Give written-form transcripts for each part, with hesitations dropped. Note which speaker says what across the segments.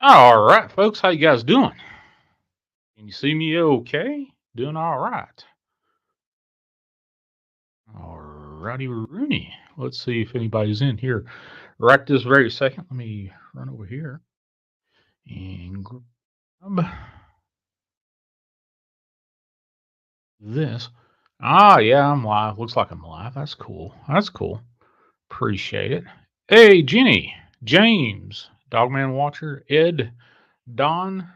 Speaker 1: All right, folks, how you guys doing? Can you see me okay? Doing all right. All righty, Rooney. Let's see if anybody's in here right this very second. Let me run over here and grab this. Ah, yeah, I'm live. Looks like I'm live. That's cool. That's cool. Appreciate it. Hey, Jenny, James, Dogman Watcher, Ed, Don,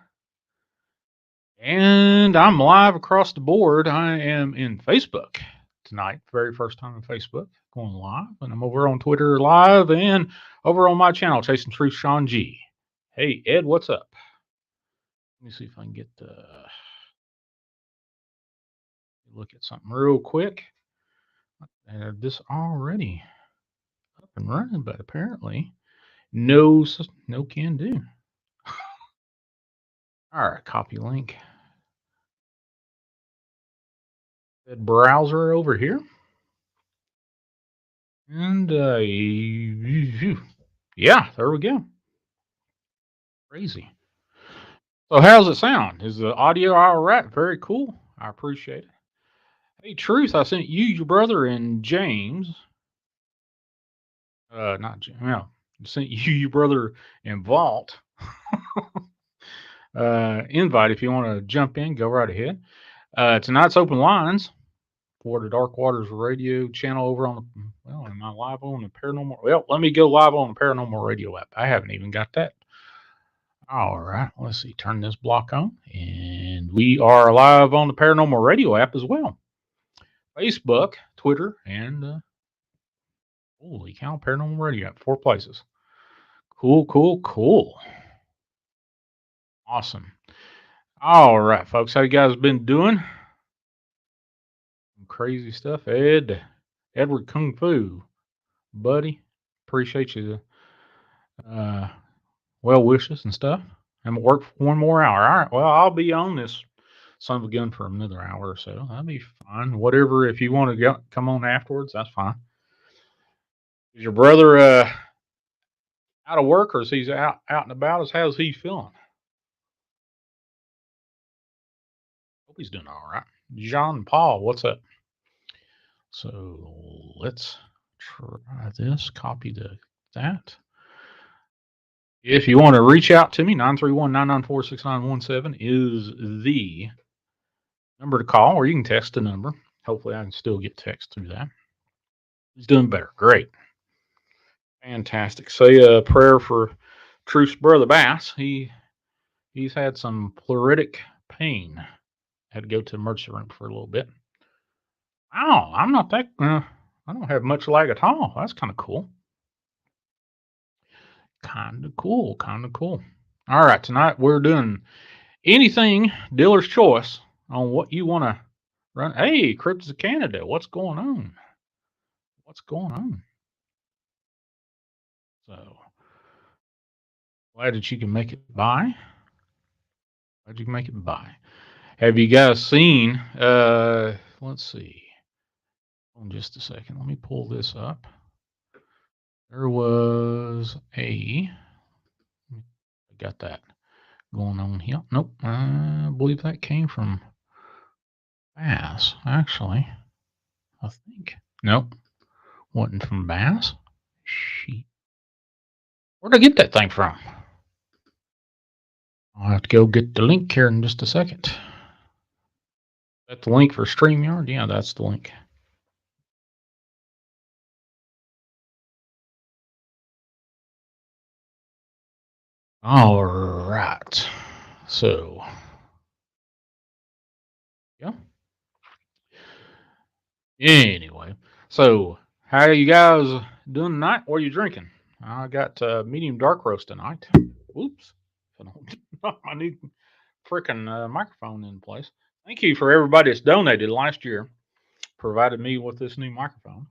Speaker 1: and I'm live across the board. I am in Facebook tonight. Very first time in Facebook going live. And I'm over on Twitter live and over on my channel, Chasing Truth, Shawn G. Hey, Ed, what's up? Let me see if I can get the look at something real quick. This already up and running, but apparently no can do. All right, copy link. That browser over here. And yeah, there we go. Crazy. So how's it sound? Is the audio all right? Very cool. I appreciate it. Hey, Truth, I sent you, your brother, and James. Not James. No, I sent you, your brother, and Vault. Invite if you want to jump in. Go right ahead. Tonight's open lines for the Dark Waters Radio channel over on the. Well, am I live on the Paranormal? Well, let me go live on the Paranormal Radio app. I haven't even got that. All right, let's see. Turn this block on, and we are live on the Paranormal Radio app as well. Facebook, Twitter, and holy cow, Paranormal Radio app. 4 places. Cool, cool, cool. Awesome. All right, folks, how you guys been doing? Some crazy stuff. Edward Kung Fu, buddy. Appreciate you. Uh, well wishes and stuff. I'm at work for 1 more hour. All right. Well, I'll be on this son of a gun for another hour or so. That'll be fine. Whatever. If you want to come on afterwards, that's fine. Is your brother out of work, or is he out and about? How's he feeling? Hope he's doing all right. Jean Paul, what's up? So let's try this. Copy that. If you want to reach out to me, 931-994-6917 is the number to call, or you can text the number. Hopefully, I can still get text through that. He's doing better. Great. Fantastic. Say a prayer for Truth's brother Bass. He's had some pleuritic pain. Had to go to the emergency room for a little bit. Oh, I'm not that. I don't have much lag at all. That's kind of cool. Kind of cool. Kind of cool. All right, tonight we're doing anything dealer's choice on what you want to run. Hey, Cryptids of Canada, what's going on? What's going on? So glad that you can make it by. Glad you can make it by. Have you guys seen? Let's see. Hold on just a second. Let me pull this up. There was I got that going on here. Nope. I believe that came from Bass, actually. I think. Nope. Wasn't from Bass. Sheet. Where'd I get that thing from? I'll have to go get the link here in just a second. Is that the link for StreamYard? Yeah, that's the link. All right. So, yeah. Anyway, so how you guys doing tonight? What are you drinking? I got medium dark roast tonight. Oops. Not my new freaking microphone in place. Thank you for everybody that's donated last year. Provided me with this new microphone.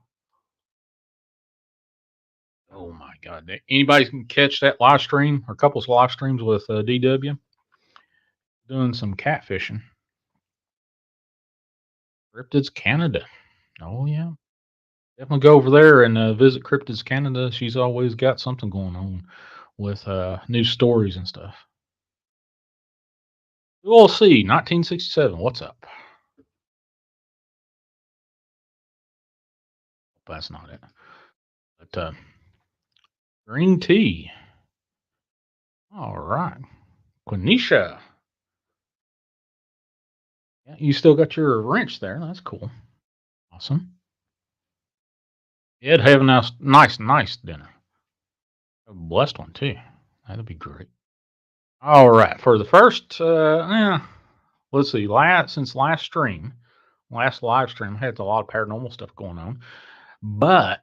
Speaker 1: Oh my God. Anybody can catch that live stream or a couple of live streams with DW? Doing some catfishing. Cryptids Canada. Oh, yeah. Definitely go over there and visit Cryptids Canada. She's always got something going on. with new stories and stuff. We'll see. 1967. What's up? That's not it. But green tea. All right. Quenisha. Yeah, you still got your wrench there. That's cool. Awesome. Yeah, have a nice dinner. A blessed one too. That'd be great. All right. For the first, let's see. Since last live stream, had a lot of paranormal stuff going on, but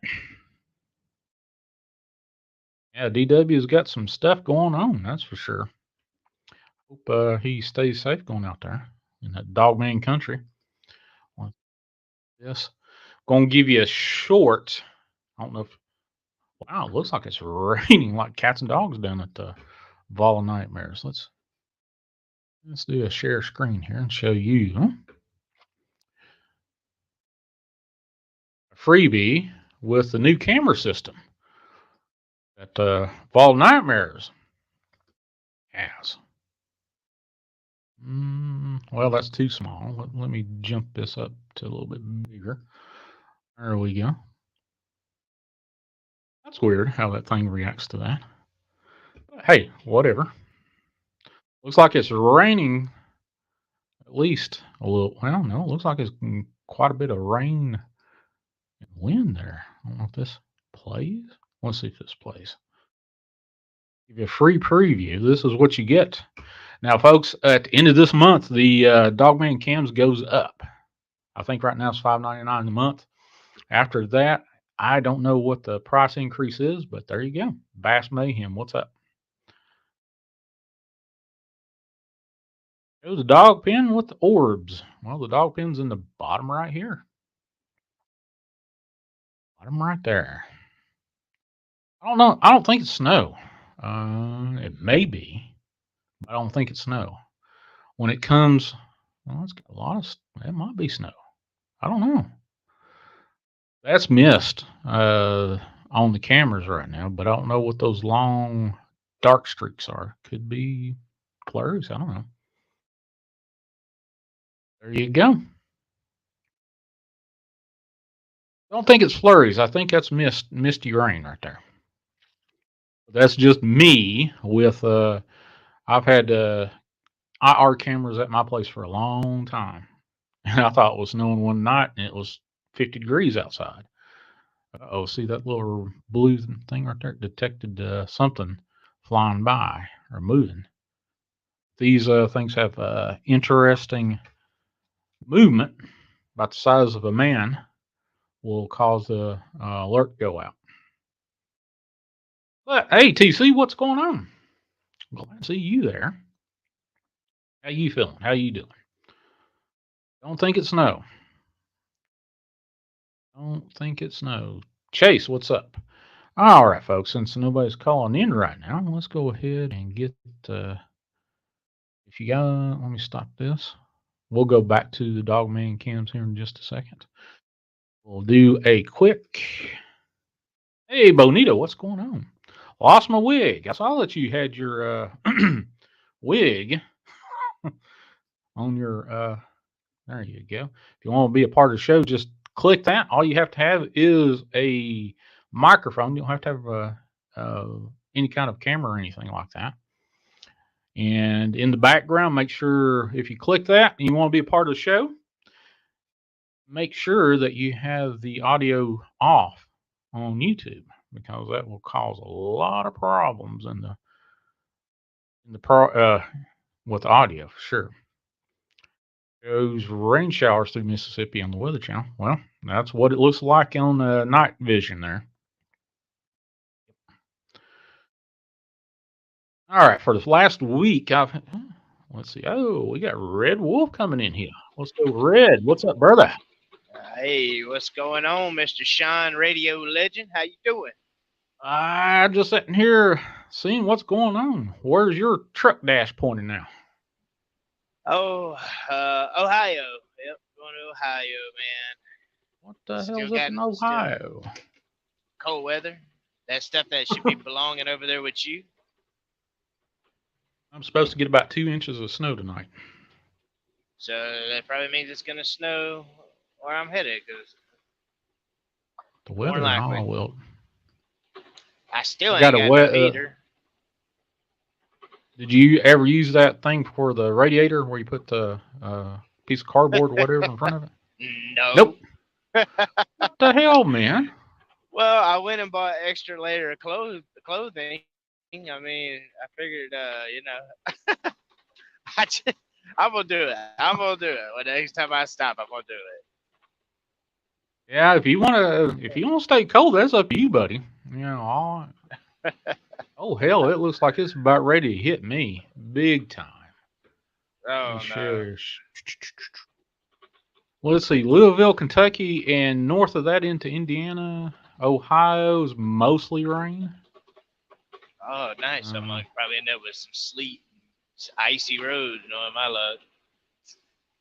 Speaker 1: yeah, DW's got some stuff going on. That's for sure. Hope he stays safe going out there in that Dogman country. Well, yes, gonna give you a short. I don't know if. Wow, it looks like it's raining like cats and dogs down at the Vol of Nightmares. Let's do a share screen here and show you a freebie with the new camera system that Vol of Nightmares has. Well, that's too small. Let me jump this up to a little bit bigger. There we go. That's weird how that thing reacts to that. But hey, whatever. Looks like it's raining at least a little. Well, no, it looks like it's quite a bit of rain and wind there. I don't know if this plays. Let's see if this plays. Give you a free preview. This is what you get. Now, folks, at the end of this month, the Dogman cams goes up. I think right now it's $5.99 a month. After that, I don't know what the price increase is, but there you go. Bass Mayhem, what's up? It was a dog pen with the orbs. Well, the dog pen's in the bottom right here. Bottom right there. I don't know. I don't think it's snow. It may be, but I don't think it's snow. When it comes, well, it's got a lot of. It might be snow. I don't know. That's mist on the cameras right now, but I don't know what those long dark streaks are. Could be flurries. I don't know. There you go. I don't think it's flurries. I think that's misty rain right there. That's just me with I've had IR cameras at my place for a long time. And I thought it was snowing one night and it was 50 degrees outside. Oh, see that little blue thing right there? Detected something flying by or moving. These things have interesting movement about the size of a man will cause the alert to go out. But hey, TC, what's going on? Glad to see you there. How you feeling? How you doing? Don't think it's snow. Don't think it's snow. Chase, what's up? All right, folks. Since nobody's calling in right now, let's go ahead and get. If you got, let me stop this. We'll go back to the Dogman cams here in just a second. We'll do a quick. Hey, Bonito, what's going on? Lost my wig. I saw that you had your wig on your. There you go. If you want to be a part of the show, just click that. All you have to have is a microphone. You don't have to have any kind of camera or anything like that. And in the background, make sure if you click that and you want to be a part of the show, make sure that you have the audio off on YouTube because that will cause a lot of problems with audio for sure. Shows rain showers through Mississippi on the Weather Channel. Well, that's what it looks like on the night vision there. All right, for this last week, let's see. Oh, we got Red Wolf coming in here. Let's go, Red. What's up, brother?
Speaker 2: Hey, what's going on, Mr. Shawn, radio legend? How you doing?
Speaker 1: I'm just sitting here seeing what's going on. Where's your truck dash pointing now?
Speaker 2: Oh, Ohio. Yep, going to Ohio, man.
Speaker 1: What the hell's up in Ohio?
Speaker 2: Cold weather. That stuff that should be belonging over there with you.
Speaker 1: I'm supposed to get about 2 inches of snow tonight.
Speaker 2: So that probably means it's gonna snow where I'm headed, because
Speaker 1: The
Speaker 2: more
Speaker 1: weather,
Speaker 2: likely.
Speaker 1: oh well.
Speaker 2: I still
Speaker 1: I
Speaker 2: ain't
Speaker 1: got a
Speaker 2: got
Speaker 1: wet.
Speaker 2: no heater.
Speaker 1: Did you ever use that thing for the radiator where you put the piece of cardboard or whatever in front of it?
Speaker 2: No.
Speaker 1: Nope. What the hell, man?
Speaker 2: Well, I went and bought extra layer of clothing. I mean, I figured, I'm gonna do it. I'm gonna do it. Well, the next time I stop, I'm gonna do it.
Speaker 1: Yeah, if you wanna stay cold, that's up to you, buddy. You know, oh hell, it looks like it's about ready to hit me big time.
Speaker 2: Oh no.
Speaker 1: Well, let's see, Louisville, Kentucky, and north of that into Indiana, Ohio's mostly rain.
Speaker 2: Oh, nice. I'm gonna probably end up with some sleet, icy roads, knowing my luck.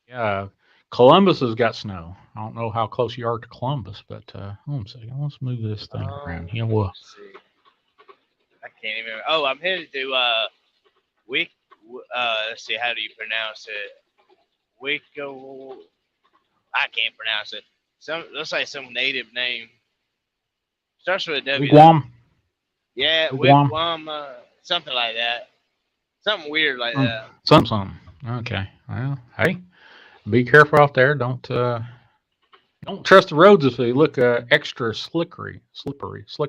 Speaker 1: Yeah, Columbus has got snow. I don't know how close you are to Columbus, but hold on a second. Let's move this thing around here. Well,
Speaker 2: let's see. I can't even. Oh, I'm headed to Wick. Let's see. How do you pronounce it? Wicko. I can't pronounce it. Looks like some native name. Starts with a W.
Speaker 1: Wigwam.
Speaker 2: Yeah,
Speaker 1: Wigwam.
Speaker 2: Wigwam. Something like that. Something weird like that.
Speaker 1: Something. Okay. Well, hey, be careful out there. Don't trust the roads if they look extra slippery. That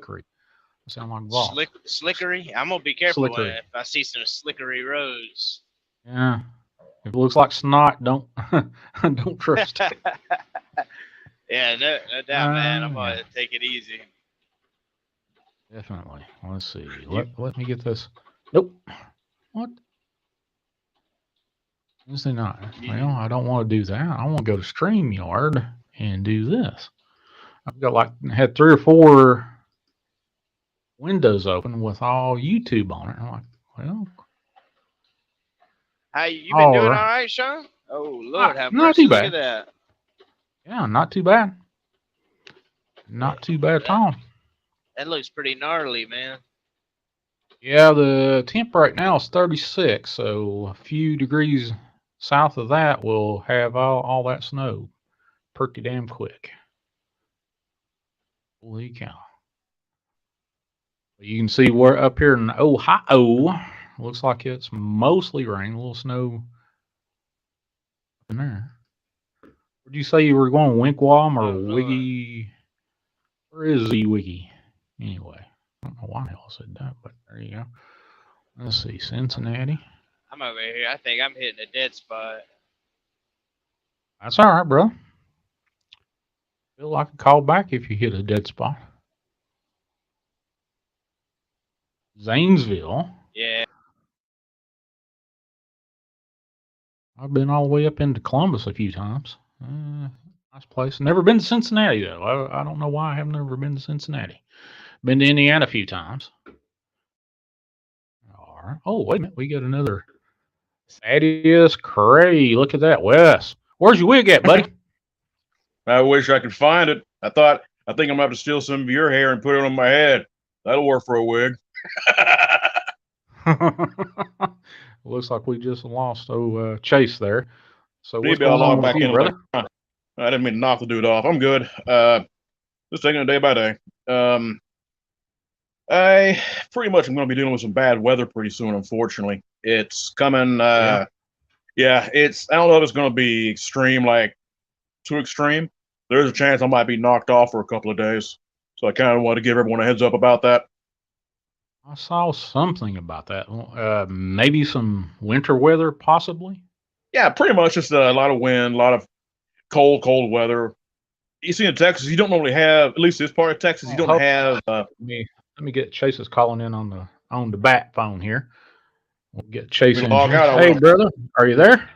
Speaker 1: sound like golf.
Speaker 2: Slickery. I'm gonna be careful
Speaker 1: Slickery.
Speaker 2: if I see some slickery roads.
Speaker 1: Yeah. If it looks like snot, don't trust it.
Speaker 2: Yeah, no doubt, man. I'm gonna take it easy.
Speaker 1: Definitely. Let's see. Let me get this. Nope. What? Is it not? Well, I don't want to do that. I want to go to StreamYard and do this. I've got had 3 or 4 windows open with all YouTube on it. I'm like, well.
Speaker 2: How you been doing all right, Shawn? Oh, Lord, have mercy.
Speaker 1: Not too
Speaker 2: Look
Speaker 1: bad.
Speaker 2: at that.
Speaker 1: Yeah, not too bad. Not too bad at all.
Speaker 2: That looks pretty gnarly, man.
Speaker 1: Yeah, the temp right now is 36, so a few degrees south of that will have all that snow pretty damn quick. Holy cow. You can see we're up here in Ohio. Looks like it's mostly rain, a little snow up in there. Where'd you say you were going, Winkwam or Wiggy? Where is the Wiggy? Anyway, I don't know why the hell I said that, but there you go. Let's see, Cincinnati.
Speaker 2: I'm over here. I think I'm hitting a dead spot.
Speaker 1: That's all right, bro. Feel like a call back if you hit a dead spot. Zanesville.
Speaker 2: Yeah.
Speaker 1: I've been all the way up into Columbus a few times. Nice place. Never been to Cincinnati, though. I don't know why I have never been to Cincinnati. Been to Indiana a few times. All right. Oh, wait a minute. We got another Thaddeus Cray. Look at that. Wes, where's your wig at, buddy?
Speaker 3: I wish I could find it. I think I'm going to have to steal some of your hair and put it on my head. That'll work for a wig.
Speaker 1: Looks like we just lost Chase there. So what's
Speaker 3: Maybe
Speaker 1: going
Speaker 3: I'll
Speaker 1: on
Speaker 3: log back
Speaker 1: with you,
Speaker 3: in.
Speaker 1: brother?
Speaker 3: I didn't mean to knock the dude off. I'm good. Just taking it day by day. I pretty much am going to be dealing with some bad weather pretty soon, unfortunately. It's coming. Yeah, it's. I don't know if it's going to be extreme, like too extreme. There's a chance I might be knocked off for a couple of days. So I kind of want to give everyone a heads up about that.
Speaker 1: I saw something about that. Maybe some winter weather, possibly.
Speaker 3: Yeah, pretty much just a lot of wind, a lot of cold weather. You see in Texas, you don't normally have, at least this part of Texas, you don't have.
Speaker 1: Let me get Chase's calling in on the bat phone here. We'll get Chase in. Hey, brother, are you there?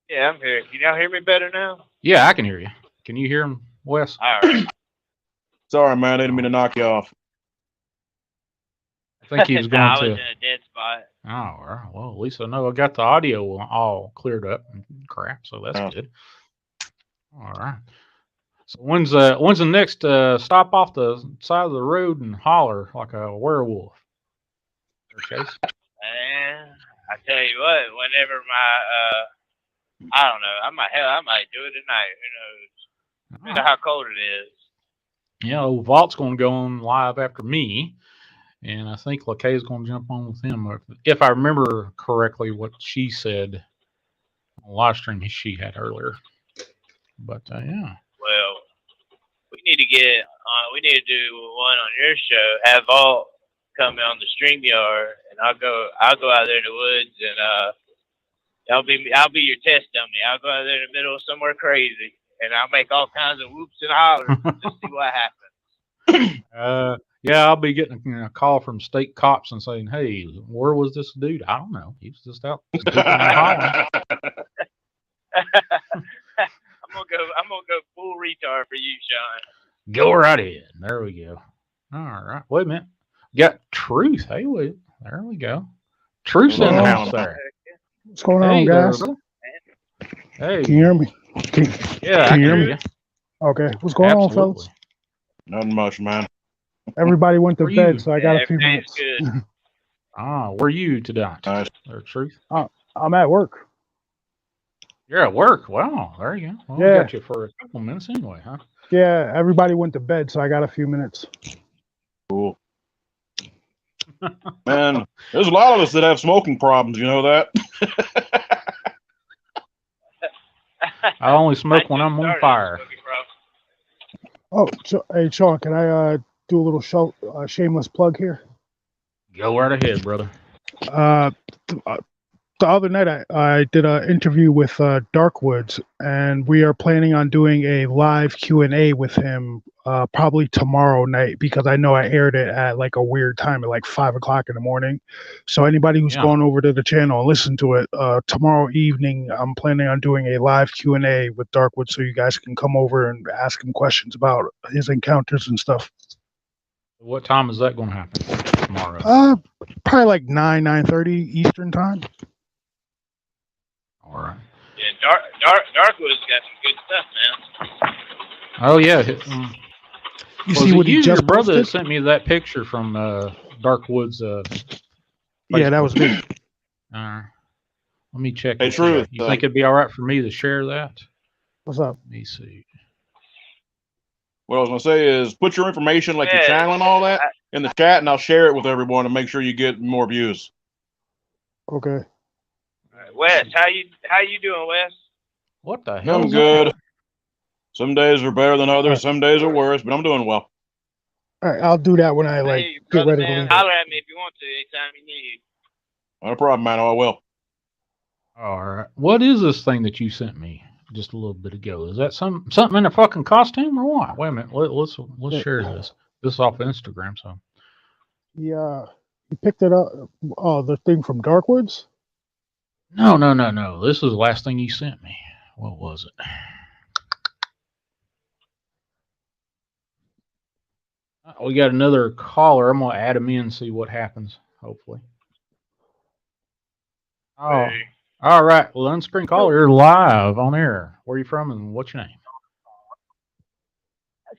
Speaker 2: Yeah, I'm here. Can y'all hear me better now?
Speaker 1: Yeah, I can hear you. Can you hear him, Wes?
Speaker 2: All right.
Speaker 3: Sorry, man. I didn't mean to knock you off.
Speaker 1: I think he was going
Speaker 2: I was in a dead spot.
Speaker 1: Oh, well, at least I know I got the audio all cleared up and crap, so that's good. All right. So when's the next stop off the side of the road and holler like a werewolf? Chase?
Speaker 2: And I tell you what, whenever I don't know, I might do it tonight. Who knows? Depending on how cold it is.
Speaker 1: Yeah, Vault's going to go on live after me, and I think LaKay's going to jump on with him. If I remember correctly, what she said on the live stream she had earlier. But yeah.
Speaker 2: Well, we need to get on. We need to do one on your show. Have Vault come on the StreamYard, and I'll go out there in the woods, and I'll be your test dummy. I'll go out there in the middle of somewhere crazy, and I'll make all kinds of whoops and hollers to see what happens.
Speaker 1: Yeah, I'll be getting a call from state cops and saying, "Hey, where was this dude? I don't know. He was just out pooping and hollering."
Speaker 2: I'm gonna go full retard for you, Shawn.
Speaker 1: Go right ahead. There we go. All right. Wait a minute. Got Truth. Hey, wait. There we go. Truth's in the house there.
Speaker 4: What's going on, guys?
Speaker 1: Hey.
Speaker 4: Can you hear me? Can you hear me? Okay. What's going on, fellas?
Speaker 3: Nothing much, man.
Speaker 4: Everybody went to bed, so I got a few minutes.
Speaker 2: Good.
Speaker 1: Where are you tonight?
Speaker 3: Nice.
Speaker 1: Truth?
Speaker 4: I'm at work.
Speaker 1: You're at work. Wow. There you go. Well,
Speaker 4: yeah.
Speaker 1: I got you for a couple minutes anyway, huh?
Speaker 4: Yeah. Everybody went to bed, so I got a few minutes.
Speaker 3: Cool. Man, there's a lot of us that have smoking problems. You know that?
Speaker 1: I only smoke when I'm on fire.
Speaker 4: Oh, hey, Shawn, can I do a little shameless plug here?
Speaker 1: Go right ahead, brother.
Speaker 4: The other night, I did an interview with Darkwoods, and we are planning on doing a live Q&A with him probably tomorrow night, because I know I aired it at like a weird time at like 5 o'clock in the morning. So anybody who's gone over to the channel and listened to it, tomorrow evening, I'm planning on doing a live Q&A with Darkwoods, so you guys can come over and ask him questions about his encounters and stuff.
Speaker 1: What time is that going to happen tomorrow?
Speaker 4: Probably like 9:30 Eastern time.
Speaker 1: All right.
Speaker 2: Yeah, Darkwood's got some good stuff, man.
Speaker 1: Oh yeah.
Speaker 4: You see what he just
Speaker 1: brother
Speaker 4: posted?
Speaker 1: sent me that picture from Darkwood's.
Speaker 4: Yeah, that was me.
Speaker 1: Let me check.
Speaker 3: Hey, Truth.
Speaker 1: You think it'd be all right for me to share that?
Speaker 4: What's up?
Speaker 1: Let me see.
Speaker 3: What I was gonna say is put your information, like your channel and all that, in the chat, and I'll share it with everyone and make sure you get more views.
Speaker 4: Okay.
Speaker 2: Wes, how you doing, Wes?
Speaker 1: What the hell?
Speaker 3: I'm good. Some days are better than others. Some days are worse, but I'm doing well.
Speaker 4: All right, I'll do that when I get ready to leave.
Speaker 2: Holler at me if you want to anytime you need.
Speaker 3: Not a problem, man. I will.
Speaker 1: All right. What is this thing that you sent me just a little bit ago? Is that something in a fucking costume or what? Wait a minute. Let's share this. This is off Instagram. So.
Speaker 4: Yeah, you picked it up. Oh, the thing from Darkwoods.
Speaker 1: No. This is the last thing you sent me. What was it? We got another caller. I'm gonna add him in and see what happens. Hopefully. Oh,
Speaker 2: Hey.
Speaker 1: All right. Well, unscreen caller, you're live on air. Where are you from and what's your name?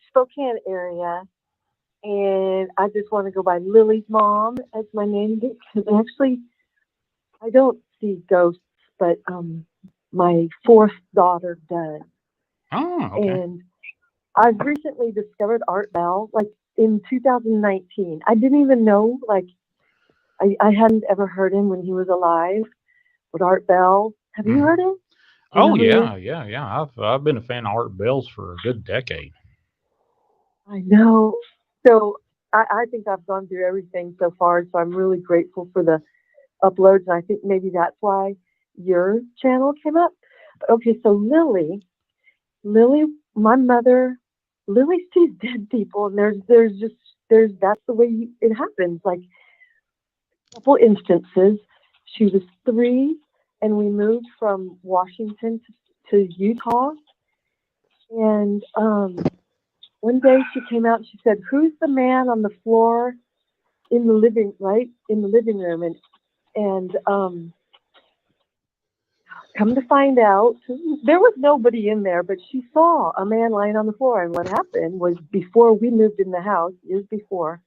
Speaker 5: Spokane area, and I just want to go by Lily's mom as my name, because actually I don't see ghosts, but my fourth daughter does.
Speaker 1: Oh, okay.
Speaker 5: And I've recently discovered Art Bell, like in 2019. I didn't even know, like I hadn't ever heard him when he was alive. But Art Bell, have you heard him?
Speaker 1: Oh yeah. I've been a fan of Art Bell's for a good decade.
Speaker 5: I know. So I think I've gone through everything so far, so I'm really grateful for the uploads, and I think maybe that's why your channel came up. Okay, so Lily, my mother, Lily sees dead people, and that's the way it happens. Like a couple instances, she was 3, and we moved from Washington to Utah, and one day she came out and she said, "Who's the man on the floor in the living room?" And come to find out, there was nobody in there, but she saw a man lying on the floor. And what happened was, before we moved in the house, years before,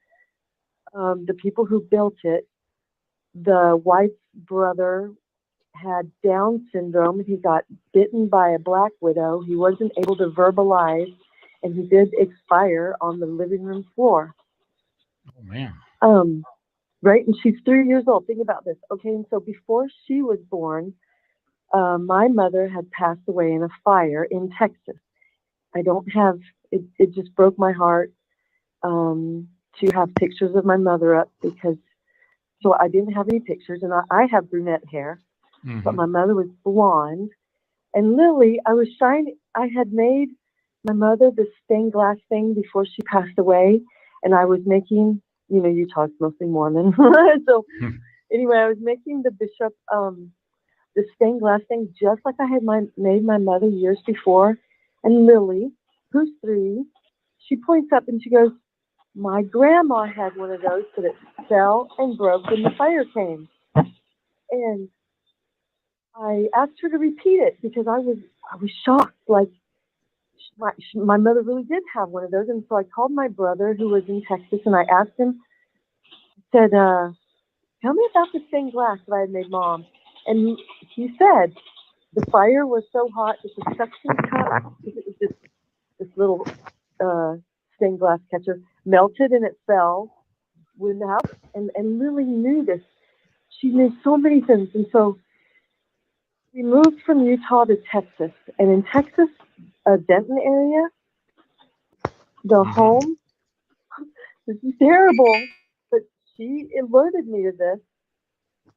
Speaker 5: the people who built it the wife's brother had Down syndrome. He got bitten by a black widow. He wasn't able to verbalize, and he did expire on the living room floor.
Speaker 1: Oh man.
Speaker 5: Right, and she's 3 years old. Think about this. Okay, and so before she was born, my mother had passed away in a fire in Texas. I don't have it. It just broke my heart to have pictures of my mother up because so I didn't have any pictures, and I have brunette hair, but my mother was blonde. And Lily, I had made my mother this stained glass thing before she passed away, and I was making, Utah's mostly Mormon. So anyway, I was making the bishop the stained glass thing just like I had made my mother years before. And Lily, who's 3, she points up and she goes, my grandma had one of those, but it fell and broke when the fire came. And I asked her to repeat it because I was shocked. Like my mother really did have one of those. And so I called my brother who was in Texas and I asked him, said, tell me about the stained glass that I had made Mom. And he said the fire was so hot that the suction cup, it was this little stained glass catcher, melted and it fell with the house. And Lily knew this. She knew so many things. And so we moved from Utah to Texas. And in Texas, Denton area, the home, this is terrible, but she alerted me to this.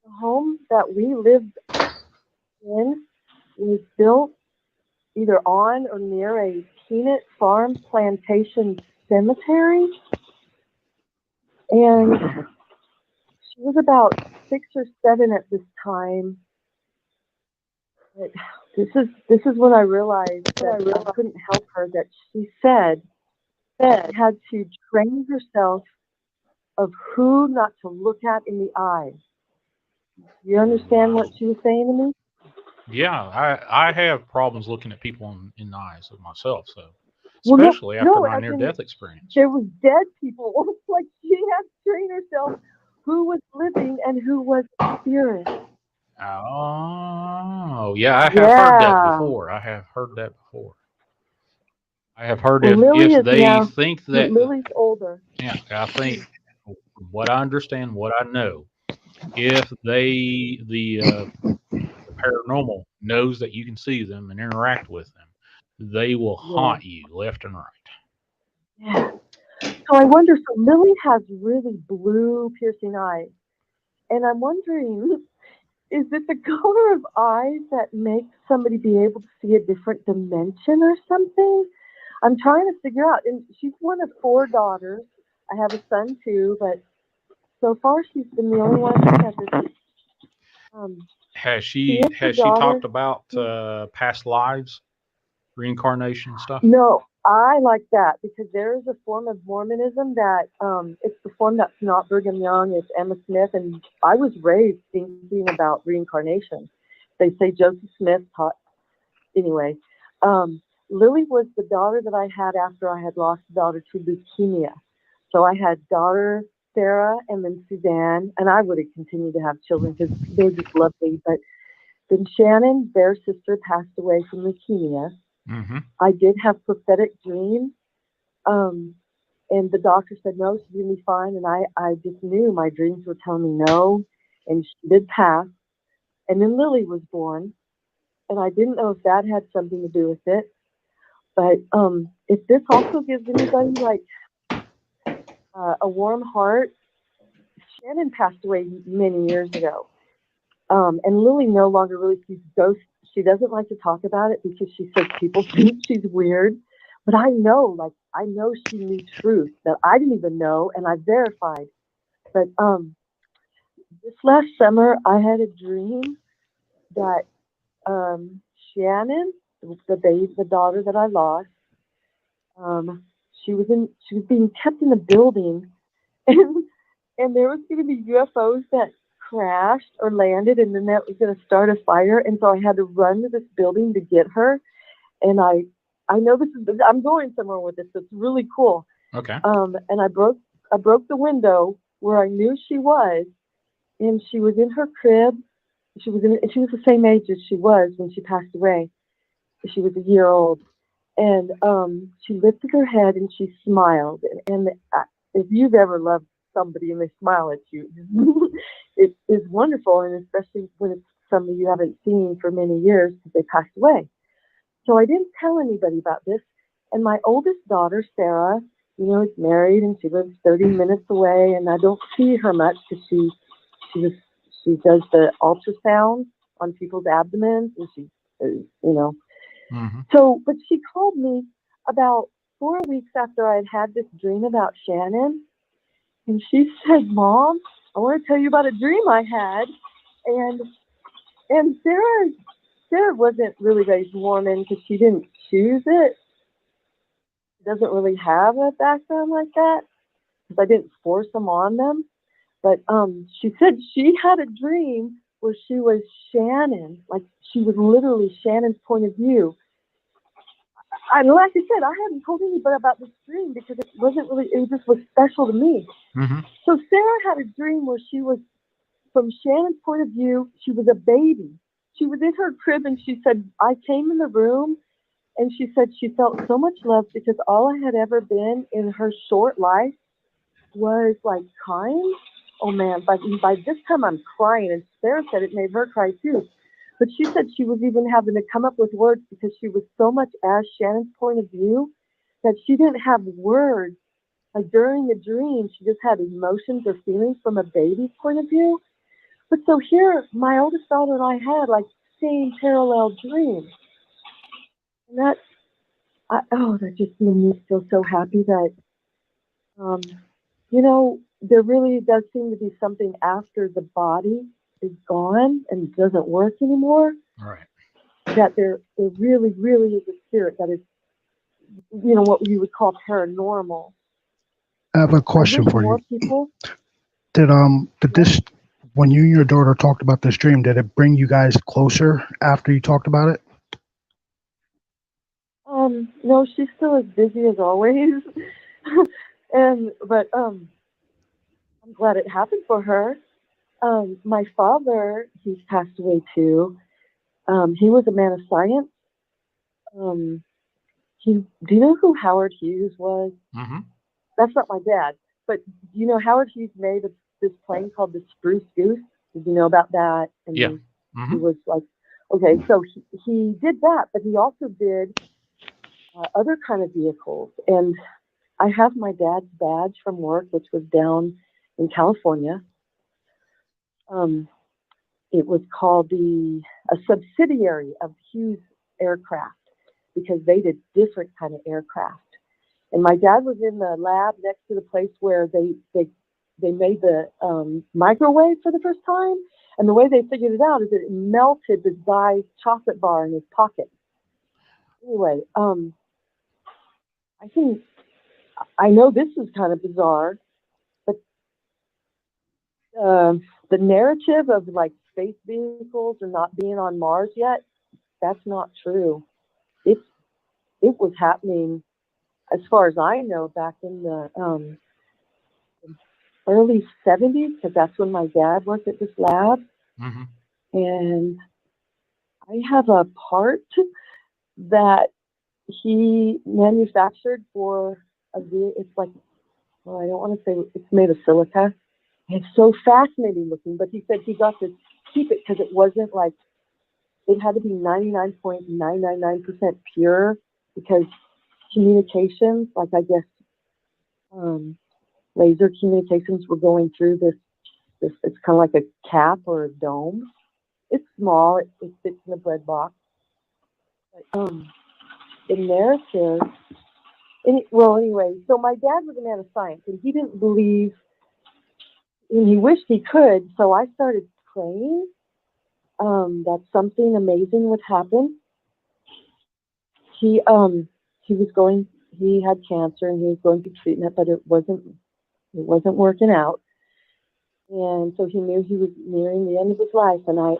Speaker 5: The home that we lived in was built either on or near a peanut farm plantation cemetery. And she was about 6 or 7 at this time. But this is when I realized that I couldn't help her, that she said she had to train herself of who not to look at in the eyes. You understand what she was saying to me?
Speaker 1: Yeah, I have problems looking at people in the eyes of myself. So, especially after my near-death experience.
Speaker 5: There was dead people. Like she had to train herself who was living and who was spirit.
Speaker 1: Oh, yeah, I have heard that before. I have heard if they think that
Speaker 5: Lily's older.
Speaker 1: Yeah, I think from what I understand, what I know, if the paranormal knows that you can see them and interact with them, they will haunt you left and right.
Speaker 5: Yeah. So I wonder, so Lily has really blue piercing eyes. And I'm wondering, is it the color of eyes that makes somebody be able to see a different dimension or something? I'm trying to figure out. And she's one of 4 daughters. I have a son too, but so far she's been the only one who has it.
Speaker 1: Has she talked about past lives, reincarnation stuff?
Speaker 5: No, I like that because there is a form of Mormonism that it's the form that's not Brigham Young, it's Emma Smith, and I was raised thinking about reincarnation. They say Joseph Smith taught. Anyway, Lily was the daughter that I had after I had lost a daughter to leukemia. So I had daughter Sarah and then Suzanne, and I would have continued to have children because they're just lovely. But then Shannon, their sister, passed away from leukemia. I did have prophetic dreams, and the doctor said no, she's gonna be fine. And I just knew my dreams were telling me no, and she did pass. And then Lily was born, and I didn't know if that had something to do with it. But if this also gives anybody like a warm heart, Shannon passed away many years ago, and Lily no longer really sees ghosts. She doesn't like to talk about it because she says people think she's weird. But I know she knew truth that I didn't even know, and I verified. But this last summer, I had a dream that Shannon, the daughter that I lost, she was being kept in a building, and there was going to be UFOs that crashed or landed, and then that was going to start a fire. And so I had to run to this building to get her. And I know I'm going somewhere with this. So it's really cool.
Speaker 1: Okay.
Speaker 5: And I broke the window where I knew she was, and she was in her crib. She was the same age as she was when she passed away. She was a year old, and she lifted her head and she smiled. And if you've ever loved somebody and they smile at you, it is wonderful, and especially when it's somebody you haven't seen for many years because they passed away. So I didn't tell anybody about this. And my oldest daughter, Sarah, is married and she lives 30 minutes away, and I don't see her much because she does the ultrasound on people's abdomens, and she,
Speaker 1: Mm-hmm.
Speaker 5: So, but she called me about 4 weeks after I had this dream about Shannon, and she said, "Mom, I want to tell you about a dream I had." And Sarah wasn't really raised Mormon because she didn't choose it. She doesn't really have a background like that because I didn't force them on them. But she said she had a dream where she was Shannon, like she was literally Shannon's point of view. And like I said, I hadn't told anybody about this dream because it just was special to me.
Speaker 1: Mm-hmm.
Speaker 5: So Sarah had a dream where she was, from Shannon's point of view, she was a baby. She was in her crib and she said, I came in the room and she said she felt so much love because all I had ever been in her short life was like kind. Oh man, by this time I'm crying, and Sarah said it made her cry too. But she said she was even having to come up with words because she was so much as Shannon's point of view that she didn't have words. Like during the dream, she just had emotions or feelings from a baby's point of view. But so here, my oldest daughter and I had like same parallel dreams. And that just made me feel so happy that, there really does seem to be something after the body is gone and doesn't work anymore.
Speaker 1: Right.
Speaker 5: That there really, really is a spirit that is, what you would call paranormal.
Speaker 4: I have a question for
Speaker 5: more
Speaker 4: you.
Speaker 5: People.
Speaker 4: Did this, when you and your daughter talked about this dream, did it bring you guys closer after you talked about it?
Speaker 5: No, she's still as busy as always. But I'm glad it happened for her. My father, he's passed away too. He was a man of science. Do you know who Howard Hughes was?
Speaker 1: Mm-hmm.
Speaker 5: That's not my dad, but Howard Hughes made this plane called the Spruce Goose. Did you know about that? And
Speaker 1: Yeah.
Speaker 5: Mm-hmm. He was like, okay, so he did that, but he also did other kind of vehicles. And I have my dad's badge from work, which was down in California. It was called a subsidiary of Hughes Aircraft because they did different kind of aircraft. And my dad was in the lab next to the place where they made the microwave for the first time. And the way they figured it out is that it melted this guy's chocolate bar in his pocket. Anyway, I know this is kind of bizarre, but the narrative of like space vehicles and not being on Mars yet, that's not true. It was happening, as far as I know, back in the early 70s, because that's when my dad worked at this lab.
Speaker 1: Mm-hmm.
Speaker 5: And I have a part that he manufactured for it's like, well, I don't want to say it's made of silica. It's so fascinating looking, but he said he got to keep it because it wasn't like, it had to be 99.999% pure because communications, like I guess laser communications were going through this, it's kind of like a cap or a dome. It's small, it fits in a bread box. But, the narrative, anyway, so my dad was a man of science and he didn't believe, and he wished he could, so I started praying that something amazing would happen. He had cancer and he was going through treatment, but it wasn't working out. And so he knew he was nearing the end of his life. And I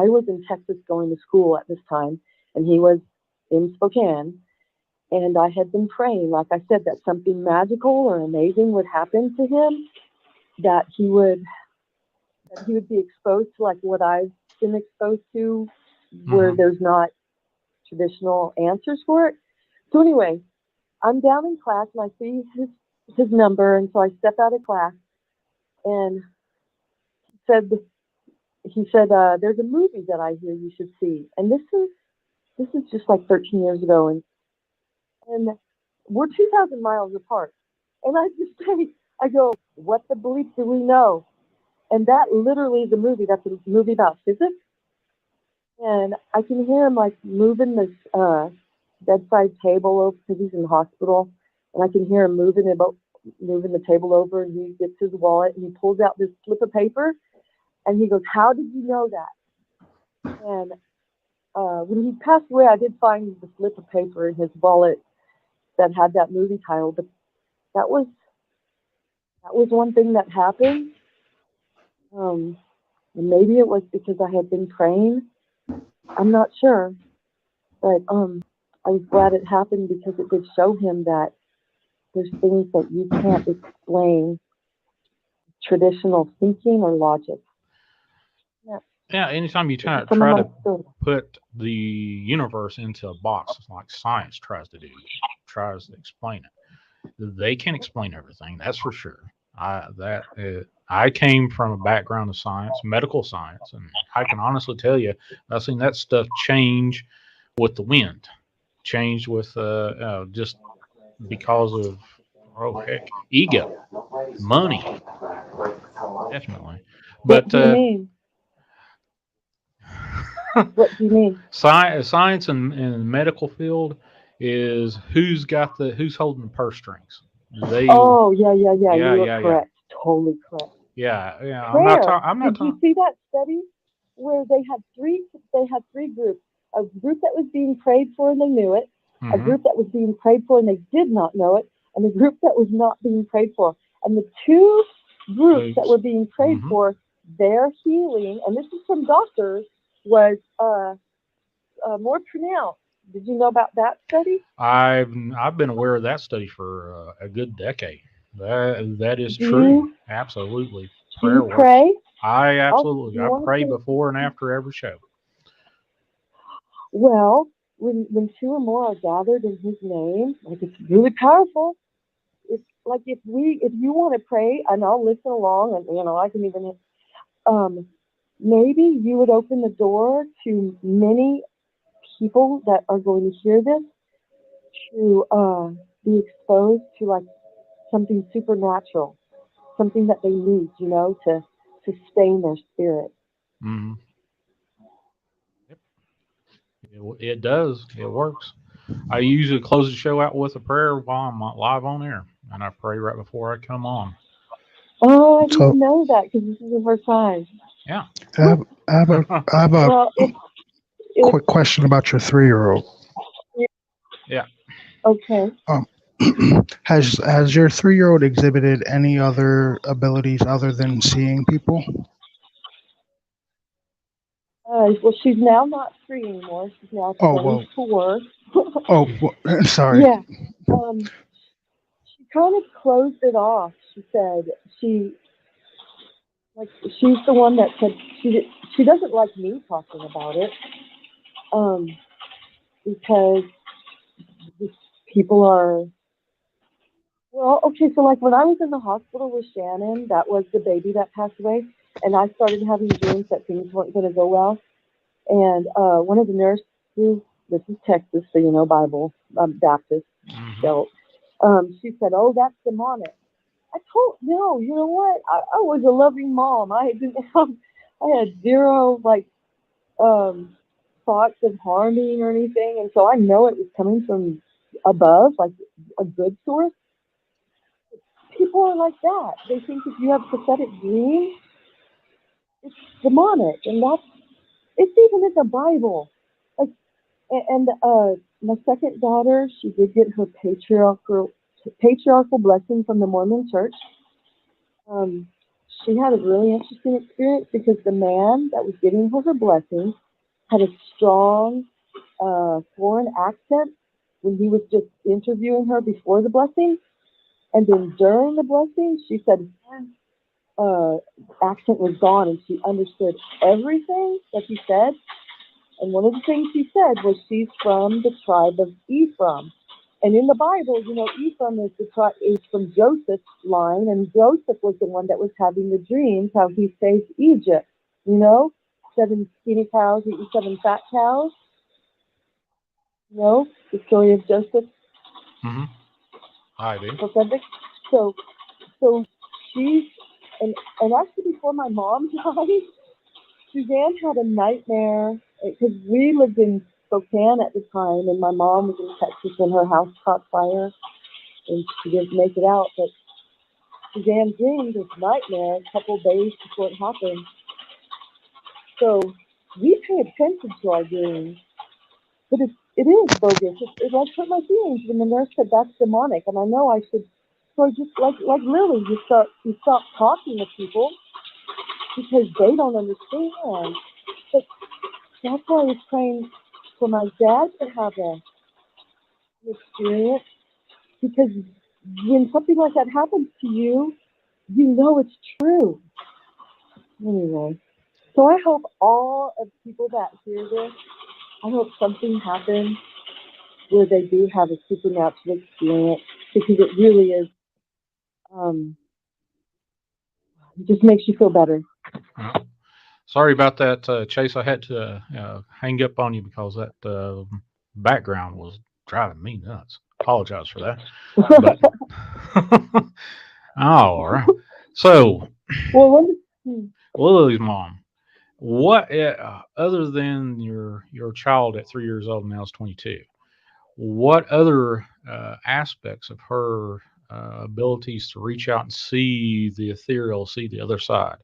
Speaker 5: was in Texas going to school at this time, and he was in Spokane. And I had been praying, like I said, that something magical or amazing would happen to him, that he would that he would be exposed to like what I've been exposed to, where there's not traditional answers for it. So anyway, I'm down in class and I see his number, and so I step out of class, and he said there's a movie that I hear you should see, and this is just like 13 years ago, and we're 2,000 miles apart, and I just say, I go, what the bleep do we know? And that literally is a movie. That's a movie about physics. And I can hear him like moving this bedside table over because he's in the hospital. And I can hear him moving the table over, and he gets his wallet and he pulls out this slip of paper and he goes, how did you know that? And when he passed away, I did find the slip of paper in his wallet that had that movie title, but that was one thing that happened. And maybe it was because I had been praying. I'm not sure, but I was glad it happened because it did show him that there's things that you can't explain traditional thinking or logic.
Speaker 1: Yeah, anytime you try
Speaker 5: Some of my
Speaker 1: to
Speaker 5: stories.
Speaker 1: put the universe into a box, like science tries to do, tries to explain it. They can't explain everything, that's for sure. I came from a background of science, medical science, and I can honestly tell you, I've seen that stuff change with the wind, change with just because of ego, money, definitely.
Speaker 5: What
Speaker 1: But
Speaker 5: do you mean? What do you mean?
Speaker 1: science and medical field is who's holding the purse strings.
Speaker 5: Oh, yeah.
Speaker 1: Yeah,
Speaker 5: You
Speaker 1: yeah,
Speaker 5: are
Speaker 1: yeah.
Speaker 5: correct. Totally correct.
Speaker 1: Yeah.
Speaker 5: Prayer.
Speaker 1: I'm not
Speaker 5: Did you
Speaker 1: talking.
Speaker 5: see that study where they had three groups? A group that was being prayed for and they knew it, a group that was being prayed for and they did not know it, and a group that was not being prayed for. And the two groups that were being prayed for, their healing, and this is from doctors, was more pronounced. Did you know about that study?
Speaker 1: I've been aware of that study for a good decade. That is
Speaker 5: Do
Speaker 1: true.
Speaker 5: you,
Speaker 1: Absolutely,
Speaker 5: do
Speaker 1: prayer
Speaker 5: you
Speaker 1: works.
Speaker 5: pray?
Speaker 1: Absolutely.
Speaker 5: Do you
Speaker 1: I
Speaker 5: want to
Speaker 1: pray
Speaker 5: pray?
Speaker 1: before and after every show.
Speaker 5: Well, when two or more are gathered in His name, like it's really powerful. It's like if you want to pray, and I'll listen along, and I can even maybe you would open the door to many people that are going to hear this to be exposed to like something supernatural, something that they need, to sustain their spirit.
Speaker 1: Mm-hmm. Yep. It does. It works. I usually close the show out with a prayer while I'm live on air, and I pray right before I come on.
Speaker 5: Oh, I
Speaker 4: So-
Speaker 5: didn't know that because this is the first time.
Speaker 1: Yeah.
Speaker 4: I have a
Speaker 5: Well,
Speaker 4: quick question about your 3-year-old.
Speaker 1: Yeah.
Speaker 5: Okay.
Speaker 4: Has your 3-year-old exhibited any other abilities other than seeing people?
Speaker 5: Well, she's now not 3 anymore. She's now 24.
Speaker 4: Sorry.
Speaker 5: Yeah. She kind of closed it off. She said she's the one that said she doesn't like me talking about it, because people are, well, okay, so like when I was in the hospital with Shannon, that was the baby that passed away, and I started having dreams that things weren't going to go well. And one of the nurses, this is Texas, so you know, Bible, Baptist, so she said, "Oh, that's demonic." No, you know what? I was a loving mom. I had zero thoughts of harming or anything, and so I know it was coming from above, like a good source. People are like that. They think if you have prophetic dreams, it's demonic, and it's even in the Bible. Like, and my second daughter, she did get her patriarchal blessing from the Mormon Church. She had a really interesting experience because the man that was giving her blessing had a strong foreign accent when he was just interviewing her before the blessing. And then during the blessing, she said, accent was gone, and she understood everything that he said. And one of the things he said was she's from the tribe of Ephraim. And in the Bible, you know, Ephraim is from Joseph's line, and Joseph was the one that was having the dreams, how he saved Egypt. You know, 7 skinny cows eating 7 fat cows. You know, the story of Joseph.
Speaker 1: Mm-hmm. I do.
Speaker 5: Prophetic. So she's, and actually before my mom died, Suzanne had a nightmare, because we lived in Spokane at the time, and my mom was in Texas when her house caught fire, and she didn't make it out. But Suzanne dreamed this nightmare a couple days before it happened. So we pay attention to our dreams, but it is bogus. It like hurt my feelings when the nurse said that's demonic, and I know I should. So I just like Lily, you stop talking to people because they don't understand. But that's why I was praying for my dad to have an experience, because when something like that happens to you, you know it's true. Anyway, so I hope all of people that hear this, I hope something happens where they do have a supernatural experience, because it really is, it just makes you feel better.
Speaker 1: Sorry about that, Chase. I had to hang up on you because that background was driving me nuts. Apologize for that. But, all right. So, Lily's mom, what other than your child at 3 years old, now is 22? What other aspects of her abilities to reach out and see the ethereal, see the other side,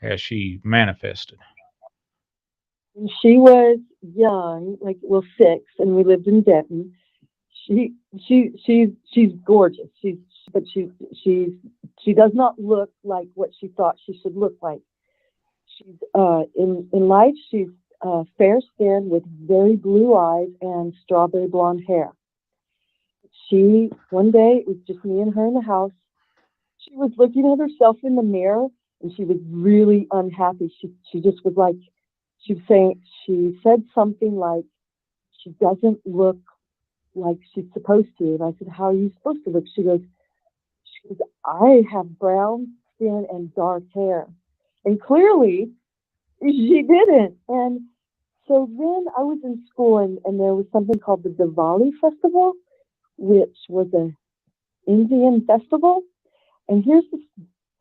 Speaker 1: has she manifested?
Speaker 5: When she was young, like 6, and we lived in Denton, she's gorgeous. She does not look like what she thought she should look like. She's in life she's fair skinned with very blue eyes and strawberry blonde hair. One day, it was just me and her in the house. She was looking at herself in the mirror, and she was really unhappy. She just was like, she said something like, she doesn't look like she's supposed to. And I said, how are you supposed to look? She goes, I have brown skin and dark hair. And clearly, she didn't. And so then I was in school, and there was something called the Diwali Festival, which was an Indian festival. And here's this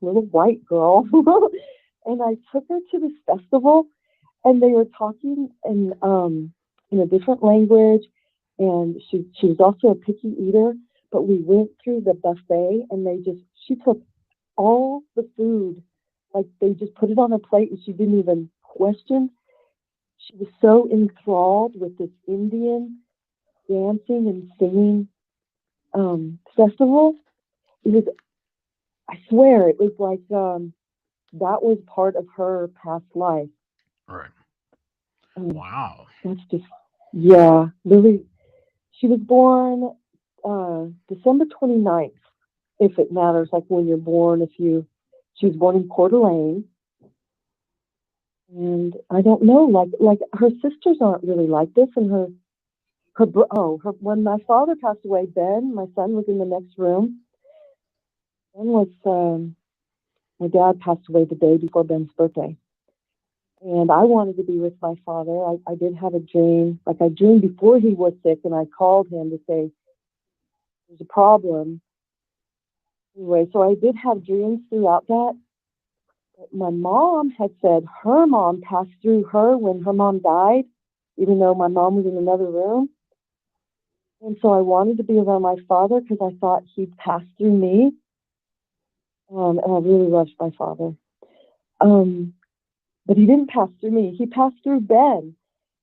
Speaker 5: little white girl, and I took her to this festival, and they were talking in a different language, and she was also a picky eater. But we went through the buffet, and she took all the food, like they just put it on her plate, and she didn't even question. She was so enthralled with this Indian dancing and singing festival. It was, I swear, it was like that was part of her past life.
Speaker 1: Right. Wow.
Speaker 5: That's just, yeah. Lily, she was born December 29th, if it matters, like when you're born. She was born in Coeur d'Alene. And I don't know, like her sisters aren't really like this. And when my father passed away, Ben, my son, was in the next room. My dad passed away the day before Ben's birthday. And I wanted to be with my father. I did have a dream. Like, I dreamed before he was sick, and I called him to say, there's a problem. Anyway, so I did have dreams throughout that. But my mom had said her mom passed through her when her mom died, even though my mom was in another room. And so I wanted to be around my father because I thought he'd pass through me. And I really loved my father. But he didn't pass through me. He passed through Ben.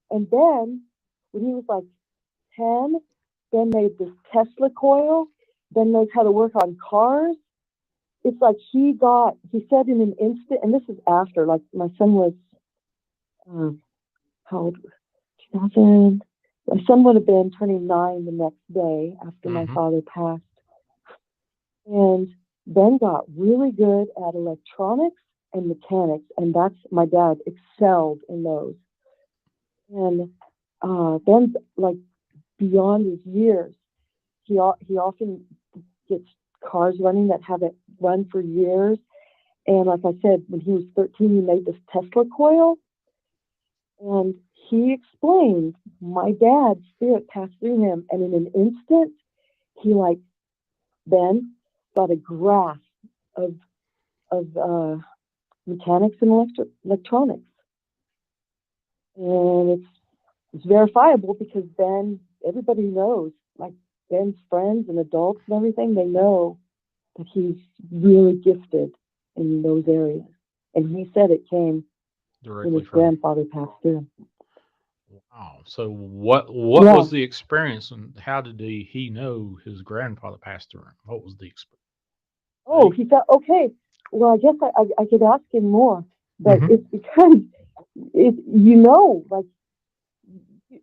Speaker 5: And Ben, when he was like 10, Ben made this Tesla coil. Ben knows how to work on cars. It's like he said in an instant, and this is after, like my son was, how old? 2000. My son would have been turning 9 the next day after my father passed. And Ben got really good at electronics and mechanics, and that's my dad excelled in those. And Ben's like beyond his years. He often gets cars running that haven't run for years. And like I said, when he was 13, he made this Tesla coil, and he explained my dad's spirit passed through him, and in an instant, he like Ben got a grasp of mechanics and electronics, and it's verifiable because Ben, everybody knows, like Ben's friends and adults and everything, they know that he's really gifted in those areas. And he said it came
Speaker 1: Directly
Speaker 5: when his
Speaker 1: from.
Speaker 5: grandfather passed through.
Speaker 1: Wow. So what
Speaker 5: Yeah.
Speaker 1: was the experience, and how did he know his grandfather passed through him? What was the experience?
Speaker 5: Oh, he thought, okay, well, I guess I could ask him more, but
Speaker 1: Mhm.
Speaker 5: it's because,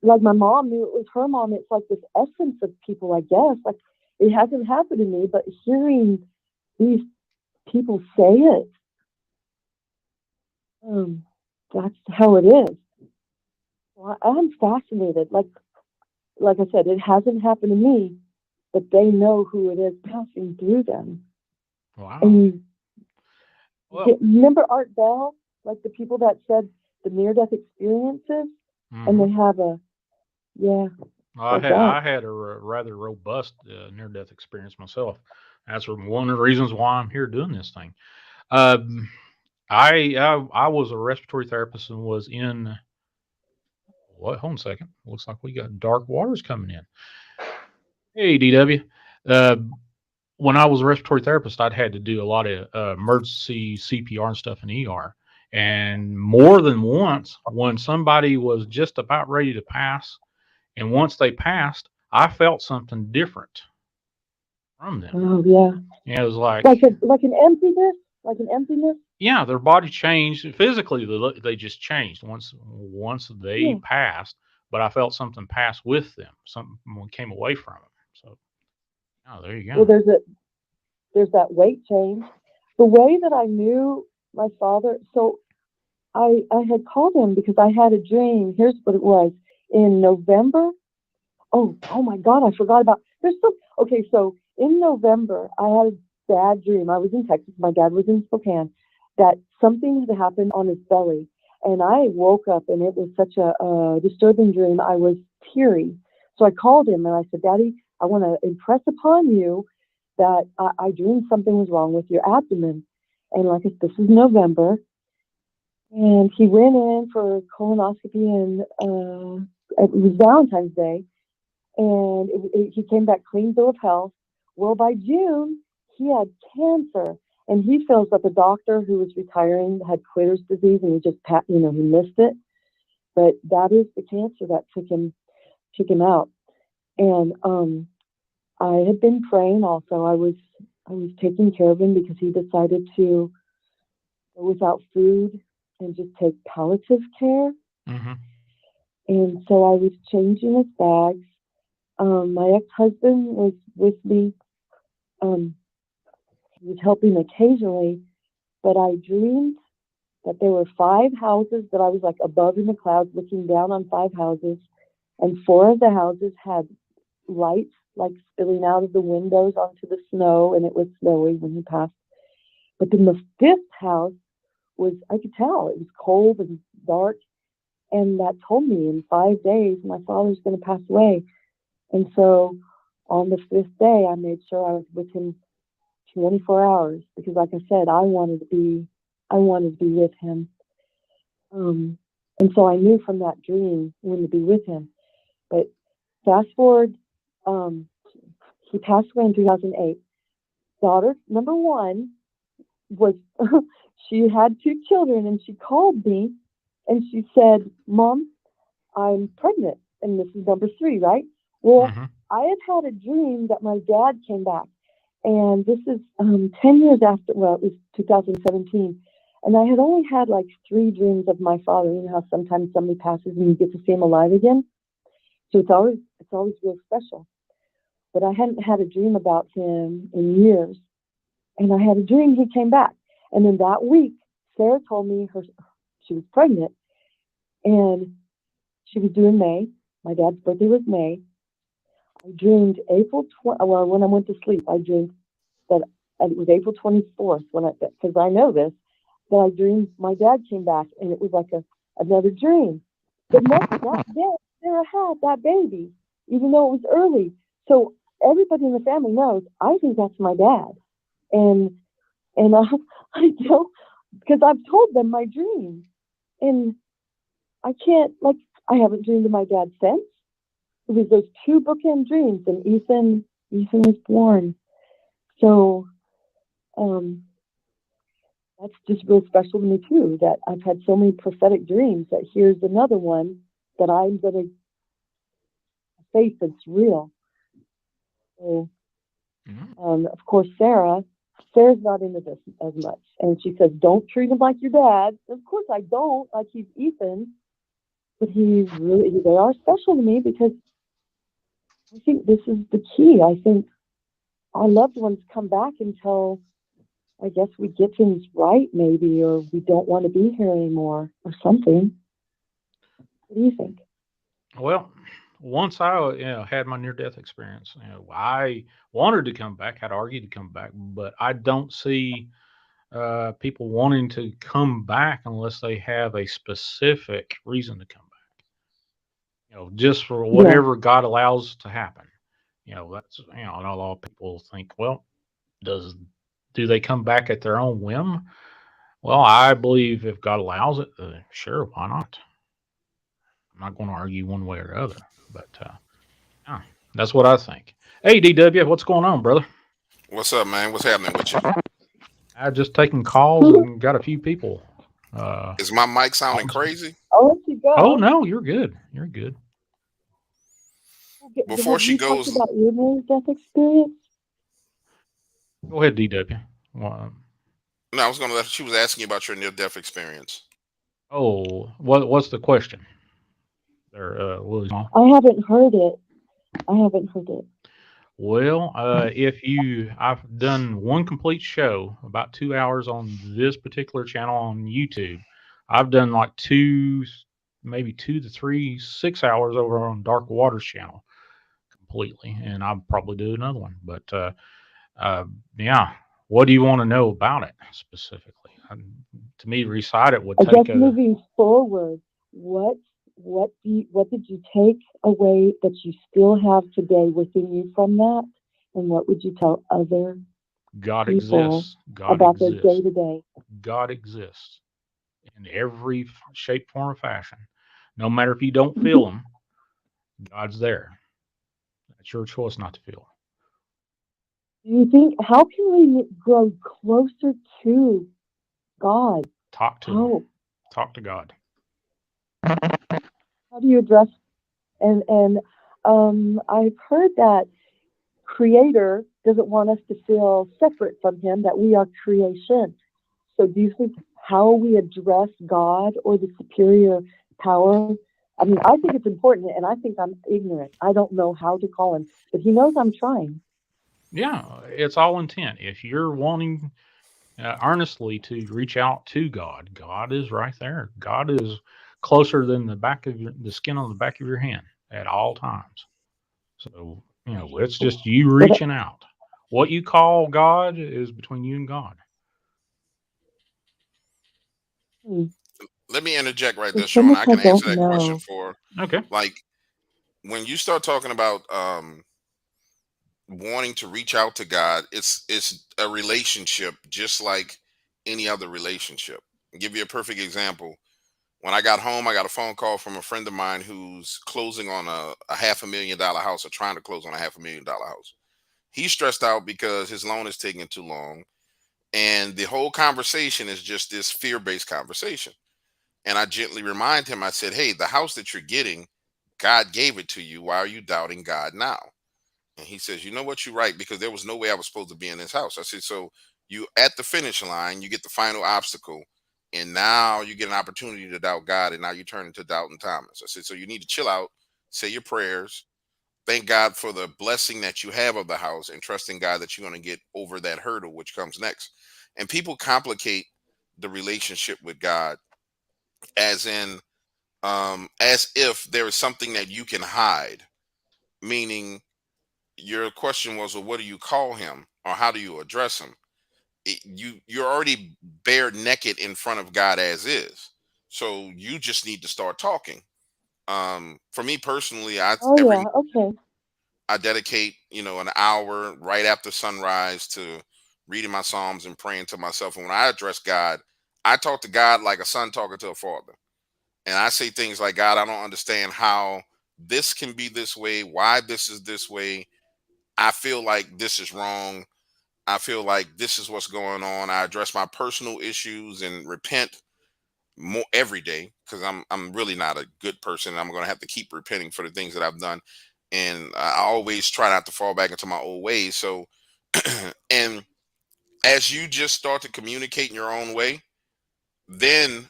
Speaker 5: like my mom knew it was her mom. It's like this essence of people, I guess. Like, it hasn't happened to me, but hearing these people say it, that's how it is. Well, I'm fascinated. Like I said, it hasn't happened to me, but they know who it is passing through them.
Speaker 1: Wow.
Speaker 5: And
Speaker 1: Well,
Speaker 5: remember Art Bell, like the people that said the near-death experiences, and they have like that.
Speaker 1: I had a rather robust near-death experience myself. That's one of the reasons why I'm here doing this thing. Um, I was a respiratory therapist and was in. What? Hold on a second. Looks like we got dark waters coming in. Hey, DW. Uh, when I was a respiratory therapist, I'd had to do a lot of emergency CPR and stuff in ER. And more than once, when somebody was just about ready to pass, and once they passed, I felt something different from them.
Speaker 5: Oh yeah,
Speaker 1: And it was like
Speaker 5: an emptiness,
Speaker 1: yeah, their body changed physically. They just changed once they
Speaker 5: Yeah.
Speaker 1: passed. But I felt something pass with them. Something came away from them. So, oh, there you
Speaker 5: Well,
Speaker 1: go.
Speaker 5: there's that weight change. The way that I knew my father, so I had called him because I had a dream. Here's what it was in November. Oh my God, I forgot about. Okay. So in November, I had a bad dream. I was in Texas. My dad was in Spokane. That something had happened on his belly, and I woke up, and it was such a disturbing dream. I was teary. So I called him and I said, "Daddy, I want to impress upon you that I dreamed something was wrong with your abdomen." And like this is November, and he went in for colonoscopy, and it was Valentine's Day, and he came back clean bill of health. Well, by June, he had cancer, and he feels that the doctor who was retiring had quitter's disease, and he missed it. But that is the cancer that took him out. And I had been praying also. I was taking care of him because he decided to go without food and just take palliative care.
Speaker 1: Mm-hmm.
Speaker 5: And so I was changing his bags. My ex-husband was with me. He was helping occasionally, but I dreamed that there were 5 houses that I was like above in the clouds looking down on 5 houses, and 4 of the houses had lights like spilling out of the windows onto the snow, and it was snowy when he passed. But then the 5th house I could tell it was cold and dark, and that told me in 5 days my father's going to pass away. And so on the 5th day, I made sure I was with him 24 hours because, like I said, I wanted to be with him. And so I knew from that dream when to be with him. But fast forward, he passed away in 2008. Daughter number 1 was, she had 2 children, and she called me and she said, "Mom, I'm pregnant." And this is number 3, right? Well,
Speaker 1: Mm-hmm.
Speaker 5: I had a dream that my dad came back. And this is 10 years after, well, it was 2017. And I had only had like 3 dreams of my father. You know how sometimes somebody passes and you get to see him alive again? So it's always real special. But I hadn't had a dream about him in years. And I had a dream he came back. And then that week, Sarah told me she was pregnant, and she was due in May. My dad's birthday was May. I dreamed April 20. Well, when I went to sleep, I dreamed that it was April 24th because I know this, that I dreamed my dad came back, and it was like another dream. But that day, Sarah had that baby, even though it was early. So everybody in the family knows. I think that's my dad, and I don't, because I've told them my dream, and I can't, like, I haven't dreamed of my dad since. It was those two bookend dreams, and Ethan was born. So that's just real special to me too, that I've had so many prophetic dreams that here's another one that I'm going to faith that's real. So, of course, Sarah's not into this as much. And she says, don't treat him like your dad. Of course I don't, like he's Ethan. But they are special to me because I think this is the key. I think our loved ones come back until, I guess, we get things right, maybe, or we don't want to be here anymore or something. What do you think?
Speaker 1: Well, once I had my near-death experience, I wanted to come back. I'd argued to come back, but I don't see people wanting to come back unless they have a specific reason to come back. Just for whatever God allows to happen. That's I know a lot of people think, well, do they come back at their own whim? Well, I believe if God allows it, sure, why not? I'm not going to argue one way or the other, but yeah, that's what I think. Hey, DW, what's going on, brother?
Speaker 6: What's up, man? What's happening with you?
Speaker 1: I've just taken calls and got a few people.
Speaker 6: Is my mic sounding crazy?
Speaker 5: I'll let you go.
Speaker 1: Oh no, you're good. You're good.
Speaker 6: Before she goes,
Speaker 5: talked about your near-death experience.
Speaker 1: Go ahead, DW. Well,
Speaker 6: no, I was gonna let. She was asking you about your near-death experience.
Speaker 1: oh, what's the question? There, Willie.
Speaker 5: I haven't heard it.
Speaker 1: Well, I've done one complete show, about 2 hours on this particular channel on YouTube. I've done like maybe 2 to 3, 6 hours over on Dark Waters channel completely, and I'll probably do another one. But yeah, what do you want to know about it specifically? To me, recite it would
Speaker 5: I
Speaker 1: take
Speaker 5: guess moving forward, what did you take away that you still have today within you from that, and what would you tell other
Speaker 1: God
Speaker 5: people
Speaker 1: exists. God
Speaker 5: about their
Speaker 1: exists.
Speaker 5: day to day?
Speaker 1: God exists in every shape, form, or fashion. No matter if you don't feel Him, God's there. It's your choice not to feel.
Speaker 5: Do you think, how can we grow closer to God?
Speaker 1: Talk to Him. Talk to God.
Speaker 5: How do you address, and I've heard that Creator doesn't want us to feel separate from Him, that we are creation. So do you think how we address God or the superior power? I mean, I think it's important, and I think I'm ignorant. I don't know how to call Him, but He knows I'm trying.
Speaker 1: Yeah, it's all intent. If you're wanting earnestly to reach out to God, God is right there. God is closer than the skin on the back of your hand at all times. So, it's just you reaching out. What you call God is between you and God.
Speaker 6: Let me interject right there, Shawn. I can answer that question for.
Speaker 1: Okay.
Speaker 6: Like, when you start talking about wanting to reach out to God, it's a relationship just like any other relationship. I'll give you a perfect example. When I got home, I got a phone call from a friend of mine who's closing on a $500,000 house, or trying to close on a $500,000 house. He's stressed out because his loan is taking too long. And the whole conversation is just this fear-based conversation. And I gently remind him, I said, hey, the house that you're getting, God gave it to you. Why are you doubting God now? And he says, you know what, you're right, because there was no way I was supposed to be in this house. I said, so you at the finish line, you get the final obstacle, and now you get an opportunity to doubt God, and now you turn into doubting Thomas. I said, so you need to chill out, say your prayers, thank God for the blessing that you have of the house, and trusting God that you're going to get over that hurdle, which comes next. And people complicate the relationship with God as in, as if there is something that you can hide, meaning your question was, well, what do you call him or how do you address him? You're already bare naked in front of God as is. So you just need to start talking. For me personally,
Speaker 5: Oh
Speaker 6: every
Speaker 5: yeah, okay.
Speaker 6: I dedicate, an hour right after sunrise to reading my Psalms and praying to myself. And when I address God, I talk to God like a son talking to a father. And I say things like, God, I don't understand how this can be this way, why this is this way. I feel like this is wrong. I feel like this is what's going on. I address my personal issues and repent more every day, because I'm really not a good person. I'm going to have to keep repenting for the things that I've done. And I always try not to fall back into my old ways. So, and as you just start to communicate in your own way, then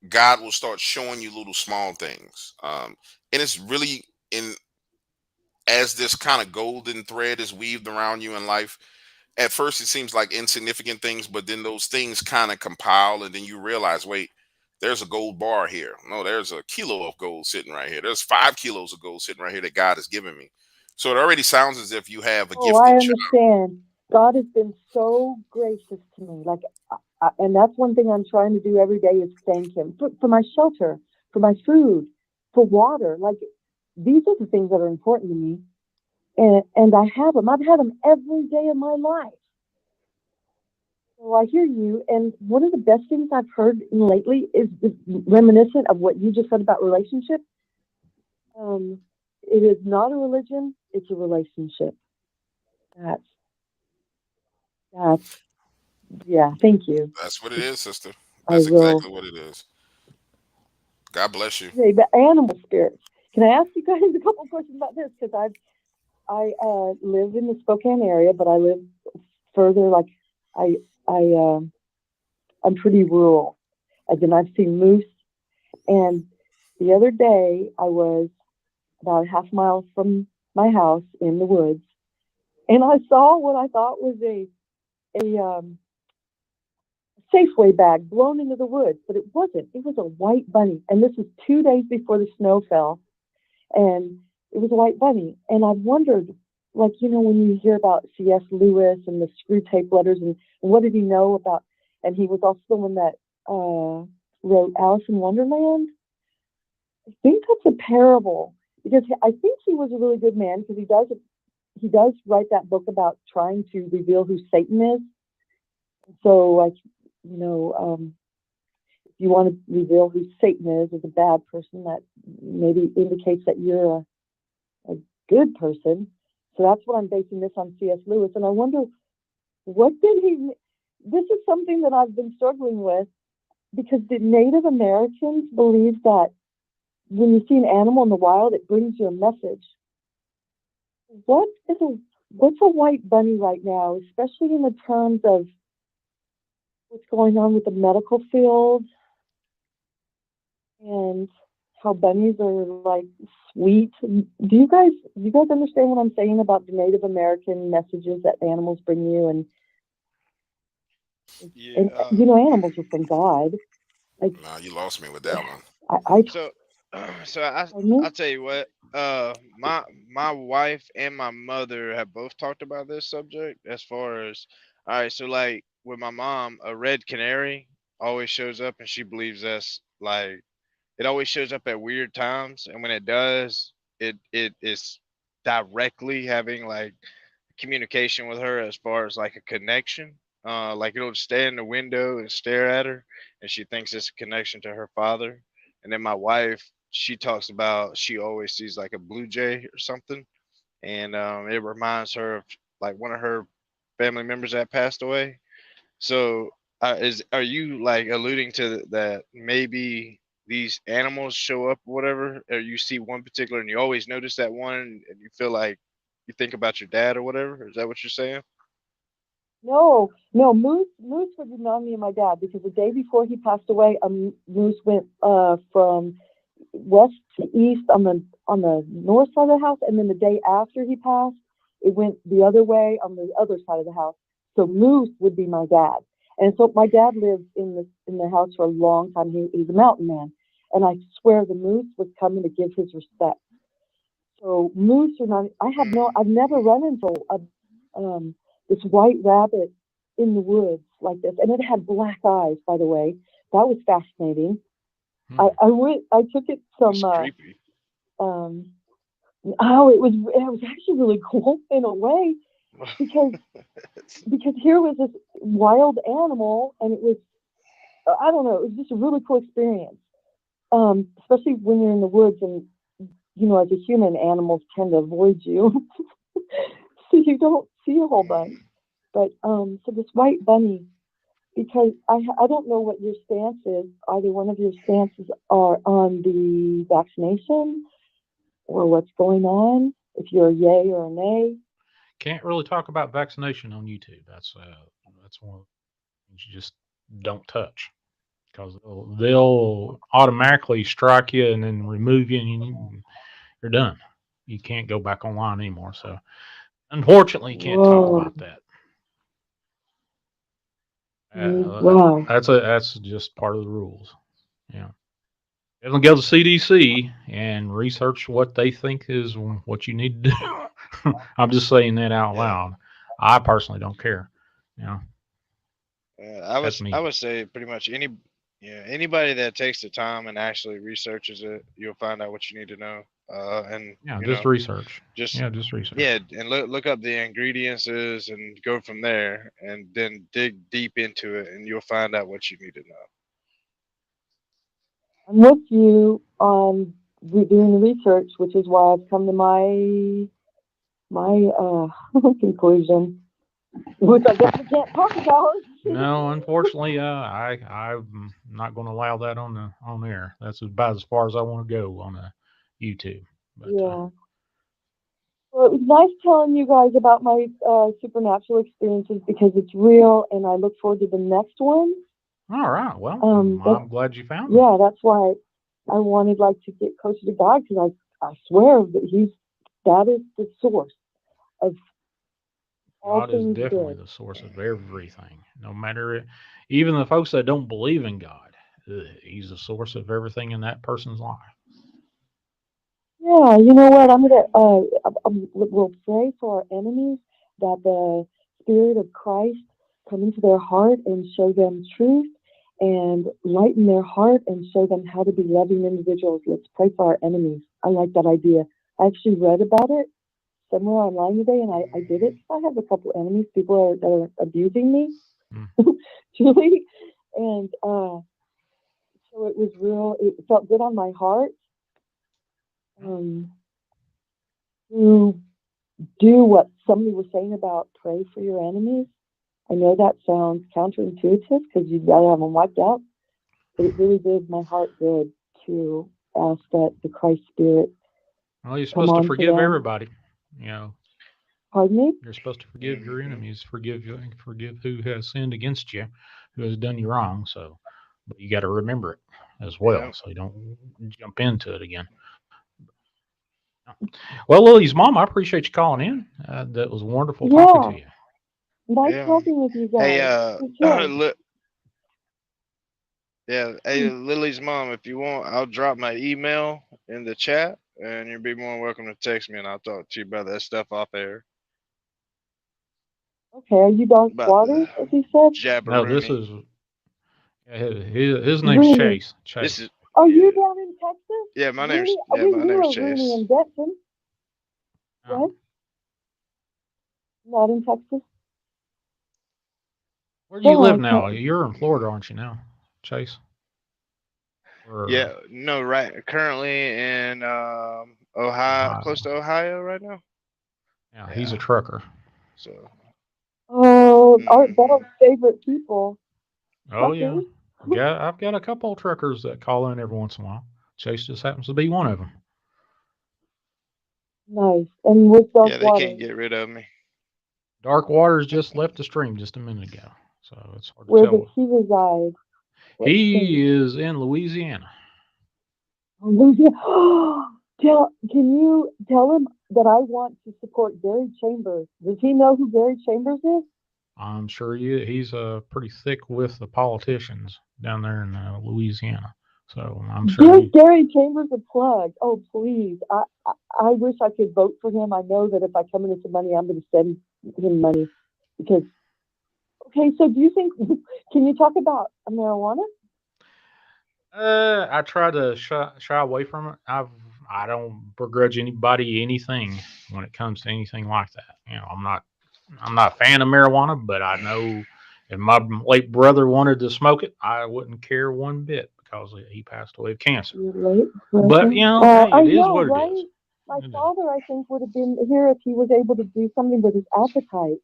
Speaker 6: God will start showing you little small things. And it's really in as this kind of golden thread is weaved around you in life. At first, it seems like insignificant things, but then those things kind of compile, and then you realize, wait, there's a gold bar here. No, there's a kilo of gold sitting right here. There's 5 kilos of gold sitting right here that God has given me. So it already sounds as if you have a
Speaker 5: Oh, I
Speaker 6: gifted child.
Speaker 5: understand. God has been so gracious to me. Like, and that's one thing I'm trying to do every day is thank Him for my shelter, for my food, for water. Like, these are the things that are important to me, and I have them. I've had them every day of my life. So I hear you. And one of the best things I've heard lately is reminiscent of what you just said about relationships. It is not a religion; it's a relationship. That's that's yeah. Thank you.
Speaker 6: That's what it is, sister.
Speaker 5: I
Speaker 6: That's
Speaker 5: will.
Speaker 6: exactly what it is. God bless you.
Speaker 5: Okay, the animal spirits. Can I ask you guys a couple of questions about this? Because I live in the Spokane area, but I live further. Like I I I'm pretty rural. And then I've seen moose. And the other day I was about a half mile from my house in the woods, and I saw what I thought was a Safeway bag blown into the woods, but it wasn't. It was a white bunny, and this was 2 days before the snow fell, and it was a white bunny. And I wondered, like, when you hear about C.S. Lewis and the screw tape letters, and what did he know about? And he was also the one that wrote Alice in Wonderland. I think that's a parable, because I think he was a really good man, because he does write that book about trying to reveal who Satan is. So, like, if you want to reveal who Satan is as a bad person, that maybe indicates that you're a good person. So that's what I'm basing this on, C.S. Lewis. And I wonder, this is something that I've been struggling with, because the Native Americans believe that when you see an animal in the wild, it brings you a message. What's a white bunny right now, especially in the terms of what's going on with the medical field and how bunnies are like sweet? Do you guys understand what I'm saying about the Native American messages that animals bring you? And animals are from God. Like,
Speaker 6: Nah, you lost me with that one.
Speaker 5: I
Speaker 2: So, so I'll
Speaker 5: pardon
Speaker 2: tell you what. My wife and my mother have both talked about this subject. As far as, all right, so like with my mom, a red canary always shows up, and she believes that's like it always shows up at weird times, and when it does, it is directly having like communication with her as far as like a connection. Like it'll stay in the window and stare at her, and she thinks it's a connection to her father. And then my wife, she talks about she always sees like a blue jay or something, and it reminds her of like one of her family members that passed away. So, are you like alluding to that maybe these animals show up, or whatever, or you see one particular and you always notice that one, and you feel like you think about your dad or whatever? Is that what you're saying?
Speaker 5: No, Moose would remind me of my dad, because the day before he passed away, Moose went from west to east on on the north side of the house, and then the day after he passed, it went the other way on the other side of the house. So Moose would be my dad. And so my dad lived in the house for a long time. He's a mountain man. And I swear the Moose was coming to give his respect. So Moose or not, I've never run into this white rabbit in the woods like this. And it had black eyes, by the way. That was fascinating. I took it from,
Speaker 2: creepy.
Speaker 5: it was actually really cool in a way, because here was this wild animal, and it was, I don't know, it was just a really cool experience. Especially when you're in the woods, and as a human, animals tend to avoid you, so you don't see a whole bunch. But so this white bunny, because I don't know what your stance is. Either one of your stances are on the vaccination, or what's going on, if you're a yay or a nay.
Speaker 1: Can't really talk about vaccination on YouTube. That's one of the things you just don't touch, because they'll automatically strike you and then remove you, and you're done. You can't go back online anymore. So unfortunately, you can't talk about that.
Speaker 5: Wow.
Speaker 1: That's just part of the rules. Yeah. You have to go to CDC and research what they think is what you need to do. I'm just saying that out loud. I personally don't care.
Speaker 2: I would say pretty much anybody that takes the time and actually researches it, you'll find out what you need to know.
Speaker 1: Just research. Just research.
Speaker 2: Yeah, and look up the ingredients and go from there, and then dig deep into it, and you'll find out what you need to know.
Speaker 5: I'm with you on doing the research, which is why I've come to my conclusion, which I guess we can't talk about.
Speaker 1: No, unfortunately, I'm not going to allow that on air. That's about as far as I want to go on YouTube. But,
Speaker 5: yeah. Well, it was nice telling you guys about my supernatural experiences, because it's real, and I look forward to the next one.
Speaker 1: All right. Well, I'm glad you found it.
Speaker 5: Yeah, that's why I wanted to get closer to God, because I swear that that is the source of all
Speaker 1: God is
Speaker 5: things
Speaker 1: definitely
Speaker 5: good.
Speaker 1: the source of everything. No matter even the folks that don't believe in God, He's the source of everything in that person's life.
Speaker 5: Yeah, you know what? I'm gonna we'll pray for our enemies, that the Spirit of Christ come into their heart and show them truth, and lighten their heart and show them how to be loving individuals. Let's pray for our enemies. I like that idea. I actually read about it somewhere online today, and I did it. I have a couple enemies, people that are abusing me, truly, and so it was real. It felt good on my heart. To do what somebody was saying about pray for your enemies. I know that sounds counterintuitive, because you've got to have them wiped out, but it really did my heart good to ask that the Christ Spirit.
Speaker 1: Well, you're supposed to forgive everybody.
Speaker 5: Pardon me?
Speaker 1: You're supposed to forgive your enemies, forgive who has sinned against you, who has done you wrong. So, but you got to remember it as well, so you don't jump into it again. Well, Lily's mom, I appreciate you calling in. That was wonderful talking to you.
Speaker 5: Nice talking with you guys.
Speaker 2: Hey, Lily's mom, if you want, I'll drop my email in the chat, and you'll be more than welcome to text me, and I'll talk to you about that stuff off air.
Speaker 5: Okay, are you Dark Waters, as he said?
Speaker 1: No, this is his name's Chase. Chase.
Speaker 5: Are you down in Texas?
Speaker 2: Yeah, my name's Chase.
Speaker 5: Really in Denton. What? Not in Texas?
Speaker 1: Where do you live now? You're in Florida, aren't you now, Chase?
Speaker 2: Yeah, no, right. Currently in Ohio, close to Ohio right now.
Speaker 1: Yeah, he's a trucker.
Speaker 2: So.
Speaker 5: That's our favorite people.
Speaker 1: Oh yeah, I've got a couple of truckers that call in every once in a while. Chase just happens to be one of them.
Speaker 5: Nice. And with Dark
Speaker 2: Waters? They can't get rid of me.
Speaker 1: Dark Waters just left the stream just a minute ago, so it's hard to
Speaker 5: tell.
Speaker 1: Where
Speaker 5: does he reside?
Speaker 1: He is in Louisiana.
Speaker 5: Louisiana. Can you tell him that I want to support Gary Chambers? Does he know who Gary Chambers is?
Speaker 1: I'm sure he's pretty thick with the politicians down there in Louisiana. So I'm sure
Speaker 5: Give Gary Chambers a plug. Oh, please. I wish I could vote for him. I know that if I come into some money, I'm going to send him money. Because, okay, so do you think, can you talk about marijuana?
Speaker 1: I try to shy away from it. I don't begrudge anybody anything when it comes to anything like that. You know, I'm not a fan of marijuana, but I know if my late brother wanted to smoke it, I wouldn't care one bit because he passed away of cancer.
Speaker 5: You're late.
Speaker 1: But you know, hey,
Speaker 5: I
Speaker 1: it is
Speaker 5: know,
Speaker 1: what it
Speaker 5: right?
Speaker 1: is.
Speaker 5: My
Speaker 1: It is.
Speaker 5: father, I think, would have been here if he was able to do something with his appetite.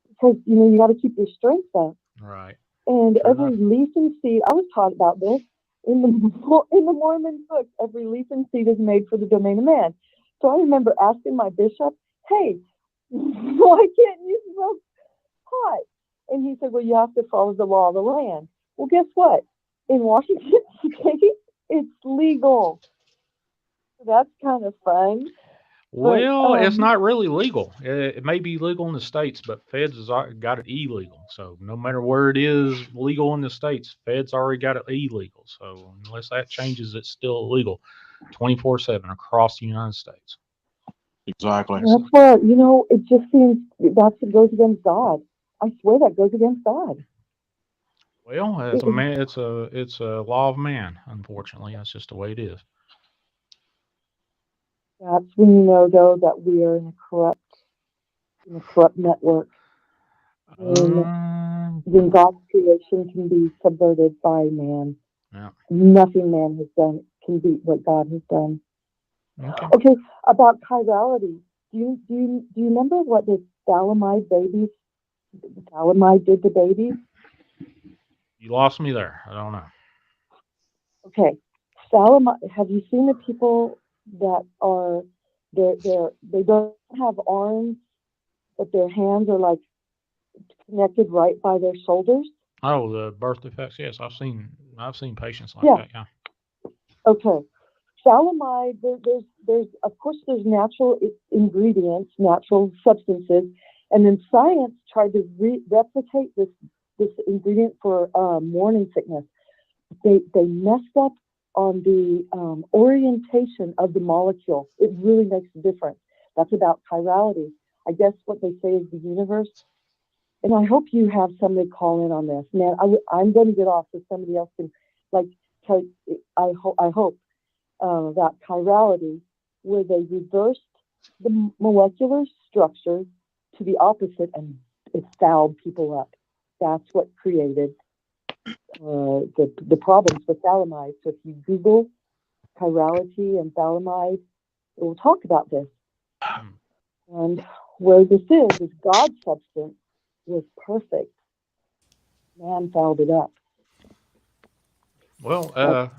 Speaker 5: Because, you got to keep your strength up.
Speaker 1: Right.
Speaker 5: And
Speaker 1: Sure
Speaker 5: every
Speaker 1: enough.
Speaker 5: leaf and seed, I was taught about this in the Mormon book. Every leaf and seed is made for the domain of man. So I remember asking my bishop, "Hey, why can't you smoke pot?" And he said, "Well, you have to follow the law of the land." Well, guess what? In Washington State, it's legal. So that's kind of fun.
Speaker 1: Well, it's not really legal. It may be legal in the states, but feds has got it illegal. So no matter where it is legal in the states, feds already got it illegal. So unless that changes, it's still illegal, 24/7 across the United States.
Speaker 3: Exactly.
Speaker 5: That's what, it just seems it goes against God. I swear that goes against God.
Speaker 1: Well, as a man, it's a law of man. Unfortunately, that's just the way it is.
Speaker 5: That's when you know, though, that we are in a corrupt network. When God's creation can be subverted by man.
Speaker 1: Yeah.
Speaker 5: Nothing man has done can beat what God has done.
Speaker 1: Okay.
Speaker 5: About chirality. Do you remember what the Thalamide did to babies?
Speaker 1: You lost me there. I don't know.
Speaker 5: Okay. Have you seen the people that are they don't have arms, but their hands are like connected right by their shoulders?
Speaker 1: Oh, the birth defects. Yes, I've seen patients like
Speaker 5: Yeah.
Speaker 1: that. Yeah.
Speaker 5: Okay. Phthalimide, there's of course there's natural ingredients, natural substances, and then science tried to replicate this ingredient for morning sickness. They messed up on the orientation of the molecule. It really makes a difference. That's about chirality. I guess what they say is the universe. And I hope you have somebody call in on this. Man, I'm going to get off so somebody else can, like, tell. I hope that chirality, where they reversed the molecular structure to the opposite and it fouled people up. That's what created the problems with phthalimide. So if you Google chirality and phthalimide, it will talk about this. And where this is God's substance was perfect. Man fouled it up.
Speaker 1: Well,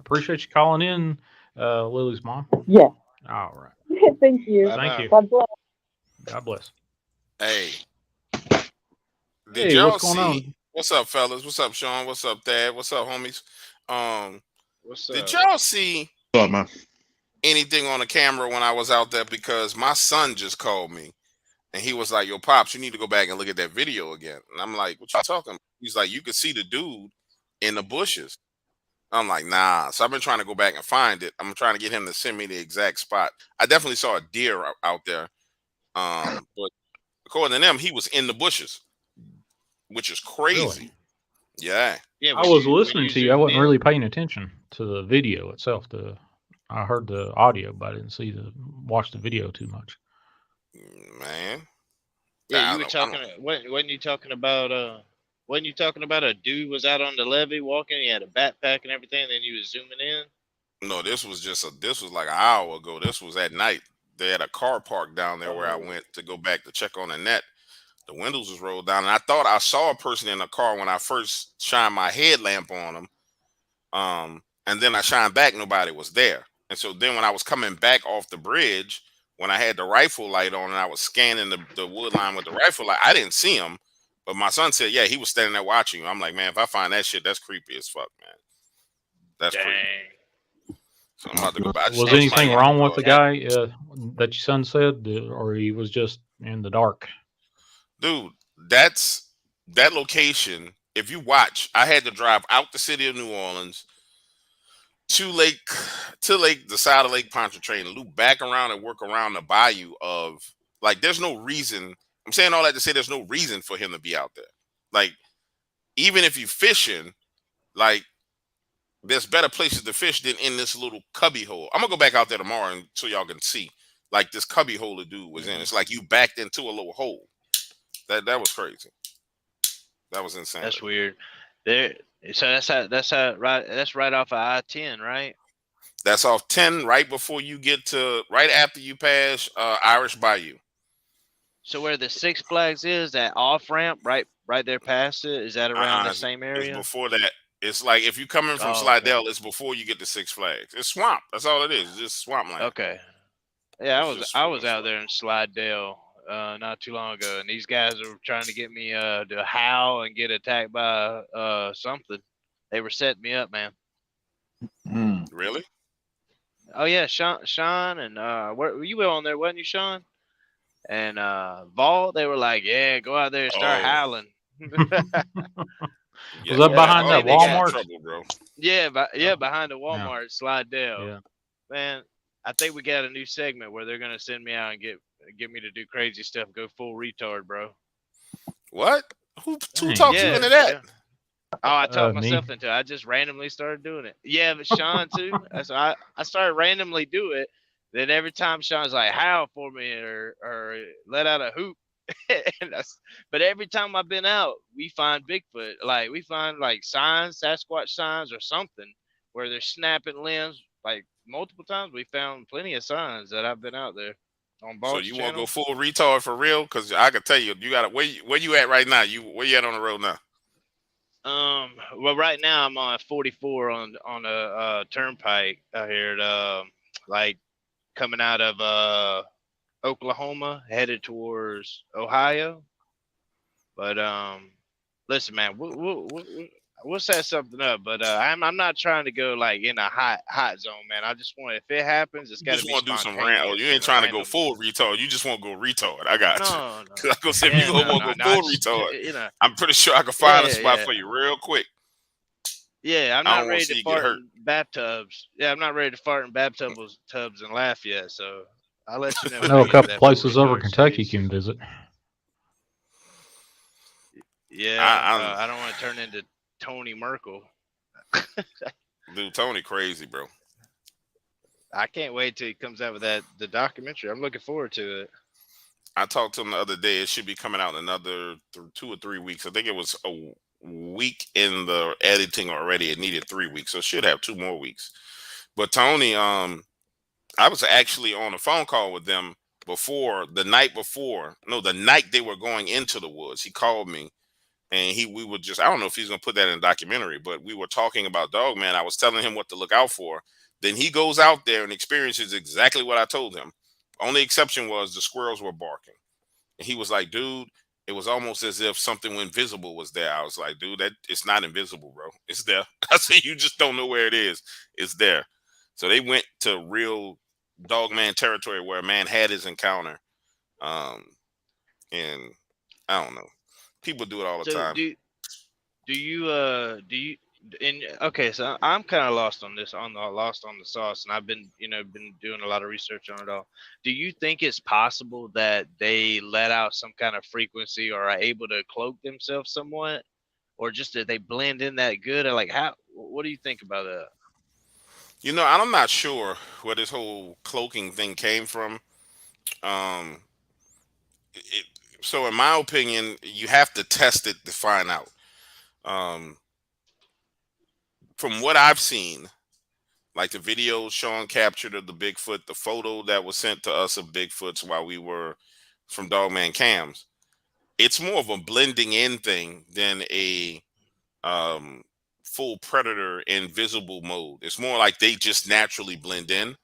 Speaker 1: appreciate you calling in, Lily's mom.
Speaker 5: Yeah.
Speaker 1: All right.
Speaker 5: Thank you.
Speaker 1: Thank you.
Speaker 5: God bless.
Speaker 1: God bless.
Speaker 6: Hey, did
Speaker 1: Hey,
Speaker 6: y'all
Speaker 1: what's going
Speaker 6: see?
Speaker 1: on?
Speaker 6: What's up, fellas? What's up, Shawn? What's up, Dad? What's up, homies?
Speaker 2: What's
Speaker 6: Did
Speaker 2: up?
Speaker 6: y'all see
Speaker 3: What's up, man?
Speaker 6: anything on the camera when I was out there? Because my son just called me and he was like, "Yo, pops, you need to go back and look at that video again." And I'm like, "What you talking about?" He's like, "You could see the dude in the bushes." I'm like, "Nah." So I've been trying to go back and find it. I'm trying to get him to send me the exact spot. I definitely saw a deer out there. But according to them, he was in the bushes, which is crazy.
Speaker 1: Really?
Speaker 6: Yeah.
Speaker 2: Yeah,
Speaker 1: I was listening to you. I
Speaker 2: zoomed
Speaker 1: wasn't
Speaker 2: in.
Speaker 1: really paying attention to the video itself. I heard the audio, but I didn't watch the video too much.
Speaker 6: Man.
Speaker 2: Yeah,
Speaker 6: I
Speaker 2: you were
Speaker 6: don't-
Speaker 2: talking. Wasn't you talking about? Wasn't you talking about a dude was out on the levee walking? He had a backpack and everything. And then you was zooming in.
Speaker 6: No, this was like an hour ago. This was at night. They had a car parked down there where I went to go back to check on the net. The windows was rolled down, and I thought I saw a person in the car when I first shined my headlamp on them. And then I shined back, nobody was there. And so then when I was coming back off the bridge, when I had the rifle light on and I was scanning the wood line with the rifle light, I didn't see him. But my son said, yeah, he was standing there watching you. I'm like, man, if I find that shit, that's creepy as fuck, man. That's creepy. So I'm about to go back. I just
Speaker 1: Was
Speaker 6: thought somebody
Speaker 1: anything
Speaker 6: wanted to
Speaker 1: wrong with
Speaker 6: call
Speaker 1: the
Speaker 6: it.
Speaker 1: guy that your son said, or he was just in the dark?
Speaker 6: Dude, that's that location. If you watch, I had to drive out the city of New Orleans to the side of Lake Pontchartrain, loop back around and work around the bayou of like. There's no reason. I'm saying all that to say there's no reason for him to be out there. Like even if you fishing, like there's better places to fish than in this little cubby hole. I'm gonna go back out there tomorrow and so y'all can see like this cubby hole the dude was in. It's like you backed into a little hole. That was crazy. That was insane.
Speaker 2: That's weird. There. So that's right off of I-10, right?
Speaker 6: That's off 10 right before you get to right after you pass Irish Bayou.
Speaker 2: So where the Six Flags is, that off ramp, right there past it, is that around the same area?
Speaker 6: It's before that. It's like if you coming from
Speaker 2: Okay.
Speaker 6: Slidell, it's before you get to Six Flags. It's swamp. That's all it is. It's just swampland.
Speaker 2: Okay. Yeah,
Speaker 6: It's
Speaker 2: I was out there in Slidell not too long ago, and these guys were trying to get me to howl and get attacked by something. They were setting me up, man.
Speaker 6: Really?
Speaker 2: Oh yeah, Shawn, and you were on there, wasn't you, Shawn? And Vol, they were like, "Yeah, go out there and start howling."
Speaker 1: Was that behind that Walmart?
Speaker 6: Trouble, bro.
Speaker 2: Yeah, behind the Walmart, Slidell.
Speaker 1: Yeah.
Speaker 2: Man, I think we got a new segment where they're gonna send me out and get me to do crazy stuff, go full retard, bro.
Speaker 6: What? Who
Speaker 1: Dang.
Speaker 6: talked you into that?
Speaker 2: Yeah. Oh, I talked
Speaker 1: Me.
Speaker 2: myself into it. I just randomly started doing it. Yeah, but Shawn too. That's I started randomly do it. Then every time Shawn's like, howl for me or let out a hoop. But every time I've been out, we find Bigfoot. Like we find like signs, Sasquatch signs or something where they're snapping limbs. Like multiple times we found plenty of signs that I've been out there on Bob's
Speaker 6: So you want to go
Speaker 2: channel.
Speaker 6: full retard for real? Because I can tell you, you got to where you at right now? Where you at on the road now?
Speaker 2: Well, right now I'm on 44 on a turnpike out here at like coming out of Oklahoma, headed towards Ohio. But listen, man, we'll set something up. But I'm not trying to go like in a hot zone, man. I just want, if it happens, it's got to be
Speaker 6: want to do some
Speaker 2: spontaneous.
Speaker 6: rant. Oh, you ain't trying to go full retard. You just want to go retard. I got you.
Speaker 2: No.
Speaker 6: I go say if you want to go full retard.
Speaker 2: You know,
Speaker 6: I'm pretty sure I can find a spot for you real quick.
Speaker 2: Yeah, I'm
Speaker 6: I
Speaker 2: not
Speaker 6: don't wanna
Speaker 2: ready
Speaker 6: see
Speaker 2: to
Speaker 6: you get
Speaker 2: fart
Speaker 6: hurt.
Speaker 2: in bathtubs. Yeah, I'm not ready to fart in bathtubs and laugh yet. So I'll let you know.
Speaker 1: I
Speaker 2: when
Speaker 1: know
Speaker 2: I
Speaker 1: a
Speaker 2: get
Speaker 1: couple
Speaker 2: that
Speaker 1: places over
Speaker 2: retard
Speaker 1: Kentucky
Speaker 2: space.
Speaker 1: you can visit.
Speaker 2: Yeah, I don't want to turn into Tony Merkel.
Speaker 6: Dude, Tony crazy, bro.
Speaker 2: I can't wait till he comes out with the documentary. I'm looking forward to it.
Speaker 6: I talked to him the other day. It should be coming out in another 2 or 3 weeks. I think it was a week in the editing already. It needed 3 weeks, so it should have 2 more weeks. But Tony, I was actually on a phone call with them the night they were going into the woods. He called me and we were just, I don't know if he's going to put that in a documentary, but we were talking about Dogman. I was telling him what to look out for. Then he goes out there and experiences exactly what I told him. Only exception was the squirrels were barking. And he was like, dude, it was almost as if something invisible was there. I was like, dude, it's not invisible, bro. It's there. I said, you just don't know where it is. It's there. So they went to real Dogman territory where a man had his encounter. And I don't know. People do it all the time.
Speaker 2: Okay, so I'm kind of lost on this, lost on the sauce, and I've been doing a lot of research on it all. Do you think it's possible that they let out some kind of frequency or are able to cloak themselves somewhat, or just that they blend in that good? Or like, what do you think about that?
Speaker 6: I'm not sure where this whole cloaking thing came from. So in my opinion, you have to test it to find out. From what I've seen, like the video Shawn captured of the Bigfoot, the photo that was sent to us of Bigfoots while we were from Dogman Cams, it's more of a blending in thing than a full predator invisible mode. It's more like they just naturally blend in.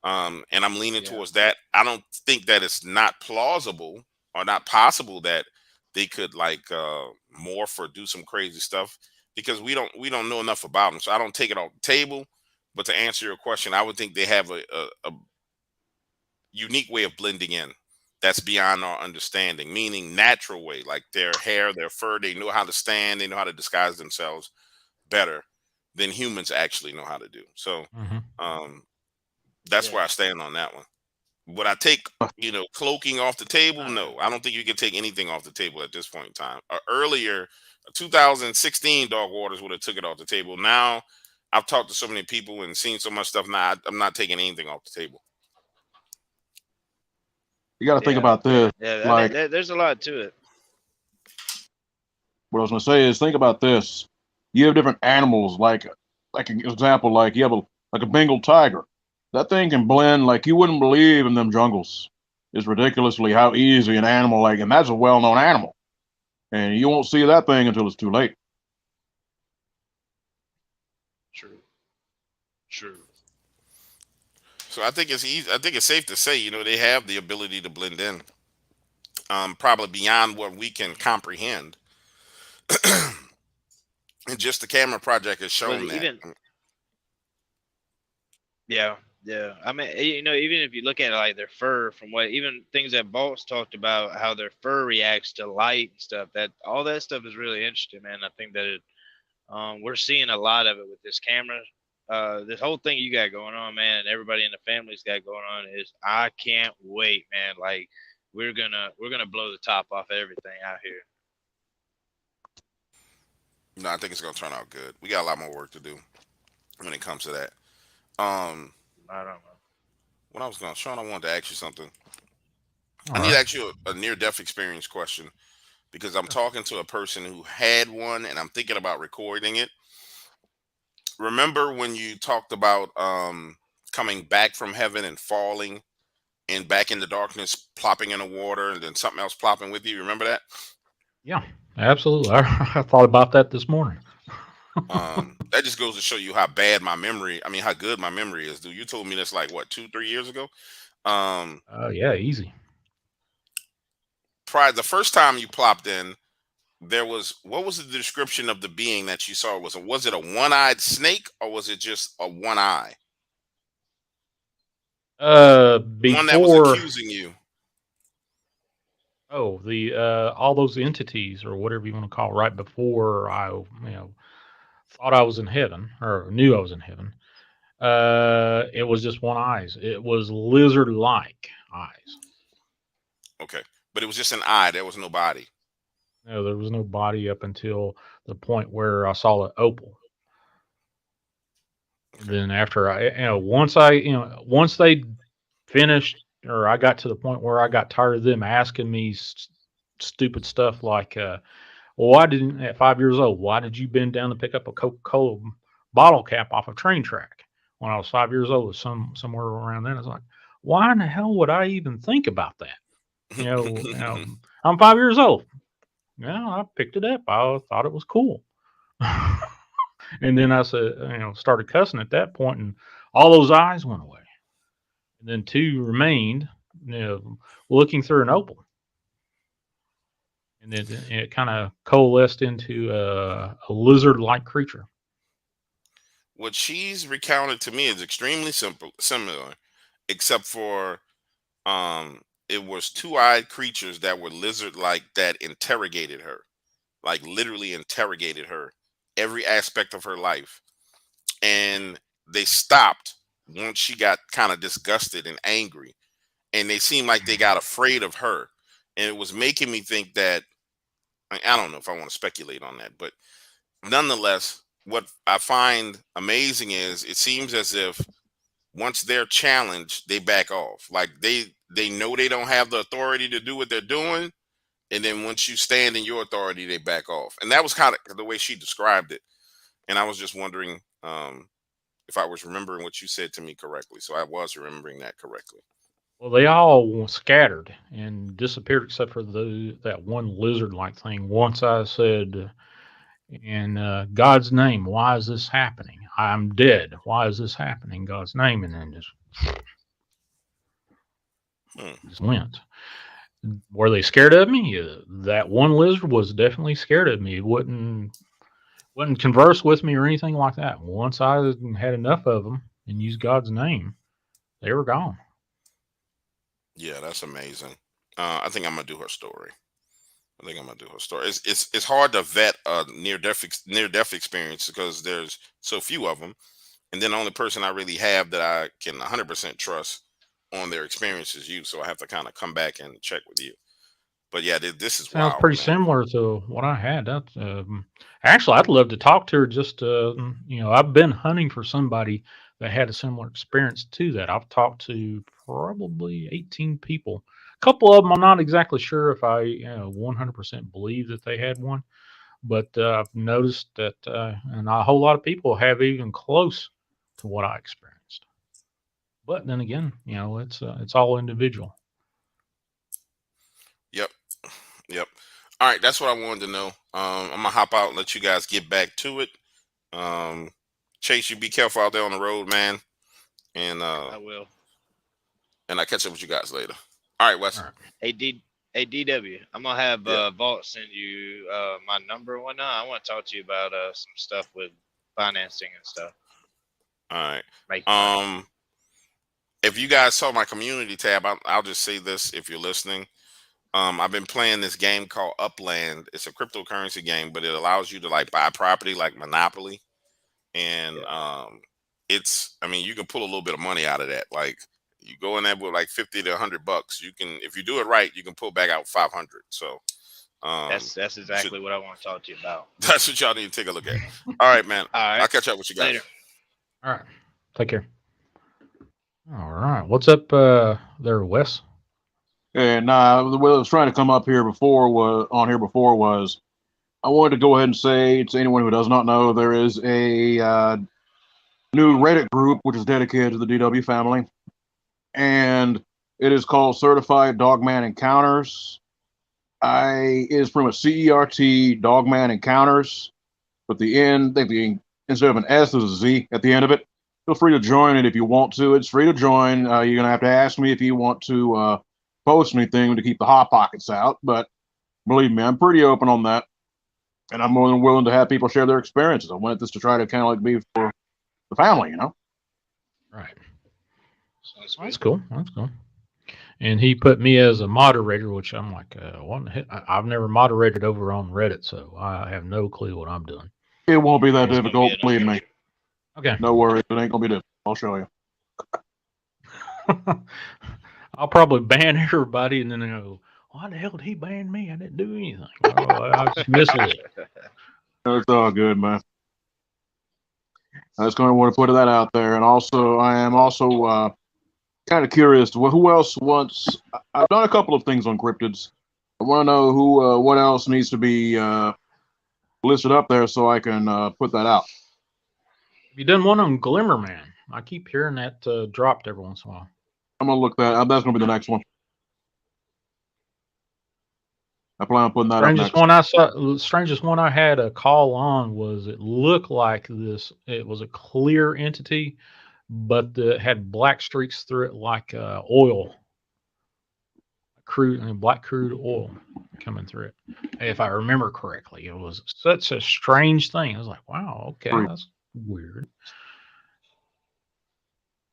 Speaker 6: And I'm leaning towards that. I don't think that it's not plausible or not possible that they could like morph or do some crazy stuff, because we don't know enough about them. So I don't take it off the table, But to answer your question, I would think they have a unique way of blending in that's beyond our understanding, meaning natural way, like their hair, their fur, they know how to stand, they know how to disguise themselves better than humans actually know how to do. So that's where I stand on that one. Would I take, cloaking off the table? No, I don't think you can take anything off the table at this point in time. Earlier, 2016 Dog Waters would have took it off the table. Now, I've talked to so many people and seen so much stuff. Now, I'm not taking anything off the table.
Speaker 3: You got to think about this.
Speaker 2: Yeah,
Speaker 3: Like,
Speaker 2: I mean, there's a lot to it.
Speaker 3: What I was going to say is, think about this. You have different animals, like an example, like you have a Bengal tiger. That thing can blend like you wouldn't believe in them jungles. It's ridiculously how easy an animal like, and that's a well-known animal, and you won't see that thing until it's too late.
Speaker 2: True.
Speaker 6: So I think it's easy. I think it's safe to say, they have the ability to blend in, probably beyond what we can comprehend. And just the camera project has shown that.
Speaker 2: Yeah. I mean, even if you look at it like their fur, from what even things that Bolt's talked about, how their fur reacts to light and stuff, that all that stuff is really interesting, man. I think that we're seeing a lot of it with this camera. This whole thing you got going on, man, and everybody in the family's got going on is, I can't wait, man. Like we're gonna blow the top off of everything out here.
Speaker 6: No, I think it's gonna turn out good. We got a lot more work to do when it comes to that.
Speaker 2: I don't know.
Speaker 6: When I was going, Shawn, I wanted to ask you something. I need to ask you a near-death experience question, because I'm talking to a person who had one, and I'm thinking about recording it. Remember when you talked about coming back from heaven and falling and back into darkness, plopping in the water, and then something else plopping with you? Remember that?
Speaker 1: Yeah, absolutely. I thought about that this morning.
Speaker 6: That just goes to show you how bad my memory, how good my memory is, dude. You told me this like what, 2-3 years ago?
Speaker 1: Yeah, easy.
Speaker 6: The first time you plopped in, what was the description of the being that you saw? Was it a one-eyed snake, or was it just a one eye?
Speaker 1: One
Speaker 6: that was accusing you.
Speaker 1: Oh, all those entities or whatever you want to call it, right before I, thought I was in heaven or knew I was in heaven. It was just one eyes. It was lizard-like eyes.
Speaker 6: Okay, but it was just an eye. There was no body.
Speaker 1: No, there was no body up until the point where I saw the opal. And then after once they finished, or I got to the point where I got tired of them asking me stupid stuff like, well, why didn't, at 5 years old, why did you bend down to pick up a Coca-Cola bottle cap off a train track when I was 5 years old? Somewhere around then, I was like, why in the hell would I even think about that? I'm 5 years old. I picked it up. I thought it was cool. And then I said, started cussing at that point, and all those eyes went away. And then two remained, looking through an opal. And then it kind of coalesced into a lizard-like creature.
Speaker 6: What she's recounted to me is extremely similar, except for it was two-eyed creatures that were lizard-like that interrogated her, like literally interrogated her, every aspect of her life. And they stopped once she got kind of disgusted and angry, and they seemed like they got afraid of her. And it was making me think that, I don't know if I want to speculate on that, but nonetheless, what I find amazing is it seems as if once they're challenged, they back off. Like they know they don't have the authority to do what they're doing. And then once you stand in your authority, they back off. And that was kind of the way she described it. And I was just wondering if I was remembering what you said to me correctly. So I was remembering that correctly.
Speaker 1: Well, they all scattered and disappeared except for that one lizard-like thing. Once I said, in God's name, why is this happening? I'm dead. Why is this happening? In God's name. And then just went. Were they scared of me? That one lizard was definitely scared of me. It wouldn't wouldn't converse with me or anything like that. Once I had enough of them and used God's name, they were gone.
Speaker 6: Yeah, that's amazing. I think I'm gonna do her story. It's hard to vet a near death experience because there's so few of them, and then the only person I really have that I can 100% trust on their experience is you. So I have to kind of come back and check with you. But yeah, this is
Speaker 1: Sounds
Speaker 6: wild,
Speaker 1: pretty
Speaker 6: man.
Speaker 1: similar to what I had. That's actually, I'd love to talk to her. Just I've been hunting for somebody that had a similar experience to that. I've talked to probably 18 people. A couple of them, I'm not exactly sure if I 100% believe that they had one, but I've noticed that, and a whole lot of people have even close to what I experienced. But then again, it's all individual.
Speaker 6: Yep. Yep. All right, that's what I wanted to know. I'm gonna hop out and let you guys get back to it. Chase, you be careful out there on the road, man. And
Speaker 2: I will.
Speaker 6: and I catch up with you guys later. All right, Wes.
Speaker 1: All right.
Speaker 2: Hey, DW, I'm gonna have
Speaker 6: Yeah.
Speaker 2: Vault send you my number and whatnot. I want to talk to you about some stuff with financing and stuff.
Speaker 6: All right.
Speaker 2: Make money.
Speaker 6: If you guys saw my community tab, I'll just say this if you're listening. I've been playing this game called Upland. It's a cryptocurrency game, but it allows you to like buy property like Monopoly. And you can pull a little bit of money out of that. Like you go in there with like 50 to $100. You can, if you do it right, you can pull back out 500. So
Speaker 2: That's exactly what I want to talk to you about.
Speaker 6: that's what y'all need to take a look at. All right, man.
Speaker 2: All right.
Speaker 6: I'll catch up with you guys.
Speaker 2: Later.
Speaker 1: All right. Take care. All right. What's up there, Wes?
Speaker 3: And what I was trying to come up here before was I wanted to go ahead and say to anyone who does not know, there is a new Reddit group which is dedicated to the DW family, and it is called Certified Dogman Encounters. It is from a CERT Dogman Encounters, but the end, instead of an S, there's a Z at the end of it. Feel free to join it if you want to. It's free to join. You're gonna have to ask me if you want to post anything to keep the hot pockets out, but believe me, I'm pretty open on that, and I'm more than willing to have people share their experiences. I wanted this to try to kind of like be for the family,
Speaker 1: Right.
Speaker 2: Sounds
Speaker 1: That's
Speaker 2: good.
Speaker 1: cool. That's cool. And he put me as a moderator, which I'm like, what in the heck? I've never moderated over on Reddit, so I have no clue what I'm doing.
Speaker 3: It won't be that
Speaker 2: It's gonna
Speaker 3: difficult,
Speaker 2: be
Speaker 3: believe me.
Speaker 1: Okay.
Speaker 3: No worries, it ain't gonna be difficult. I'll show you.
Speaker 1: I'll probably ban everybody, and then they go, why the hell did he ban me? I didn't do anything. I just miss a little.
Speaker 3: It's all good, man. I just kind of want to put that out there, and also I am also kind of curious to who else wants. I've done a couple of things on cryptids. I want to know what else needs to be listed up there so I can put that out.
Speaker 1: Have you done one on Glimmerman? I keep hearing that dropped every once in a while.
Speaker 3: I'm gonna look that up. That's gonna be the next one. I plan on putting that up next.
Speaker 1: Strangest one I had a call on was it looked like this. It was a clear entity, but it had black streaks through it like oil, black crude oil coming through it. If I remember correctly, it was such a strange thing. I was like, wow, okay, that's weird.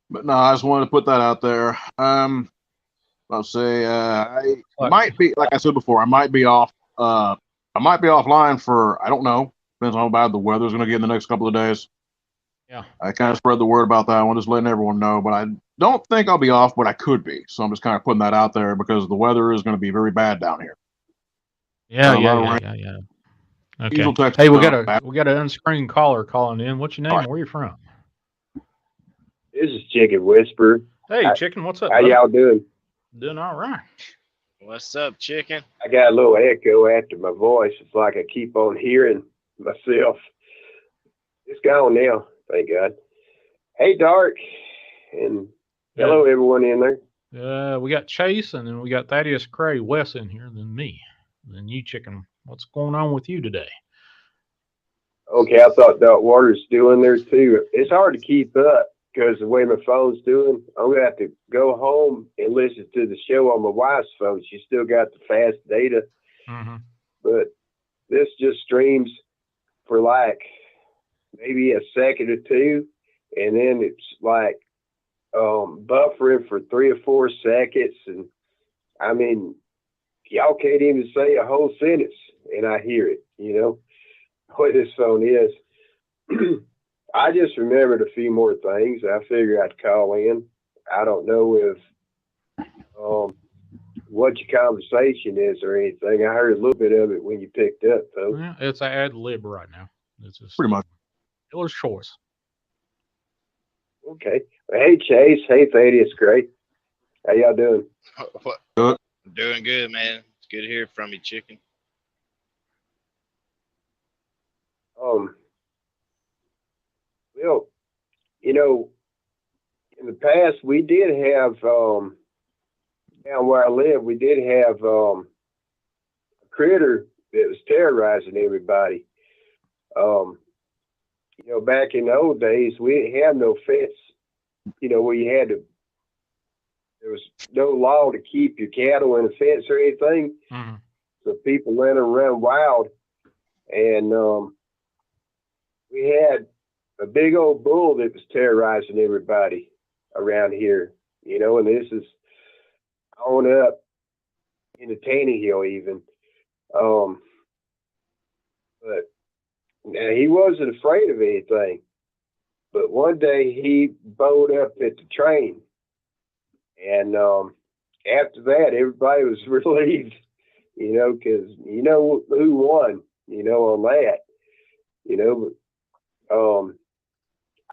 Speaker 3: But no, I just wanted to put that out there. I'll say I might be, like I said before, I might be off. I might be offline for, I don't know. Depends on how bad the weather's going to get in the next couple of days.
Speaker 1: Yeah.
Speaker 3: I kind of spread the word about that. I want to just letting everyone know, but I don't think I'll be off, but I could be. So I'm just kind of putting that out there because the weather is going to be very bad down here.
Speaker 1: Yeah. Okay. Hey, we got an unscreened caller calling in. What's your name?
Speaker 3: Right.
Speaker 1: Where are you from?
Speaker 7: This is Chicken Whisper.
Speaker 1: Hey, Chicken. What's up?
Speaker 7: How
Speaker 1: brother?
Speaker 7: y'all doing?
Speaker 1: Doing all right.
Speaker 2: What's up, chicken?
Speaker 7: I got a little echo after my voice. It's like I keep on hearing myself. It's gone now, thank God. Hey, Dark, and hello, everyone in there.
Speaker 1: We got Chase, and then we got Thaddeus Cray, Wes in here, then me, then you, Chicken. What's going on with you today?
Speaker 7: Okay, I thought Dark Water's still in there too. It's hard to keep up because the way my phone's doing, I'm going to have to go home and listen to the show on my wife's phone. She still got the fast data.
Speaker 1: Mm-hmm.
Speaker 7: But this just streams for like maybe a second or two, and then it's like buffering for 3 or 4 seconds, and I mean, y'all can't even say a whole sentence, and I hear it. You know what this phone is. I just remembered a few more things. I figured I'd call in. I don't know if what your conversation is or anything. I heard a little bit of it when you picked up, though.
Speaker 1: Yeah, it's an ad lib right now. It's just
Speaker 3: Pretty much.
Speaker 1: Dealer's choice.
Speaker 7: Okay. Well, hey, Chase. Hey, Thaddeus. Great. How y'all doing?
Speaker 2: What?
Speaker 3: Good.
Speaker 2: Doing good, man. It's good to hear from you, chicken.
Speaker 7: Well, you know, in the past, we did have, down where I live, we did have a critter that was terrorizing everybody. You know, back in the old days, we didn't have no fence, you know, where you had to, there was no law to keep your cattle in a fence or anything.
Speaker 1: Mm-hmm.
Speaker 7: So people let them run wild. And we had a big old bull that was terrorizing everybody around here, you know, and this is on up in the Tannehill even. But now he wasn't afraid of anything. But one day he bowed up at the train. And after that, everybody was relieved, you know, because you know who won, you know, on that, you know. But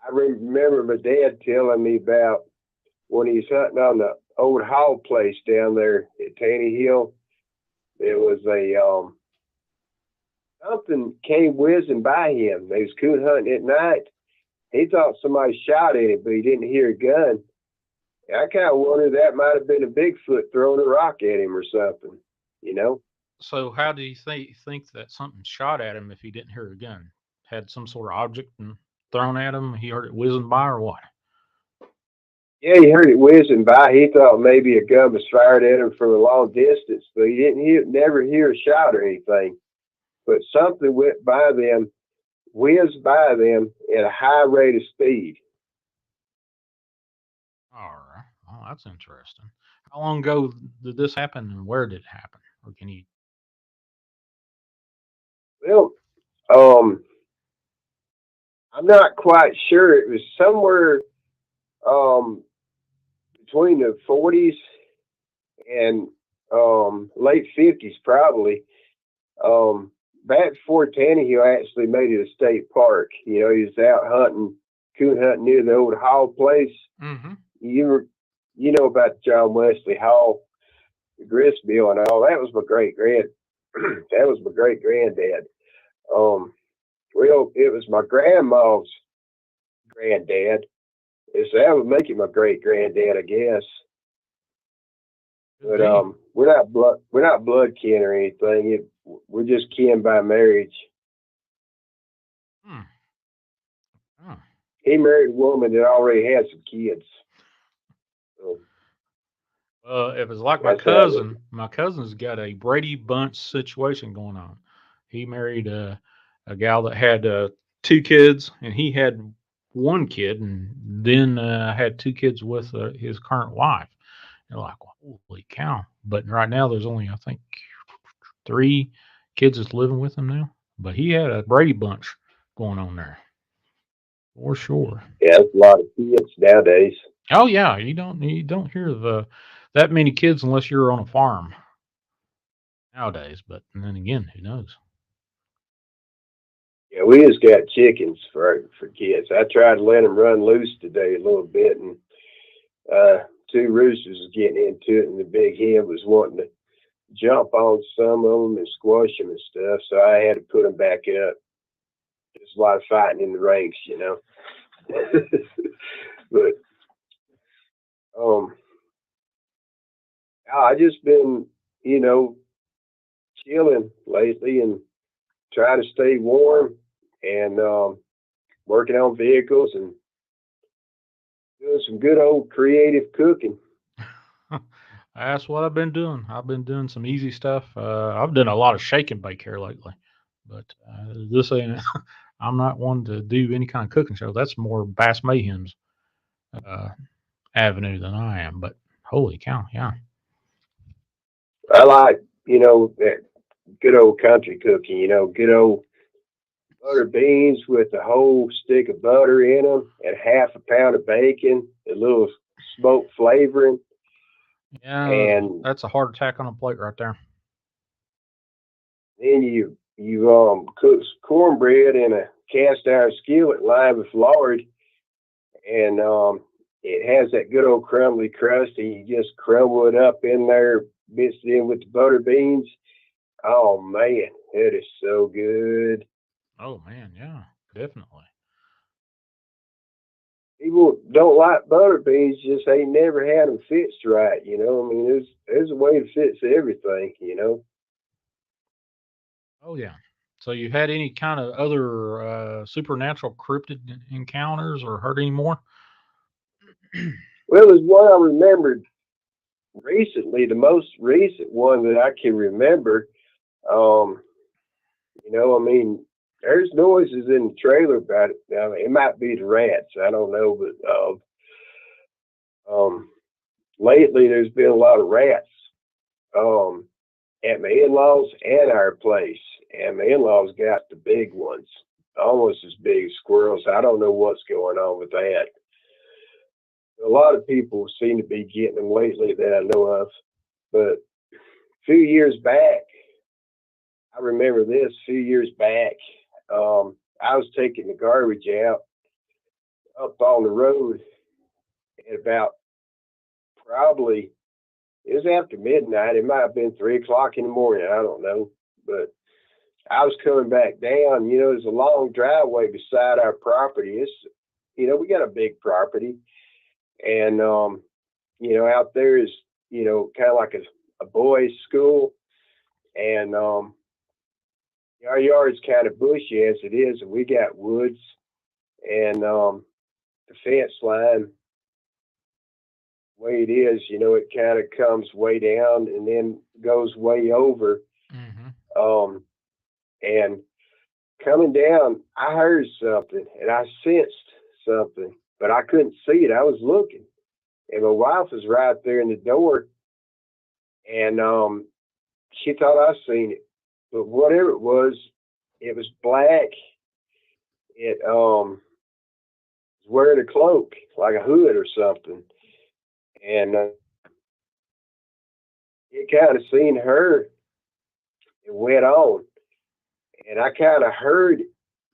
Speaker 7: I remember my dad telling me about when he was hunting on the old hog place down there at Tannehill. There was a something came whizzing by him. They was coon hunting at night. He thought somebody shot at him, but he didn't hear a gun. I kind of wondered that might have been a Bigfoot throwing a rock at him or something, you know?
Speaker 1: So how do you think that something shot at him if he didn't hear a gun? Had some sort of object and thrown at him? He heard it whizzing by or what?
Speaker 7: Yeah, he heard it whizzing by. He thought maybe a gun was fired at him from a long distance, but he didn't never hear a shot or anything. But something went by them, whizzed by them at a high rate of speed.
Speaker 1: All right. Well, that's interesting. How long ago did this happen and where did it happen? Or can you?
Speaker 7: Well, I'm not quite sure. It was somewhere between the 40s and late 50s, probably. Back before Tannehill actually made it a state park. You know, he was out hunting, coon hunting near the old Hall place.
Speaker 1: Mm-hmm.
Speaker 7: You know about John Wesley Hall, the gristmill and all. That was my great granddad. Well, it was my grandma's granddad. So that would make it my great granddad, I guess. But we're not blood kin or anything. We're just kin by marriage.
Speaker 1: Hmm. Oh.
Speaker 7: He married a woman that already had some kids. So,
Speaker 1: if it's like my cousin's got a Brady Bunch situation going on. He married a gal that had 2 kids, and he had 1 kid, and then had 2 kids with his current wife. You're like, holy cow! But right now, there's only I think 3 kids that's living with him now. But he had a Brady Bunch going on there, for sure.
Speaker 7: yeah, there's a lot of kids nowadays.
Speaker 1: Oh yeah, you don't hear that many kids unless you're on a farm nowadays. But then again, who knows?
Speaker 7: Yeah, we just got chickens for kids. I tried to let them run loose today a little bit, and 2 roosters was getting into it, and the big hen was wanting to jump on some of them and squash them and stuff. So I had to put them back up. There's a lot of fighting in the ranks, you know. But I just been, you know, chilling lately and trying to stay warm and working on vehicles and doing some good old creative cooking.
Speaker 1: That's what I've been doing. I've been doing some easy stuff. I've done a lot of shake and bake here lately, But this ain't. I'm not one to do any kind of cooking show. That's more Bass Mayhem's avenue than I am. But holy cow, yeah.
Speaker 7: I like, that good old country cooking, good old butter beans with a whole stick of butter in them and half a pound of bacon, a little smoked flavoring.
Speaker 1: Yeah,
Speaker 7: And
Speaker 1: that's a heart attack on a plate right there.
Speaker 7: then you cook cornbread in a cast iron skillet lined with lard, and it has that good old crumbly crust, and you just crumble it up in there, mix it in with the butter beans. Oh man, it is so good.
Speaker 1: Oh man, yeah, definitely.
Speaker 7: People don't like butter beans, just ain't never had them fixed right. I mean, there's a way to fix everything.
Speaker 1: Oh yeah. So you had any kind of other supernatural cryptid encounters or heard any more?
Speaker 7: Well, there's one I remembered recently, the most recent one that I can remember. I mean, there's noises in the trailer about it. Now, it might be the rats. I don't know, but lately there's been a lot of rats at my in-laws and our place. And my in-laws got the big ones, almost as big as squirrels. I don't know what's going on with that. A lot of people seem to be getting them lately that I know of. But a few years back, I remember this, a few years back, I was taking the garbage out up on the road at about probably, it was after midnight. It might have been 3 o'clock in the morning. I don't know. But I was coming back down. There's a long driveway beside our property. It's, we got a big property. And, out there is, kind of like a boys' school. And our yard is kind of bushy as it is. And we got woods. And the fence line, way it is, it kind of comes way down and then goes way over.
Speaker 1: Mm-hmm.
Speaker 7: And coming down, I heard something and I sensed something, but I couldn't see it. I was looking, and my wife was right there in the door, and she thought I seen it, but whatever it was black. It was wearing a cloak, like a hood or something, and it kind of seen her and went on. And I kind of heard it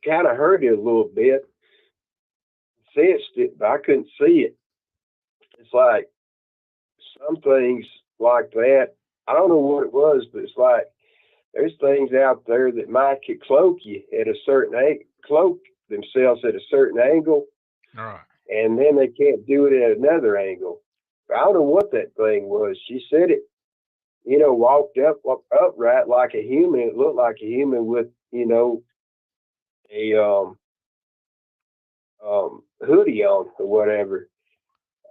Speaker 7: a little bit, sensed it, but I couldn't see it. It's like some things like that. I don't know what it was, but it's like there's things out there that might could cloak you at a certain cloak themselves at a certain angle,
Speaker 1: All right.
Speaker 7: and then they can't do it at another angle. I don't know what that thing was. She said it, walked upright like a human. It looked like a human with, a hoodie on or whatever.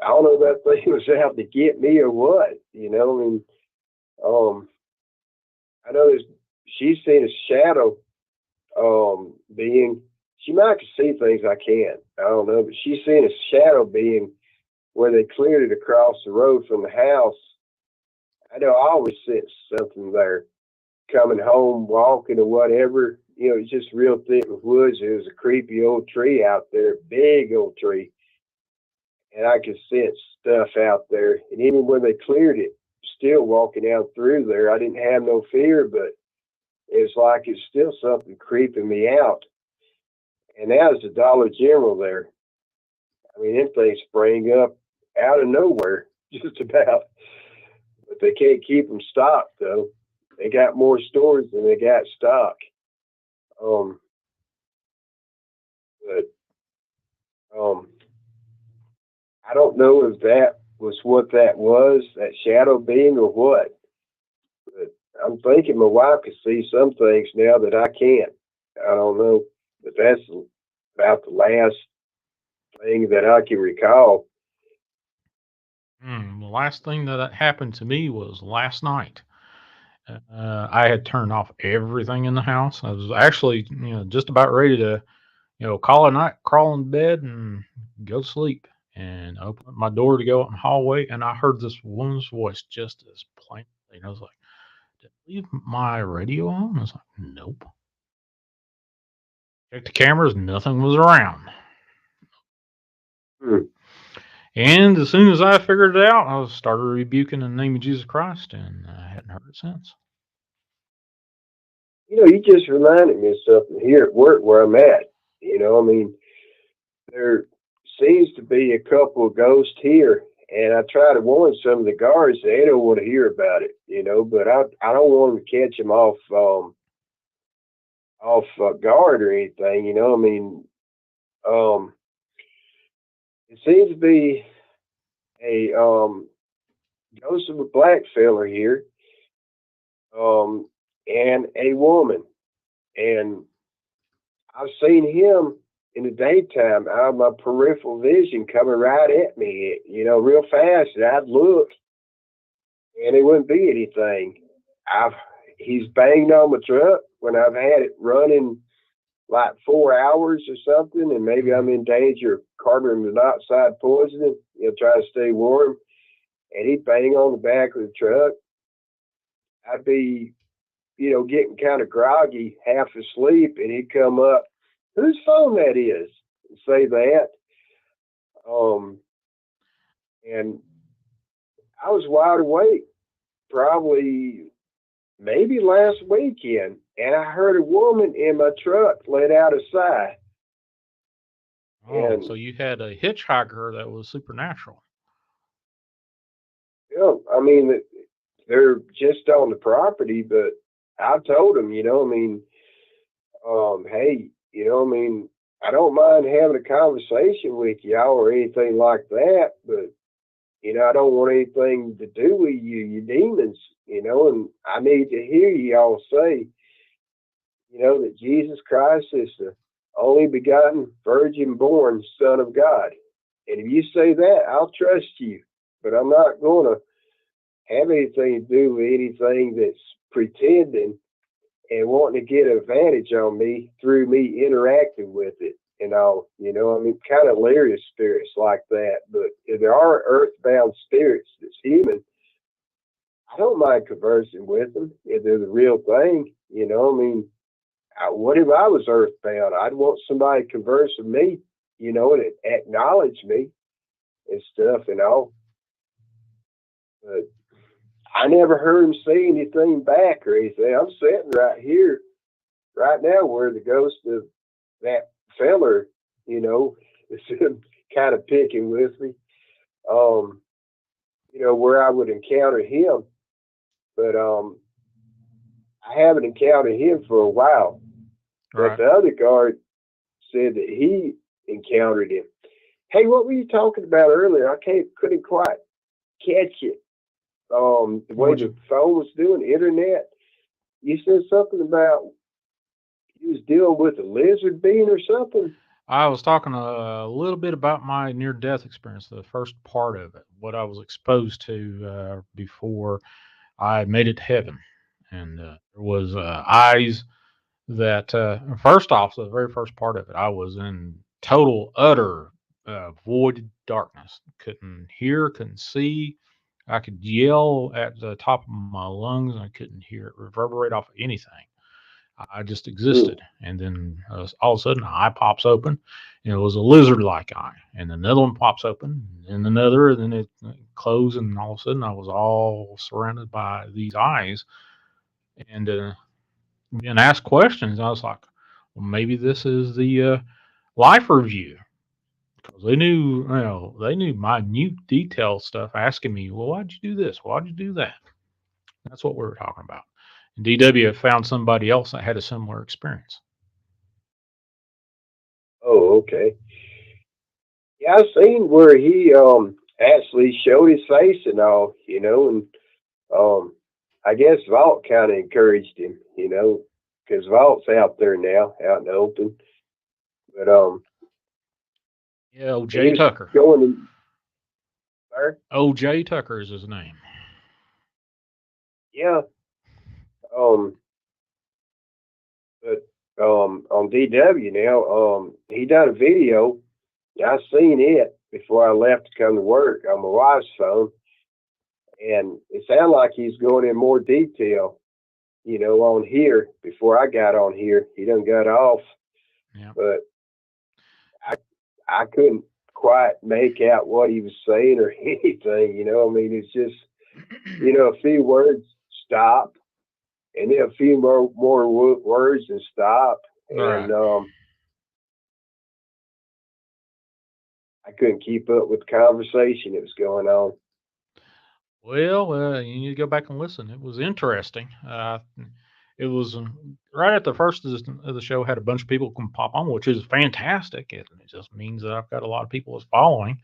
Speaker 7: I don't know if that thing was out to get me or what, I mean, I know she's seen a shadow being. She might can see things I can't. I don't know, but she's seen a shadow being where they cleared it across the road from the house. I know I always sense something there. Coming home, walking or whatever, it's just real thick with woods. There was a creepy old tree out there, big old tree. And I could sense stuff out there. And even when they cleared it, still walking out through there, I didn't have no fear, but it's like it's still something creeping me out. And that was the Dollar General there. I mean, them things spring up out of nowhere, just about. But they can't keep them stocked, though. They got more stores than they got stock. I don't know if that was what that was, that shadow being or what. But I'm thinking my wife can see some things now that I can't. I don't know. But that's about the last thing that I can recall.
Speaker 1: The last thing that happened to me was last night. I had turned off everything in the house. I was actually, just about ready to, call a night, crawl in bed, and go to sleep. And I opened up my door to go out in the hallway, and I heard this woman's voice just as plainly. And I was like, "Did I leave my radio on?" I was like, "Nope." Checked the cameras, nothing was around.
Speaker 7: Hmm.
Speaker 1: And as soon as I figured it out, I started rebuking in the name of Jesus Christ, and I hadn't heard it since.
Speaker 7: You just reminded me of something here at work where I'm at. There seems to be a couple of ghosts here, and I try to warn some of the guards. They don't want to hear about it, but I don't want them to catch them off guard or anything, it seems to be a ghost of a black fella here, and a woman, and I've seen him in the daytime out of my peripheral vision coming right at me, real fast, and I'd look, and it wouldn't be anything. He's banged on my truck when I've had it running like 4 hours or something, and maybe I'm in danger of carbon monoxide poisoning, trying to stay warm, and he'd bang on the back of the truck. I'd be, getting kind of groggy, half asleep, and he'd come up, whose phone that is, and say that. And I was wide awake, probably maybe last weekend, and I heard a woman in my truck let out a sigh.
Speaker 1: Oh,
Speaker 7: And
Speaker 1: so you had a hitchhiker that was supernatural.
Speaker 7: I mean, they're just on the property, but I told them, hey, I don't mind having a conversation with y'all or anything like that, but I don't want anything to do with you demons, and I need to hear y'all say, that Jesus Christ is the only begotten virgin born Son of God. And if you say that, I'll trust you, but I'm not going to have anything to do with anything that's pretending and wanting to get an advantage on me through me interacting with it and all, kind of hilarious spirits like that. But if there are earthbound spirits that's human, I don't mind conversing with them if they're the real thing. What if I was earthbound? I'd want somebody to converse with me, and acknowledge me and stuff and all. But I never heard him say anything back or anything. I'm sitting right here, right now, where the ghost of that feller, is kind of picking with me, where I would encounter him. But I haven't encountered him for a while.
Speaker 1: Right.
Speaker 7: But the other guard said that he encountered him. Hey, what were you talking about earlier? I couldn't quite catch it. The way the phone was doing, internet. You said something about you was dealing with a lizard being or something.
Speaker 1: I was talking a little bit about my near-death experience, the first part of it, what I was exposed to before I made it to heaven. And there was eyes that, first off, the very first part of it, I was in total, utter void darkness. Couldn't hear, couldn't see. I could yell at the top of my lungs, and I couldn't hear it reverberate off of anything. I just existed. And then all of a sudden, an eye pops open, and it was a lizard-like eye. And another one pops open, and another, and then it closed, and all of a sudden, I was all surrounded by these eyes. And being asked questions, I was like, well, maybe this is the life review. Because they knew, they knew minute detail stuff, asking me, well, why'd you do this? Why'd you do that? That's what we were talking about. And DW found somebody else that had a similar experience.
Speaker 7: Oh, okay. Yeah, I've seen where he actually showed his face and all, and I guess Vault kind of encouraged him, because Vault's out there now, out in the open. But
Speaker 1: yeah, old Jay Tucker. Old Jay Tucker is his name.
Speaker 7: Yeah. But on DW now, he done a video. I seen it before I left to come to work on my wife's phone, and it sounded like he's going in more detail, on here before I got on here. He done got off,
Speaker 1: Yeah.
Speaker 7: but I couldn't quite make out what he was saying or anything. I mean, it's just a few words stop, and then a few more words and stop,
Speaker 1: Right.
Speaker 7: and I couldn't keep up with the conversation that was going on.
Speaker 1: Well, you need to go back and listen. It was interesting. It was right at the first of the show, had a bunch of people come pop on, which is fantastic. It just means that I've got a lot of people that's following,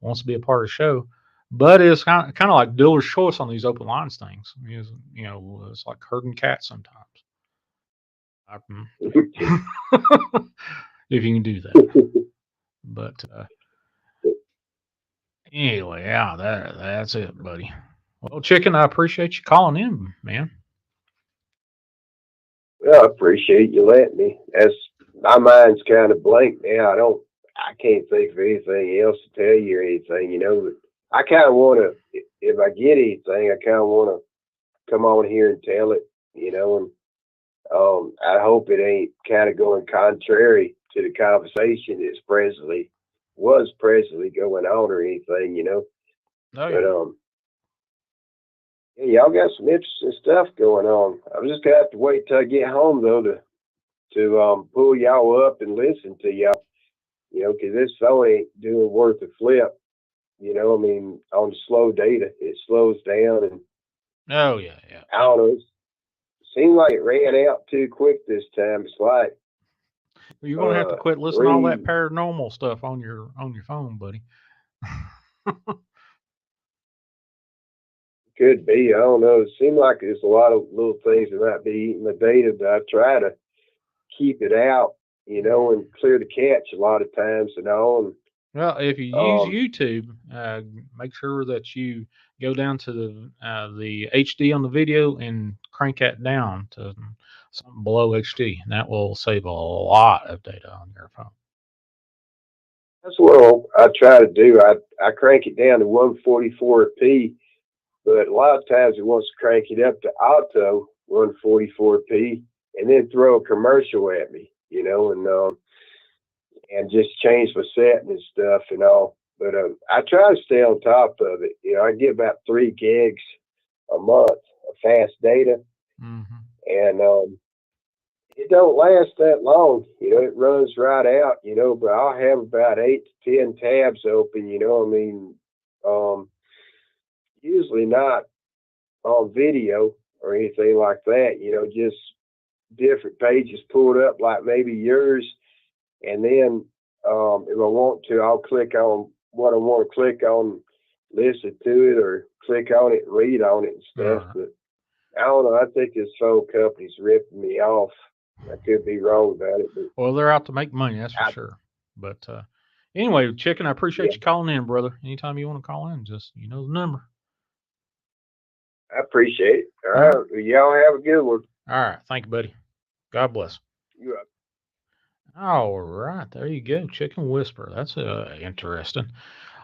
Speaker 1: wants to be a part of the show. But it's kind of like dealer's choice on these open lines things. It's like herding cats sometimes. If you can do that. But anyway, yeah, that's it, buddy. Well, Chicken, I appreciate you calling in, man.
Speaker 7: Well, I appreciate you letting me. My mind's kind of blank now. I can't think of anything else to tell you or anything, but I kind of want to, if I get anything, I kind of want to come on here and tell it, and I hope it ain't kind of going contrary to the conversation that's was presently going on or anything,
Speaker 1: Oh, yeah.
Speaker 7: But yeah, y'all got some interesting stuff going on. I'm just gonna have to wait till I get home though to pull y'all up and listen to y'all, because this phone ain't doing worth a flip. I mean, on the slow data, it slows down, and
Speaker 1: Oh, yeah.
Speaker 7: I don't know. It seemed like it ran out too quick this time. It's like
Speaker 1: You're gonna have to quit listening to all that paranormal stuff on your phone, buddy.
Speaker 7: Could be. I don't know. It seemed like there's a lot of little things that might be eating the data, but I try to keep it out, and clear the cache a lot of times and all. And
Speaker 1: Well, if you use YouTube, make sure that you go down to the HD on the video and crank that down to something below HD, and that will save a lot of data on your phone.
Speaker 7: that's what I try to do. I crank it down to 144p, but a lot of times it wants to crank it up to auto 144p and then throw a commercial at me, and just change my setting and stuff and all. But I try to stay on top of it. I get about 3 gigs a month of fast data,
Speaker 1: Mm-hmm.
Speaker 7: and it don't last that long. It runs right out. But I'll have about 8 to 10 tabs open. I mean, usually not on video or anything like that. Just different pages pulled up, like maybe yours. And then if I want to, I'll click on what I want to click on, listen to it, or click on it, read on it and stuff.
Speaker 1: Right.
Speaker 7: But I don't know. I think this phone company's ripping me off. I could be wrong about it. But
Speaker 1: Well, they're out to make money, that's for sure. But anyway, Chicken, I appreciate you calling in, brother. Anytime you want to call in, just the number.
Speaker 7: I appreciate it. All right. Y'all have a good one.
Speaker 1: All right. Thank you, buddy. God bless.
Speaker 7: You up.
Speaker 1: All right. There you go. Chicken Whisper. That's interesting.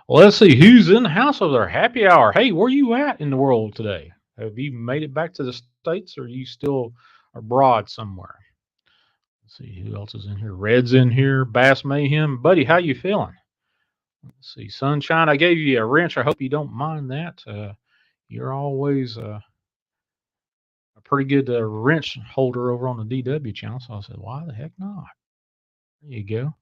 Speaker 1: Well, let's see who's in the house over there. Happy hour. Hey, where you at in the world today? Have you made it back to the States, or are you still abroad somewhere? Let's see who else is in here. Red's in here. Bass Mayhem. Buddy, how you feeling? Let's see. Sunshine, I gave you a wrench. I hope you don't mind that. You're always a pretty good wrench holder over on the DW channel. So I said, why the heck not? There you go.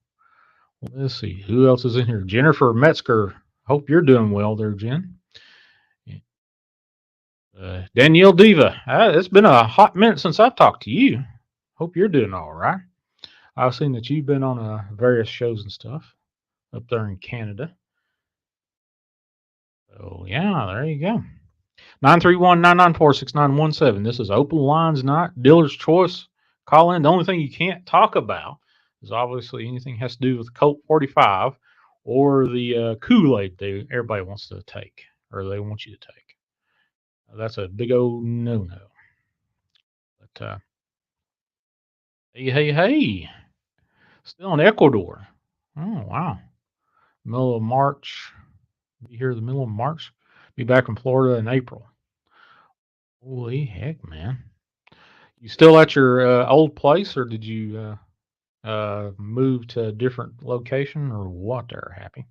Speaker 1: Well, let's see. Who else is in here? Jennifer Metzger. Hope you're doing well there, Jen. Danielle Diva. It's been a hot minute since I've talked to you. Hope you're doing all right. I've seen that you've been on various shows and stuff up there in Canada. So, yeah, there you go. 931-994-6917. This is open lines, not dealer's choice. Call in. The only thing you can't talk about is obviously anything has to do with Colt 45 or the Kool-Aid everybody wants to take, or they want you to take. That's a big old no-no. But hey, still in Ecuador. Oh wow, middle of March. Be here the middle of March. Be back in Florida in April. Holy heck, man! You still at your old place, or did you move to a different location, or what? There, Happy.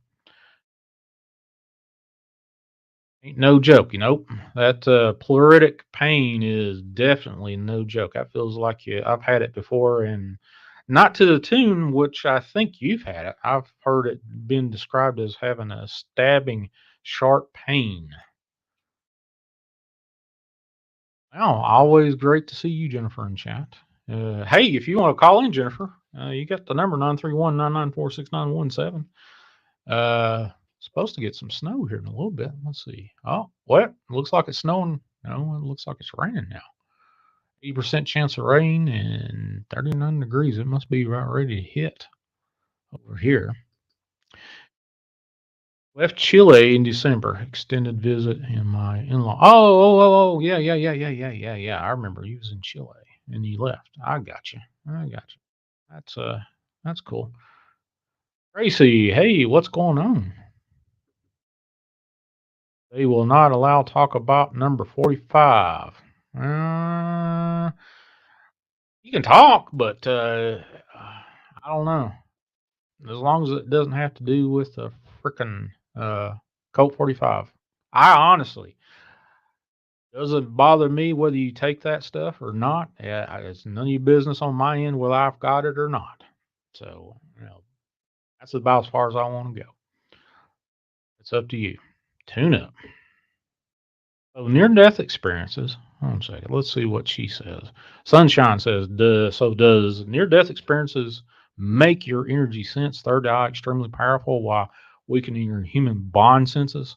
Speaker 1: Ain't no joke, That pleuritic pain is definitely no joke. That feels like I've had it before, and not to the tune which I think you've had it. I've heard it been described as having a stabbing, sharp pain. Well, always great to see you, Jennifer, in chat. Hey, if you want to call in, Jennifer, you got the number 931-994-6917. Supposed to get some snow here in a little bit. Let's see. Oh, what? Looks like it's snowing. No, it looks like it's raining now. 80% chance of rain and 39 degrees. It must be about ready to hit over here. Left Chile in December. Extended visit and my in-law. Oh, yeah. I remember you was in Chile and you left. I got you. That's cool. Tracy, hey, what's going on? They will not allow talk about number 45. You can talk, but I don't know. As long as it doesn't have to do with the frickin' Colt 45. I honestly, doesn't bother me whether you take that stuff or not. It's none of your business on my end whether I've got it or not. So, that's about as far as I want to go. It's up to you. Tune up. So near-death experiences. Hold on a second. Let's see what she says. Sunshine says, does near-death experiences make your energy sense, third eye, extremely powerful while weakening your human bond senses?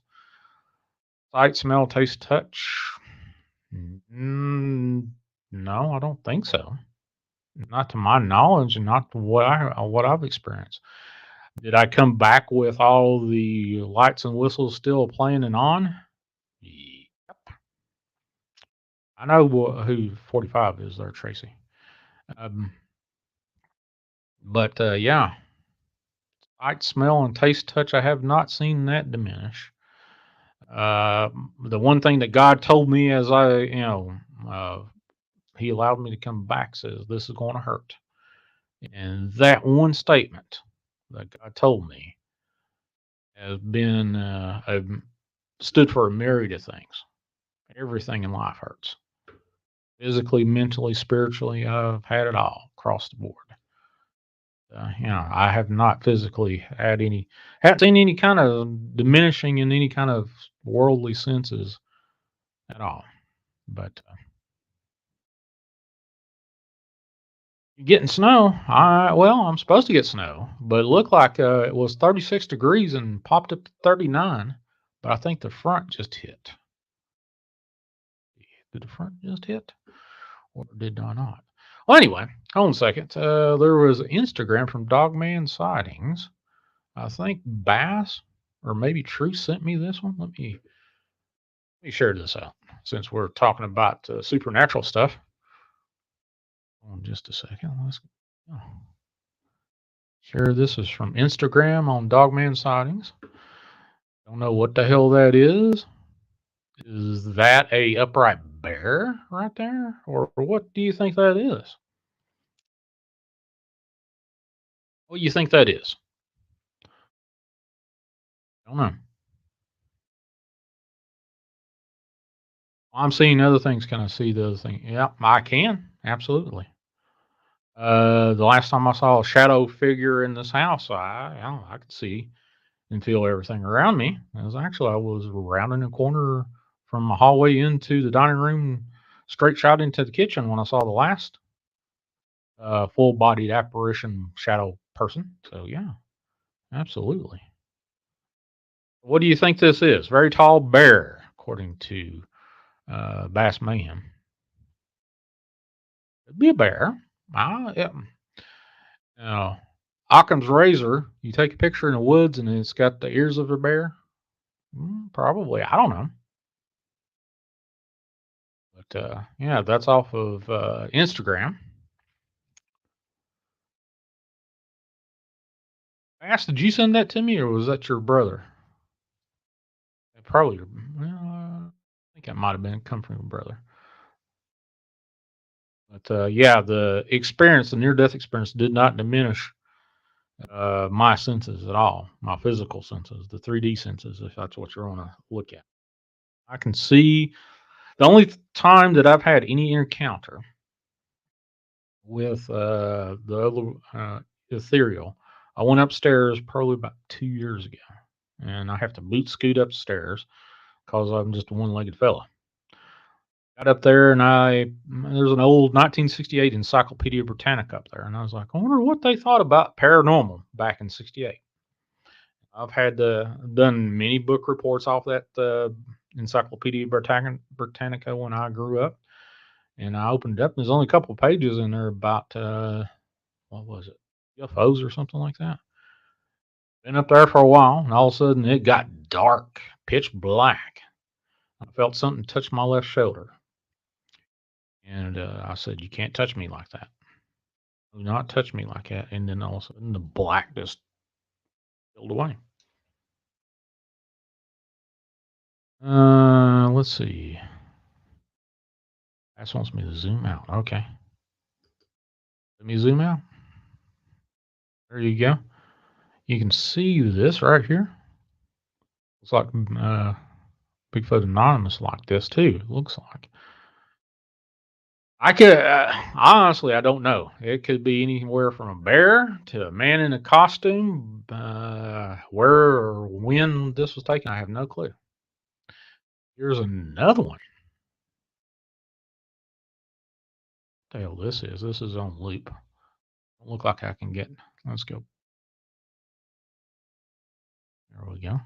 Speaker 1: Sight, smell, taste, touch? No, I don't think so. Not to my knowledge, and not to what I've experienced. Did I come back with all the lights and whistles still playing and on? Yep. I know who 45 is there, Tracy. But yeah, sight, smell, and taste, touch. I have not seen that diminish. The one thing that God told me as He allowed me to come back says this is going to hurt, and that one statement that God told me has been stood for a myriad of things. Everything in life hurts. Physically, mentally, spiritually, I've had it all across the board. I have not physically haven't seen any kind of diminishing in any kind of worldly senses at all. But you're getting snow. I'm supposed to get snow, but it looked like it was 36 degrees and popped up to 39. But I think the front just hit. Did the front just hit? Or did I not? Well, anyway, hold on a second. There was Instagram from Dogman Sightings. I think Bass or maybe True sent me this one. Let me share this out since we're talking about supernatural stuff. Hold on just a second. Let's share. This is from Instagram on Dogman Sightings. Don't know what the hell that is. Is that a upright bear right there? Or what do you think that is? What do you think that is? I don't know. I'm seeing other things. Can I see the other thing? Yeah, I can. Absolutely. The last time I saw a shadow figure in this house, I could see and feel everything around me. I was rounding a corner from the hallway into the dining room, straight shot into the kitchen when I saw the last full-bodied apparition shadow person. So yeah, absolutely. What do you think this is? Very tall bear, according to Bass Mayhem. It'd be a bear. Yeah. Occam's razor. You take a picture in the woods and it's got the ears of a bear. Probably. I don't know. But yeah, that's off of Instagram. I asked, did you send that to me, or was that your brother? Probably. Well, I think it might have been come from your brother. But yeah, the experience, the near-death experience, did not diminish my senses at all, my physical senses, the 3D senses, if that's what you want to look at. I can see. The only time that I've had any encounter with the other ethereal, I went upstairs probably about 2 years ago, and I have to boot scoot upstairs because I'm just a one-legged fella. Got up there, and there's an old 1968 Encyclopedia Britannica up there, and I was like, I wonder what they thought about paranormal back in '68. I've had done many book reports off that Encyclopedia Britannica when I grew up, and I opened it up. And there's only a couple of pages in there about what was it, UFOs or something like that. Been up there for a while, and all of a sudden it got dark, pitch black. I felt something touch my left shoulder, and I said, "You can't touch me like that. Do not touch me like that." And then all of a sudden the black just filled away. Let's see. That wants me to zoom out. Okay. Let me zoom out. There you go. You can see this right here. Looks like Bigfoot Anonymous like this too. It looks like. Honestly, I don't know. It could be anywhere from a bear to a man in a costume. Where or when this was taken, I have no clue. Here's another one. What the hell this is? This is on loop. Don't look like I can get. Let's go. There we go.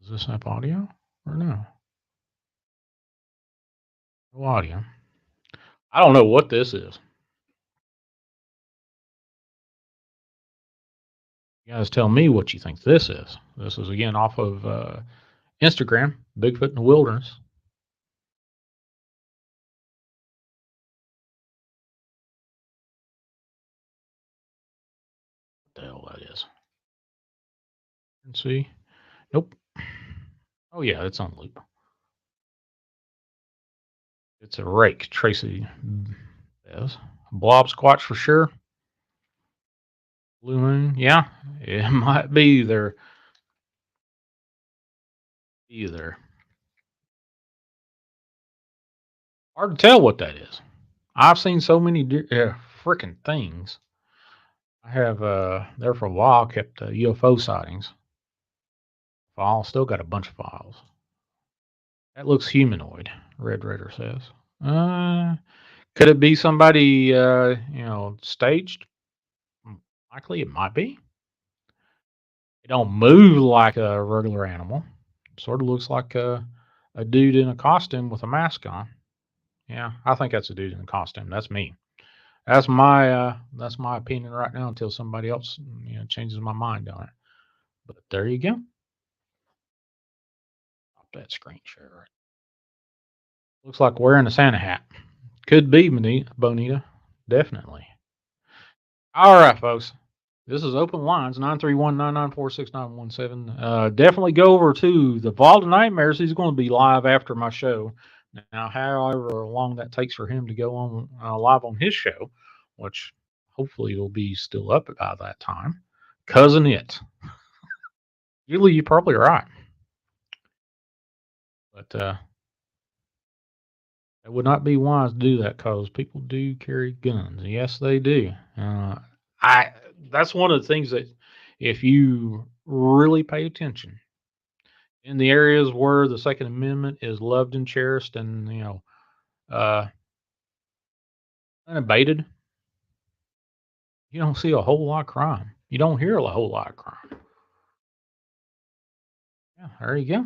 Speaker 1: Does this have audio or no? No audio. I don't know what this is. You guys tell me what you think this is. This is again off of Instagram, Bigfoot in the Wilderness. What the hell that is? Let's see. Nope. Oh yeah, it's on loop. It's a rake, Tracy says. Blob squatch for sure. Blue moon, yeah, it might be there. Either. Hard to tell what that is. I've seen so many freaking things. I have there for a while kept UFO sightings. File still got a bunch of files. That looks humanoid. Red Raider says. Could it be somebody staged? Likely, it might be. It don't move like a regular animal. Sort of looks like a dude in a costume with a mask on. Yeah, I think that's a dude in a costume. That's me. That's my opinion right now until somebody else changes my mind on it. But there you go. Stop that screen share. Right. Looks like wearing a Santa hat. Could be Bonita. Definitely. All right, folks. This is Open Lines, 931-994-6917. Definitely go over to the Vault of Nightmares. He's going to be live after my show. Now, however long that takes for him to go on live on his show, which hopefully will be still up by that time. Cousin It. Julie, you're probably right. But it would not be wise to do that because people do carry guns. Yes, they do. That's one of the things that if you really pay attention in the areas where the Second Amendment is loved and cherished and unabated, you don't see a whole lot of crime. You don't hear a whole lot of crime. Yeah, there you go.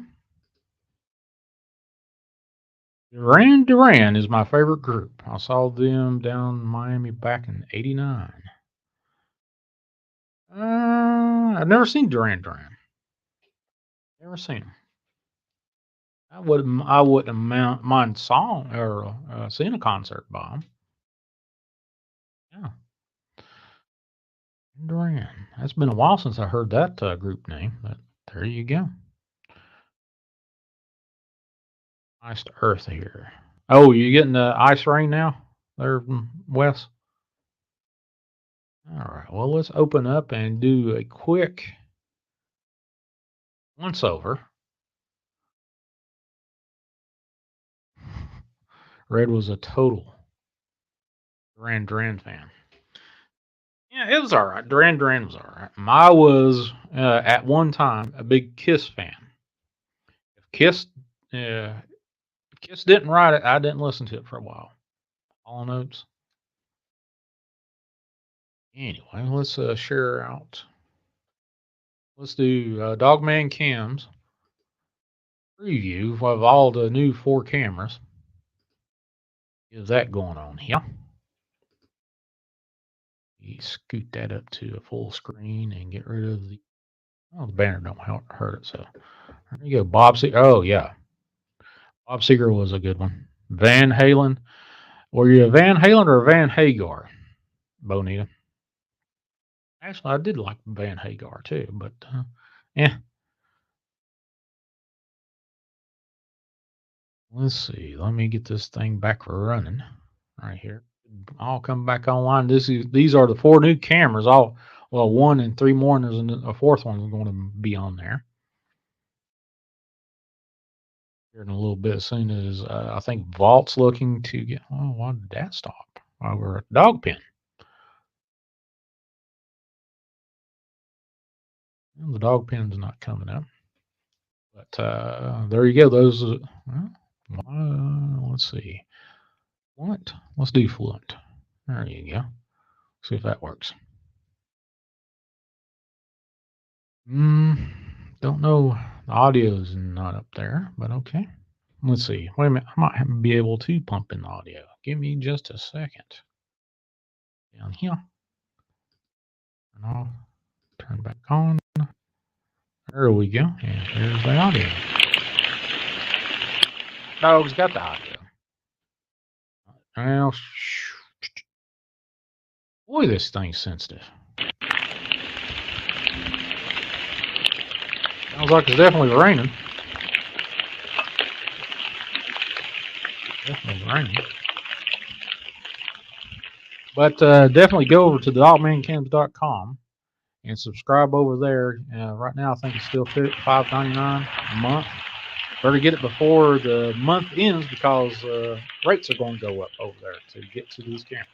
Speaker 1: Duran is my favorite group. I saw them down in Miami back in '89. I've never seen Duran. Never seen them. I wouldn't mind song or seeing a concert by them. Yeah, Duran. That's been a while since I heard that group name, but there you go. Nice to earth here. Oh, you getting the ice rain now there, Wes? All right. Well, let's open up and do a quick once over. Red was a total Duran fan. Yeah, it was all right. Duran was all right. I was at one time a big Kiss fan. If Kiss didn't write it, I didn't listen to it for a while. All notes. Anyway, let's share out. Let's do Dogman Cam's preview of all the new 4 cameras. Is that going on here? You scoot that up to a full screen and get rid of the. Oh, the banner don't hurt it. So there you go. Bob Seger. Oh yeah, Bob Seger was a good one. Van Halen. Were you a Van Halen or a Van Hagar, Bonita? Actually, I did like Van Hagar too, but yeah. Let's see. Let me get this thing back running right here. I'll come back online. These are the 4 new cameras. Well, 1 and 3 more, and there's a 4th one going to be on there here in a little bit. As soon as I think Vault's looking to get. Oh, why did that stop? We're at dog pen. Well, the dog pen's not coming up. But there you go. Those. Let's see. What? Let's do Fluent. There you go. See if that works. Don't know. The audio's not up there, but okay. Let's see. Wait a minute. I might be able to pump in the audio. Give me just a second. Down here. And I'll turn back on. There we go. And here's the audio. Dog's got the audio. Well, boy, this thing's sensitive. Sounds like it's definitely raining. Definitely raining. But definitely go over to dogmancams.com and subscribe over there. Right now, I think it's still $5.99 a month. Better get it before the month ends because rates are going to go up over there to get to these cameras.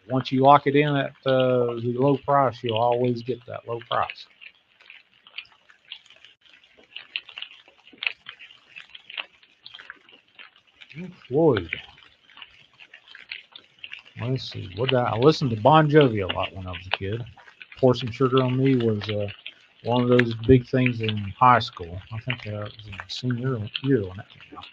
Speaker 1: Once you lock it in at the low price, you'll always get that low price. Floyd. Let's see. I listened to Bon Jovi a lot when I was a kid. Pour Some Sugar on Me was one of those big things in high school. I think it was in the senior year when that came out.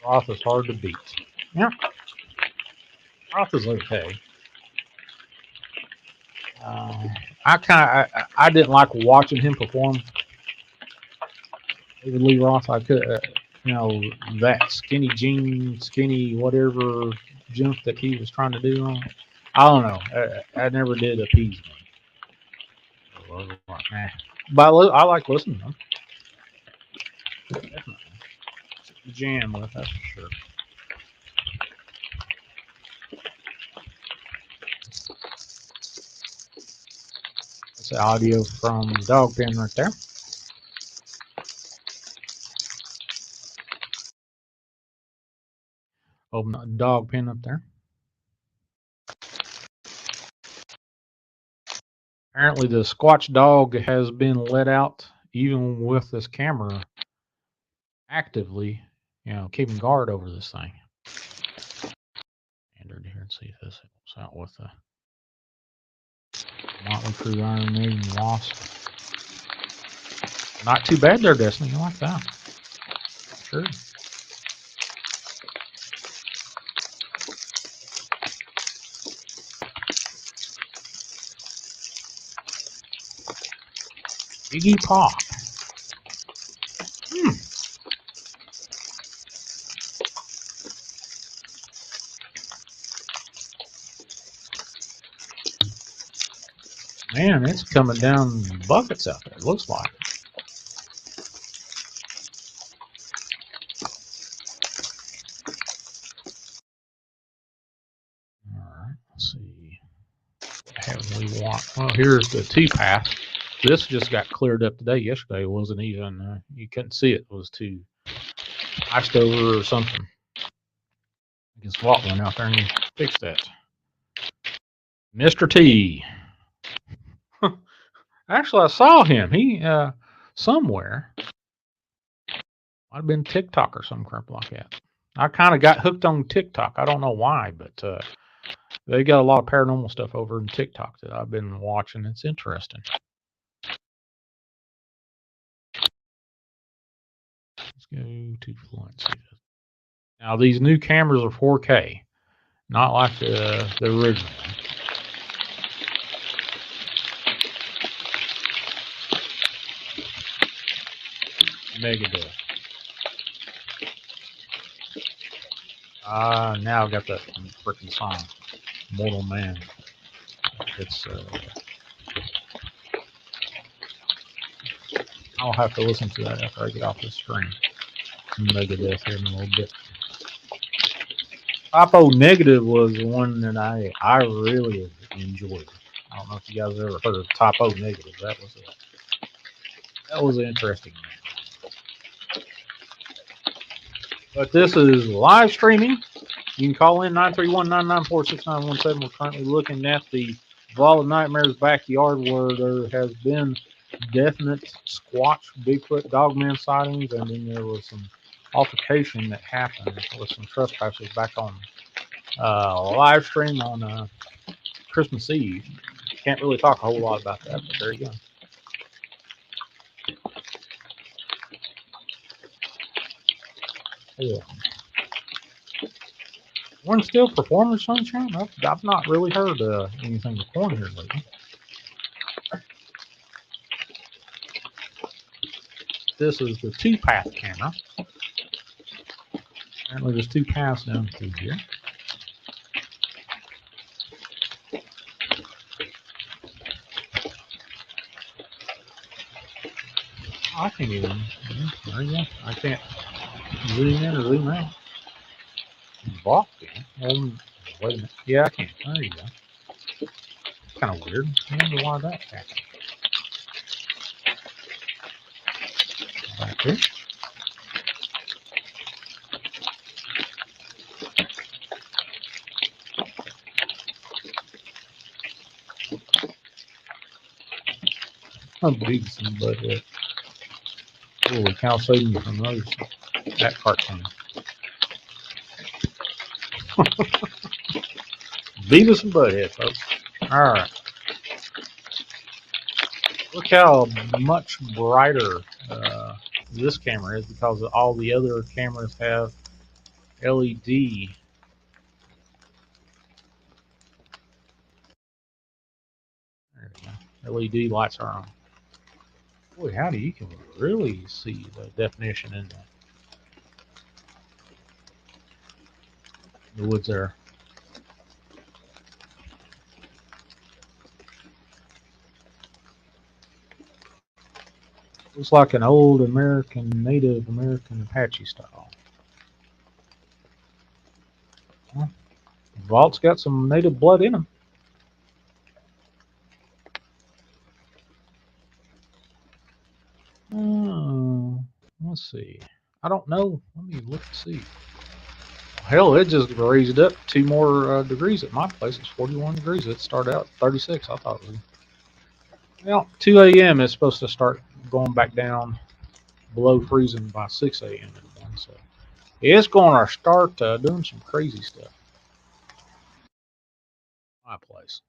Speaker 1: Roth is hard to beat. Yeah. Roth is okay. I didn't like watching him perform. David Lee Roth, I could, that skinny jean, skinny whatever jump that he was trying to do on. I don't know. I never did appease me. But I like listening to them. Definitely. Jam with, that's for sure. That's the audio from the dog pen right there. Open the dog pen up there. Apparently the Squatch dog has been let out even with this camera actively, keeping guard over this thing. Standard here and see if this helps out with the Motley Crue, Iron Maiden, Wasp. Not too bad there, Destiny. You like that? Sure. Iggy Pop. Man, it's coming down buckets out there, it looks like. Alright, let's see. What haven't we want? Well, here's the T-path. This just got cleared up today. Yesterday it wasn't even, you couldn't see it. It was too iced over or something. I guess Walt went out there and fixed that. Mr. T. Actually, I saw him. He, somewhere. Might have been TikTok or some crap like that. I kind of got hooked on TikTok. I don't know why, but they got a lot of paranormal stuff over in TikTok that I've been watching. It's interesting. Let's go to Fluency. Now, these new cameras are 4K, not like the original. Megadeth. Now I've got that freaking song, Mortal Man. It's I'll have to listen to that after I get off the screen. Megadeth here in a little bit. Typo Negative was the one that I really enjoyed. I don't know if you guys ever heard of Typo Negative. That was interesting. But this is live streaming. You can call in 931-994-6917. We're currently looking at the Vault of Nightmares backyard where there has been definite Squatch, Bigfoot, Dogman sightings, and then there was some altercation that happened with some trespassers back on live stream on Christmas Eve. Can't really talk a whole lot about that, but there you go. Yeah. One still performing Sunshine? I've not really heard anything recorded here lately. This is the two-path camera. Apparently there's two paths down through here. I can't even, there you go. I can't zoom in or zoom out. Block it. Wait a minute. Yeah, I can. There you go. Kind of weird. I wonder why that happened. Back here. I'm big some but holy cow, saving me from those. That cartoon. Beavis and Butthead, folks. Alright. Look how much brighter this camera is because all the other cameras have LED. There we go. LED lights are on. Boy, howdy, you can really see the definition in the woods there. Looks like an old American, Native American Apache style. Well, the vault's got some native blood in them. Let's see. I don't know. Let me look and see. Hell, it just raised up 2 more degrees at my place. It's 41 degrees. It started out 36. I thought it was. Well, 2 a.m. is supposed to start going back down below freezing by 6 a.m. in the morning. So it's going to start doing some crazy stuff. My place.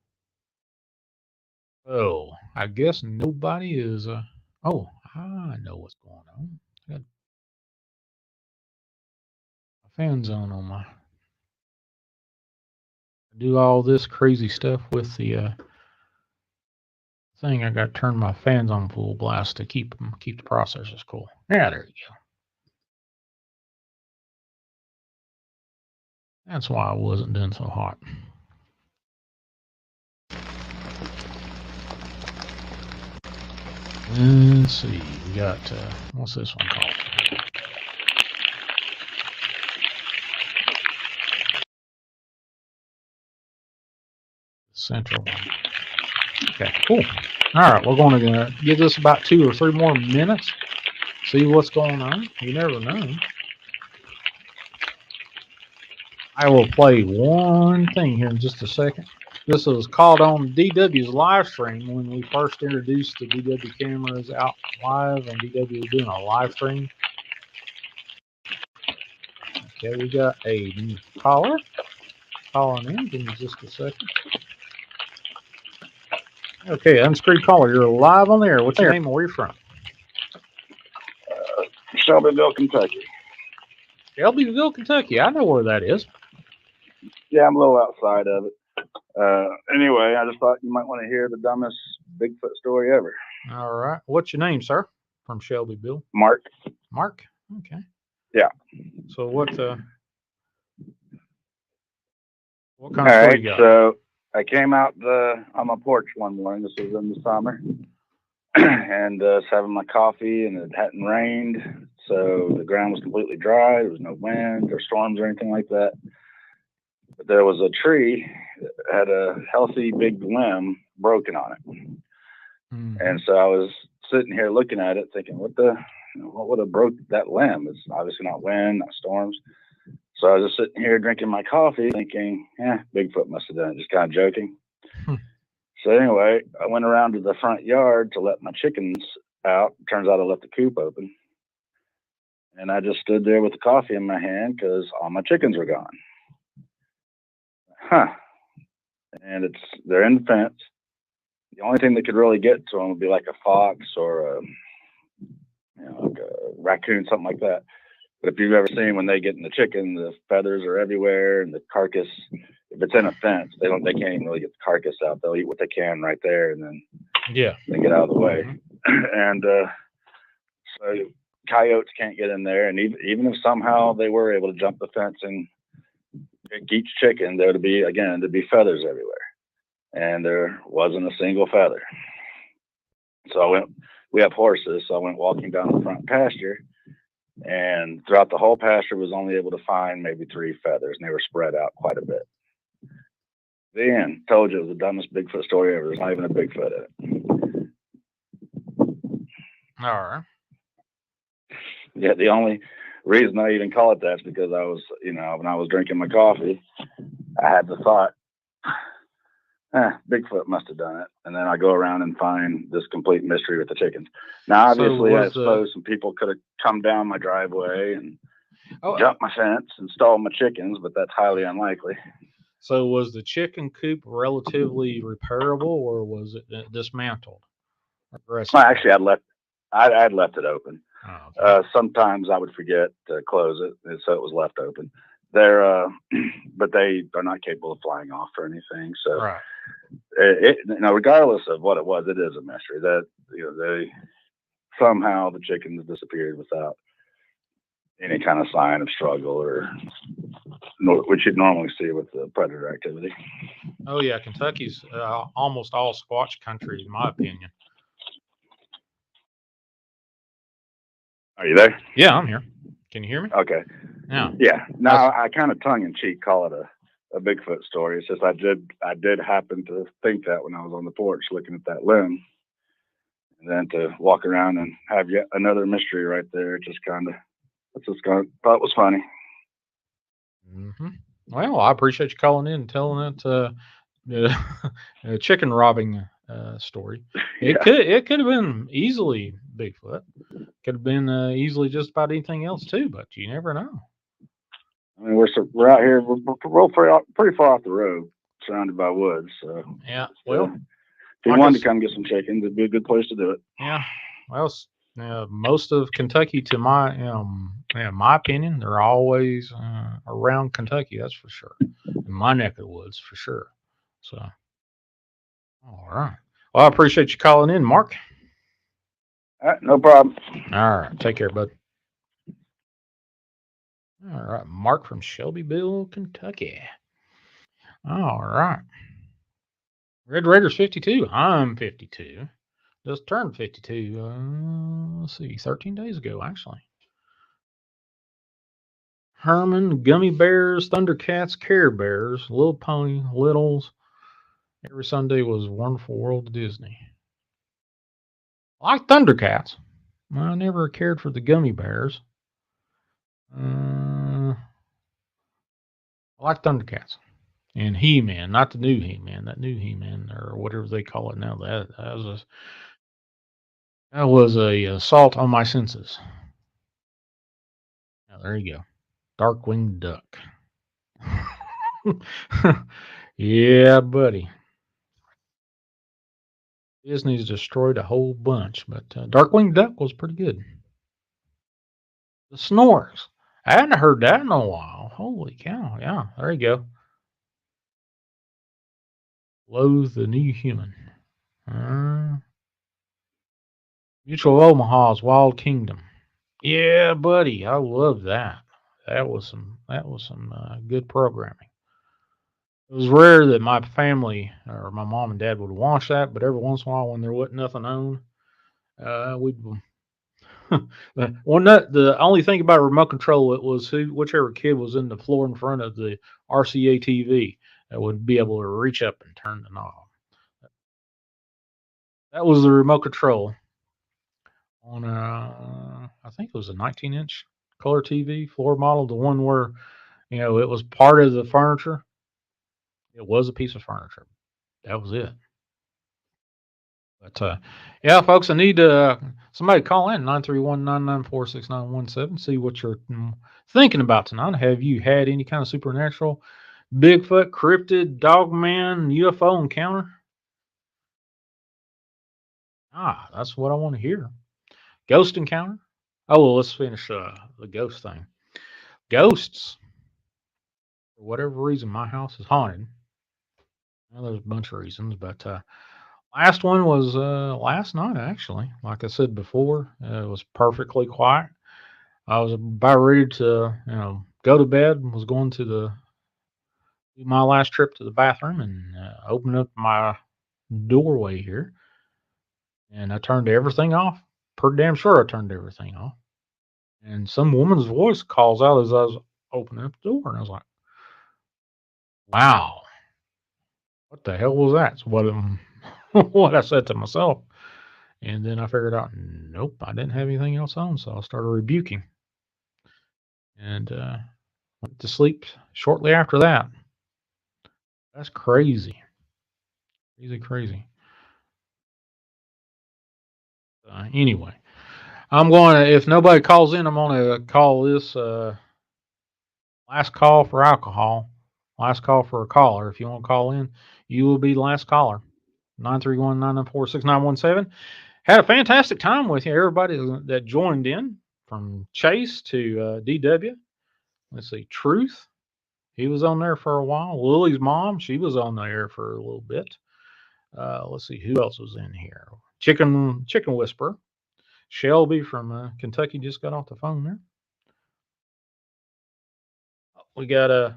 Speaker 1: Oh, I guess nobody is. Oh, I know what's going on. I got a fan zone on my. Do all this crazy stuff with the thing. I got to turn my fans on full blast to keep the processors cool. Yeah, there you go. That's why I wasn't doing so hot. Let's see. We got what's this one called? Central one. Okay, cool. All right, we're going to give this about 2 or 3 more minutes. See what's going on. You never know. I will play one thing here in just a second. This was called on DW's live stream when we first introduced the DW cameras out live, and DW was doing a live stream. Okay, we got a caller calling in. Give me just a second. Okay, unscrewed caller, you're live on the air. What's your name and where you from?
Speaker 8: Shelbyville, Kentucky.
Speaker 1: Shelbyville, Kentucky. I know where that is.
Speaker 8: Yeah, I'm a little outside of it. Anyway, I just thought you might want to hear the dumbest Bigfoot story ever.
Speaker 1: All right. What's your name, sir? From Shelbyville.
Speaker 8: Mark.
Speaker 1: Mark? Okay.
Speaker 8: Yeah.
Speaker 1: So what kind
Speaker 8: All
Speaker 1: of story
Speaker 8: right,
Speaker 1: you got?
Speaker 8: so I came out on my porch one morning. This was in the summer. And was having my coffee, and it hadn't rained. So the ground was completely dry. There was no wind or storms or anything like that. But there was a tree that had a healthy big limb broken on it.
Speaker 1: Mm-hmm.
Speaker 8: And so I was sitting here looking at it thinking, what would have broke that limb? It's obviously not wind, not storms. So I was just sitting here drinking my coffee thinking, Bigfoot must have done it, just kind of joking. So anyway, I went around to the front yard to let my chickens out. Turns out I left the coop open. And I just stood there with the coffee in my hand because all my chickens were gone. And they're in the fence. The only thing that could really get to them would be like a fox or like a raccoon, something like that. But if you've ever seen when they get in the chicken, the feathers are everywhere, and the carcass. If it's in a fence, they can't even really get the carcass out. They'll eat what they can right there, and then they get out of the way. And so coyotes can't get in there, and even if somehow they were able to jump the fence and pick each chicken, there'd be feathers everywhere, and there wasn't a single feather. So we have horses, so I went walking down the front pasture, and throughout the whole pasture was only able to find maybe 3 feathers, and they were spread out quite a bit. Then told you it was the dumbest Bigfoot story ever. There's not even a Bigfoot in it.
Speaker 1: All right.
Speaker 8: Yeah, the only reason I even call it that is because I was, when I was drinking my coffee, I had the thought, Bigfoot must have done it. And then I go around and find this complete mystery with the chickens. Now, obviously, I suppose some people could have come down my driveway and jumped my fence and stole my chickens, but that's highly unlikely.
Speaker 1: So was the chicken coop relatively repairable, or was it dismantled?
Speaker 8: Actually, I'd left it open.
Speaker 1: Oh, okay.
Speaker 8: Sometimes I would forget to close it, and so it was left open. But they are not capable of flying off or anything. So,
Speaker 1: right.
Speaker 8: Regardless of what it was, it is a mystery that they somehow the chickens disappeared without any kind of sign of struggle or which you'd normally see with the predator activity.
Speaker 1: Oh yeah, Kentucky's almost all Squatch country, in my opinion.
Speaker 8: Are you there?
Speaker 1: Yeah, I'm here. Can you hear me?
Speaker 8: Okay.
Speaker 1: Yeah.
Speaker 8: Yeah. Now I kind of tongue in cheek call it a Bigfoot story. It's just I did happen to think that when I was on the porch looking at that limb, and then to walk around and have yet another mystery right there. Thought it was funny.
Speaker 1: Mm-hmm. Well, I appreciate you calling in and telling that chicken robbing story. It could have been easily Bigfoot. Could have been easily just about anything else too, but you never know.
Speaker 8: I mean, we're out here. We're pretty far off the road, surrounded by woods. So
Speaker 1: yeah. Well,
Speaker 8: if you wanted to come get some chickens, it'd be a good place to do it.
Speaker 1: Yeah. Well, most of Kentucky, to my opinion, they're always around Kentucky. That's for sure. In my neck of the woods, for sure. So, all right. Well, I appreciate you calling in, Mark.
Speaker 8: All right, no problem.
Speaker 1: All right. Take care, bud. All right. Mark from Shelbyville, Kentucky. All right. Red Raiders 52. I'm 52. Just turned 52. Let's see, 13 days ago, actually. Herman, Gummy Bears, Thundercats, Care Bears, Little Pony, Littles. Every Sunday was Wonderful World of Disney. I like Thundercats. I never cared for the Gummy Bears. I like Thundercats. And He-Man, not the new He-Man, that new He-Man or whatever they call it now. That was a assault on my senses. Now, there you go. Darkwing Duck. Yeah, buddy. Disney's destroyed a whole bunch, but Darkwing Duck was pretty good. The Snores. I hadn't heard that in a while. Holy cow. Yeah, there you go. Loathe the New Human. Mutual of Omaha's Wild Kingdom. Yeah, buddy. I love that. That was some good programming. It was rare that my family or my mom and dad would watch that, but every once in a while when there wasn't nothing on, we'd the only thing about a remote control, it was whichever kid was in the floor in front of the RCA TV that would be able to reach up and turn the knob. That was the remote control on I think it was a 19-inch color TV floor model, the one where it was part of the furniture. It was a piece of furniture. That was it. But yeah, folks, I need somebody call in 931-994-6917. See what you're thinking about tonight. Have you had any kind of supernatural, Bigfoot, cryptid, Dogman, UFO encounter? That's what I want to hear. Ghost encounter? Oh, well, let's finish the ghost thing. Ghosts, for whatever reason, my house is haunted. Well, there's a bunch of reasons, but last one was last night, actually. Like I said before, it was perfectly quiet. I was about ready to, go to bed. Was going to my last trip to the bathroom and open up my doorway here, and I turned everything off. Pretty damn sure I turned everything off. And some woman's voice calls out as I was opening up the door, and I was like, "Wow, what the hell was that?" So what I said to myself. And then I figured out, nope, I didn't have anything else on, so I started rebuking. And went to sleep shortly after that. That's crazy. Crazy. Anyway, if nobody calls in, I'm going to call this last call for alcohol. Last call for a caller. If you want to call in, you will be the last caller. 931-994-6917. Had a fantastic time with you, everybody that joined in, from Chase to DW. Let's see, Truth. He was on there for a while. Lily's mom, she was on there for a little bit. Let's see, who else was in here? Chicken Whisperer. Shelby from Kentucky just got off the phone there. We got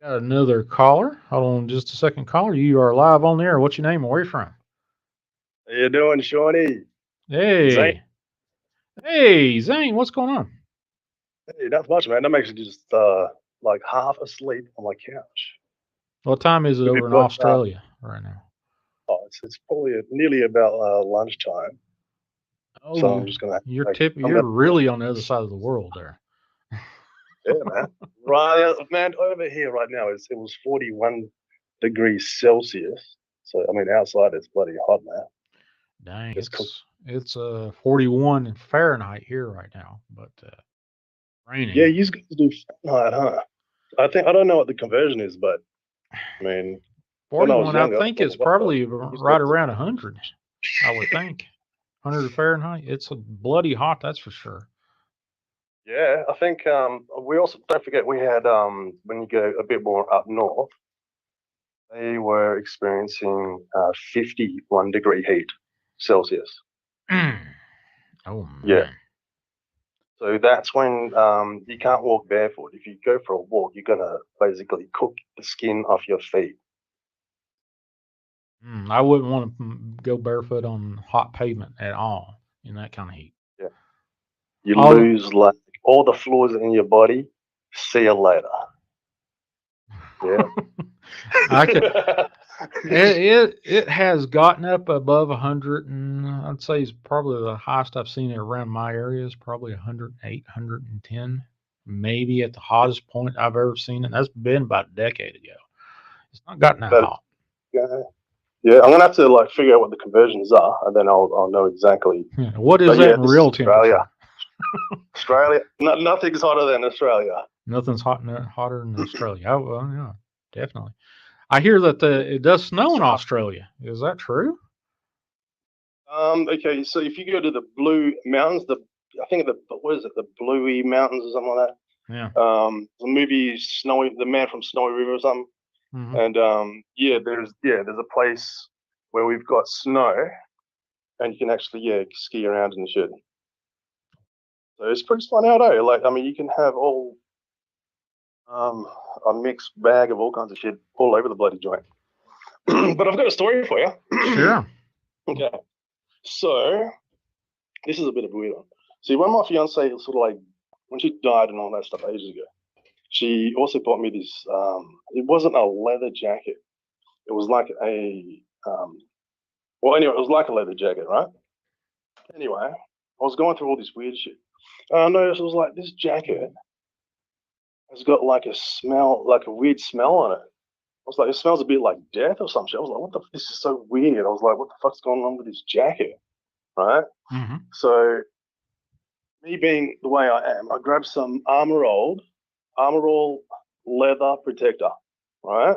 Speaker 1: another caller. Hold on just a second, caller. You are live on the air. What's your name? Where are you from?
Speaker 9: How you doing, Shawnee?
Speaker 1: Hey.
Speaker 9: Zane.
Speaker 1: Hey, Zane, what's going on?
Speaker 9: Hey, not much, man. I'm actually just like half asleep on my couch.
Speaker 1: What time is it over in Australia right now?
Speaker 9: Oh, it's probably nearly about lunchtime.
Speaker 1: Oh,
Speaker 9: so I'm just gonna.
Speaker 1: You're really on the other side of the world there.
Speaker 9: Yeah, man. Right, man. Over here right now, it was 41 degrees Celsius. So I mean, outside it's bloody hot now.
Speaker 1: Dang, it's 41 in Fahrenheit here right now, but raining.
Speaker 9: Yeah, you guys do Fahrenheit, huh? I don't know what the conversion is, but I mean,
Speaker 1: 41. I think it's probably right around 100. I would think 100 Fahrenheit. It's bloody hot, that's for sure.
Speaker 9: Yeah, I think we also don't forget we had when you go a bit more up north, they were experiencing 51 degree heat Celsius.
Speaker 1: Oh man.
Speaker 9: Yeah. So that's when you can't walk barefoot. If you go for a walk, you're gonna basically cook the skin off your feet.
Speaker 1: I wouldn't want to go barefoot on hot pavement at all in that kind of heat.
Speaker 9: Yeah. You
Speaker 1: All-
Speaker 9: lose like all the fluids in your body. See you later. Yeah.
Speaker 1: I can. It has gotten up above 100, and I'd say it's probably the highest I've seen it around my area is probably 108, 110, maybe at the hottest point I've ever seen it. That's been about a decade ago. It's not gotten that
Speaker 9: But-
Speaker 1: hot.
Speaker 9: Yeah, I'm gonna have to like figure out what the conversions are, and then I'll know exactly.
Speaker 1: Yeah. What is
Speaker 9: But
Speaker 1: that
Speaker 9: yeah,
Speaker 1: in
Speaker 9: this
Speaker 1: real
Speaker 9: is Australia.
Speaker 1: temperature?
Speaker 9: Australia, nothing's hotter than Australia.
Speaker 1: Nothing's hotter than Australia. Oh, well, yeah, definitely. I hear that it does snow in Australia. Is that true?
Speaker 9: Okay, so if you go to the Blue Mountains, I think what is it, the Bluey Mountains or something like that.
Speaker 1: Yeah.
Speaker 9: The movie The Man from Snowy River or something.
Speaker 1: Mhm.
Speaker 9: And there's a place where we've got snow, and you can actually ski around and shit. So it's pretty fun out, eh? Like, I mean, you can have all a mixed bag of all kinds of shit all over the bloody joint. But I've got a story for you.
Speaker 1: Sure.
Speaker 9: Okay. So this is a bit of a weird one. See, when my fiance sort of like when she died and all that stuff ages ago, she also bought me this. It wasn't a leather jacket. It was like a well, anyway, it was like a leather jacket, right? Anyway, I was going through all this weird shit. And I noticed it was like this jacket has got like a smell, like a weird smell on it. I was like, it smells a bit like death or some shit. I was like, what the? This is so weird. I was like, what the fuck's going on with this jacket, right?
Speaker 1: Mm-hmm.
Speaker 9: So, me being the way I am, I grabbed some Armor All leather protector, right?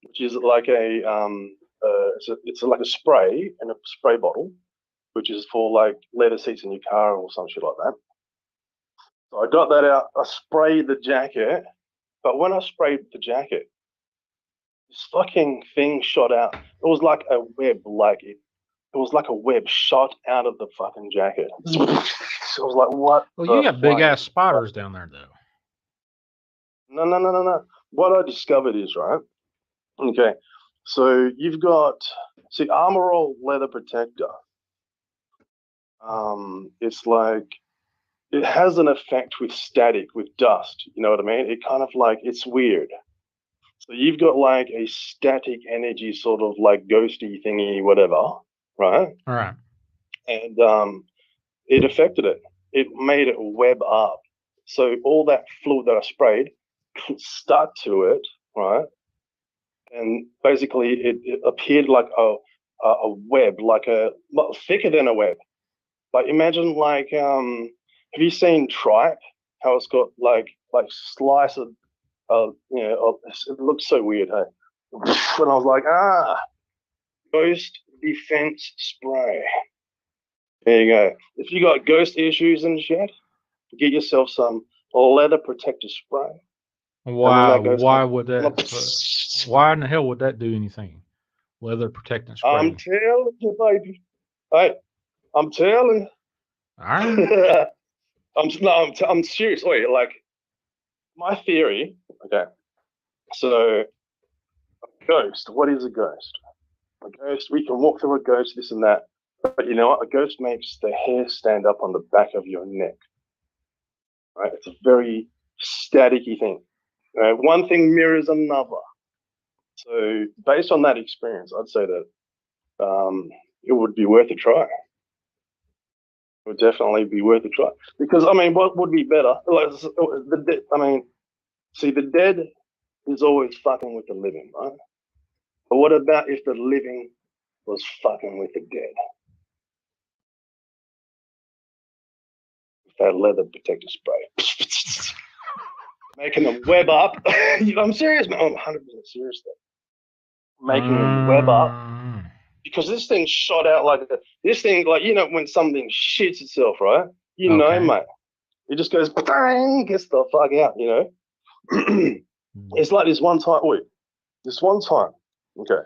Speaker 9: Which is like it's like a spray in a spray bottle, which is for like leather seats in your car or some shit like that. So I got that out. I sprayed the jacket, but when I sprayed the jacket, this fucking thing shot out. It was like a web, it was like a web shot out of the fucking jacket. So I was like, what?
Speaker 1: Well, you got big ass spiders down there, though.
Speaker 9: No. What I discovered is, right? Okay, so you've got, Armor All leather protector. It's like, it has an effect with static, with dust. You know what I mean? It kind of like, it's weird. So you've got like a static energy, sort of like ghosty thingy, whatever, right?
Speaker 1: All right.
Speaker 9: And it affected it. It made it web up. So all that fluid that I sprayed stuck to it, right? And basically it appeared like a web, like thicker than a web. Like imagine like have you seen tripe? How it's got like slice of it looks so weird, hey. When I was like, ghost defense spray. There you go. If you got ghost issues and shit, get yourself some leather protector spray.
Speaker 1: Why would that? Why in the hell would that do anything? Leather protecting spray.
Speaker 9: I'm telling you, baby. Hey, I'm telling.
Speaker 1: All right.
Speaker 9: I'm serious. Wait, like my theory. Okay, so a ghost. What is a ghost? A ghost. We can walk through a ghost, this and that. But you know what? A ghost makes the hair stand up on the back of your neck. Right? It's a very staticky thing. One thing mirrors another. So based on that experience, I'd say that it would be worth a try. It would definitely be worth a try. Because, I mean, what would be better? Like, the dead is always fucking with the living, right? But what about if the living was fucking with the dead? That leather protector spray. Making them web up. I'm serious, man. I'm 100% serious though. Making them web up. Because this thing shot out like this thing, like, you know, when something shits itself, right? You know, mate. It just goes, bang, gets the fuck out, you know? It's like this one time, this one time, okay,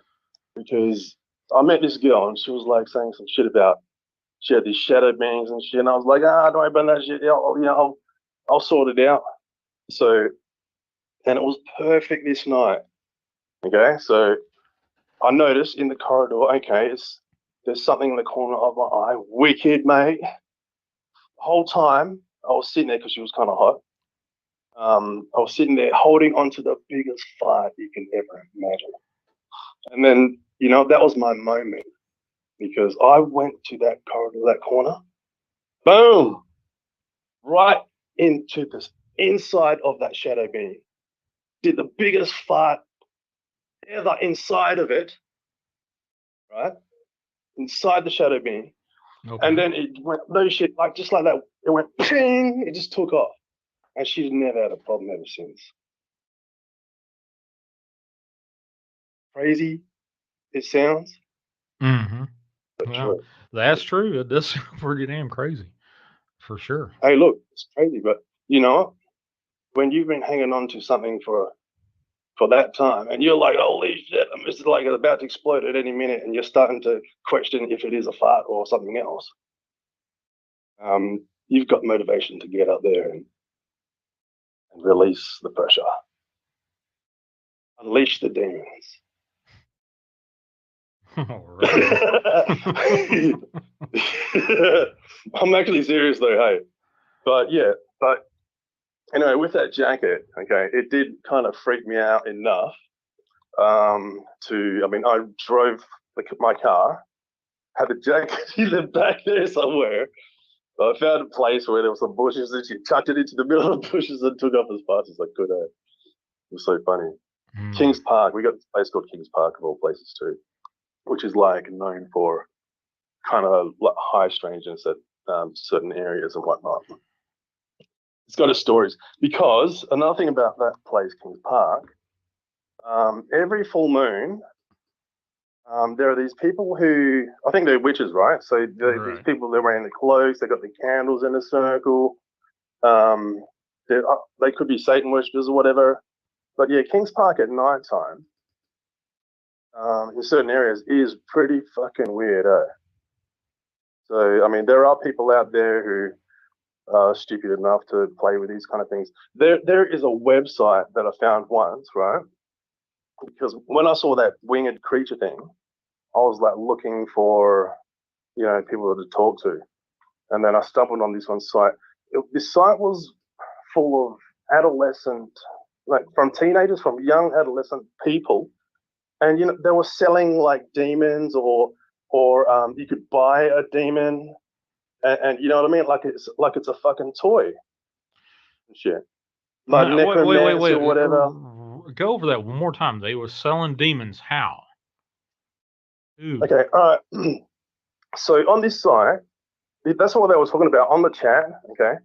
Speaker 9: because I met this girl and she was like saying some shit about she had these shadow beings and shit, and I was like, don't worry about that shit. I'll sort it out. So, and it was perfect this night. Okay, so I noticed in the corridor, okay, there's something in the corner of my eye. Wicked, mate. The whole time I was sitting there because she was kind of hot. I was sitting there holding onto the biggest fart you can ever imagine. And then, that was my moment because I went to that corridor, that corner, boom, right into the inside of that shadow being. Did the biggest fart ever inside of it, right? Inside the shadow being.
Speaker 1: Okay.
Speaker 9: And then it went, no shit, like just like that, it went ping, it just took off. And she's never had a problem ever since. Crazy it sounds.
Speaker 1: Mm-hmm.
Speaker 9: But
Speaker 1: Well,
Speaker 9: true.
Speaker 1: that's true. It does sound pretty damn crazy, for sure.
Speaker 9: Hey, look, it's crazy, but you know what? When you've been hanging on to something for that time, and you're like, holy shit, I'm just like about to explode at any minute, and you're starting to question if it is a fart or something else. You've got motivation to get out there and release the pressure, unleash the demons.
Speaker 1: All right.
Speaker 9: I'm actually serious though, hey. But yeah, anyway, with that jacket, okay, it did kind of freak me out enough I drove my car, had the jacket in the back there somewhere. I found a place where there were some bushes and she chucked it into the middle of the bushes and took off as fast as I could. It was so funny. Kings Park, we got this place called Kings Park of all places too, which is like known for kind of like high strangeness at certain areas and whatnot. It's got its stories because another thing about that place, Kings Park, every full moon, there are these people who, I think they're witches, right? So these people, they're wearing the cloaks, they got the candles in a circle. They could be Satan worshippers or whatever. But yeah, Kings Park at night time, in certain areas, is pretty fucking weird. So, I mean, there are people out there who are stupid enough to play with these kind of things. There is a website that I found once, right? Because when I saw that winged creature thing, I was like looking for, people to talk to. And then I stumbled on this one site. This site was full of adolescent, like from teenagers, from young adolescent people. And, they were selling like demons or you could buy a demon and you know what I mean? Like it's a fucking toy and shit. Like necromancy or whatever.
Speaker 1: Go over that one more time. They were selling demons. How? Ooh.
Speaker 9: Okay, all right. So on this site, that's what they were talking about on the chat. Okay,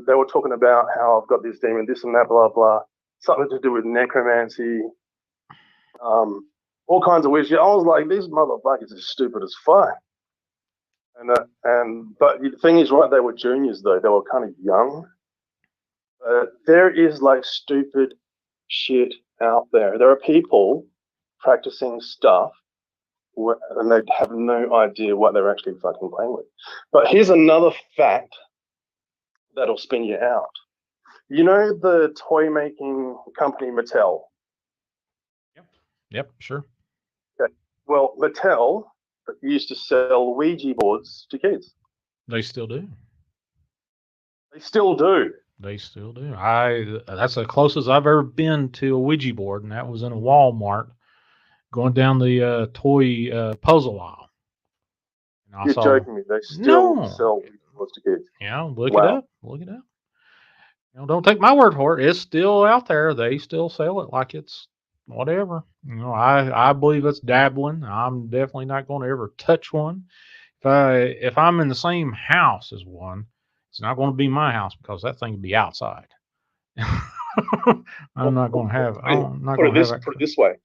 Speaker 9: they were talking about how I've got this demon, this and that, blah blah, something to do with necromancy, all kinds of weird shit. I was like, these motherfuckers are stupid as fuck. But the thing is, right? They were juniors though; they were kind of young. There is like stupid shit out there. There are people practicing stuff and they have no idea what they're actually fucking playing with. But here's another fact that'll spin you out. You know the toy making company Mattel?
Speaker 1: Yep, sure.
Speaker 9: Okay. Well, Mattel used to sell Ouija boards to kids.
Speaker 1: They still do.
Speaker 9: They still do.
Speaker 1: They still do. That's the closest I've ever been to a Ouija board, and that was in a Walmart, going down the toy puzzle aisle. And
Speaker 9: You're joking me. They still sell Ouija boards to kids.
Speaker 1: Yeah, look it up. Look it up. Don't take my word for it. It's still out there. They still sell it like it's whatever. I believe it's dabbling. I'm definitely not going to ever touch one. If I'm in the same house as one, it's not going to be my house because that thing would be outside. I'm not going to have. I'm not going to have.
Speaker 9: Put it this way.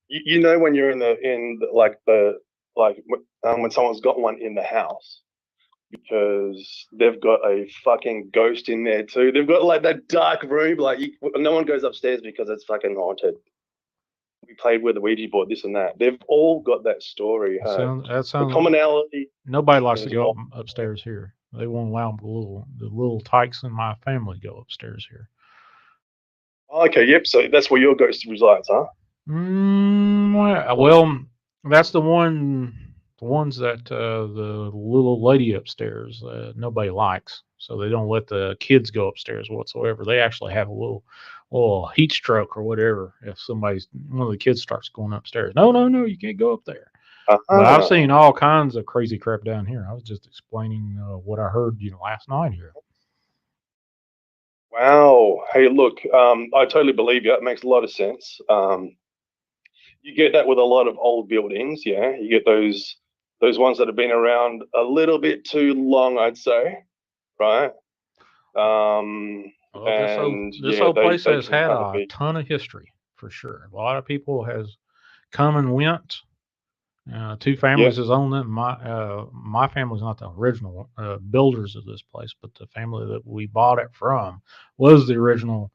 Speaker 9: You know when you're when someone's got one in the house because they've got a fucking ghost in there too. They've got like that dark room. Like no one goes upstairs because it's fucking haunted. we played with the Ouija board, this and that. They've all got that story.
Speaker 1: That
Speaker 9: The
Speaker 1: sounds.
Speaker 9: commonality.
Speaker 1: Nobody likes to
Speaker 9: is
Speaker 1: go
Speaker 9: all-
Speaker 1: upstairs here. They won't allow the little tykes in my family go upstairs here.
Speaker 9: Okay, yep. So that's where your ghost resides, huh?
Speaker 1: Well, that's the ones that the little lady upstairs nobody likes, so they don't let the kids go upstairs whatsoever. They actually have a little heat stroke or whatever if one of the kids starts going upstairs. No, you can't go up there. But I've seen all kinds of crazy crap down here. I was just explaining what I heard last night here.
Speaker 9: Wow. Hey, look, I totally believe you. It makes a lot of sense. You get that with a lot of old buildings, yeah. You get those ones that have been around a little bit too long, I'd say, right?
Speaker 1: This whole place has had a ton of history for sure. A lot of people has come and went. Two families has owned it. My family's not the original builders of this place, but the family that we bought it from was the original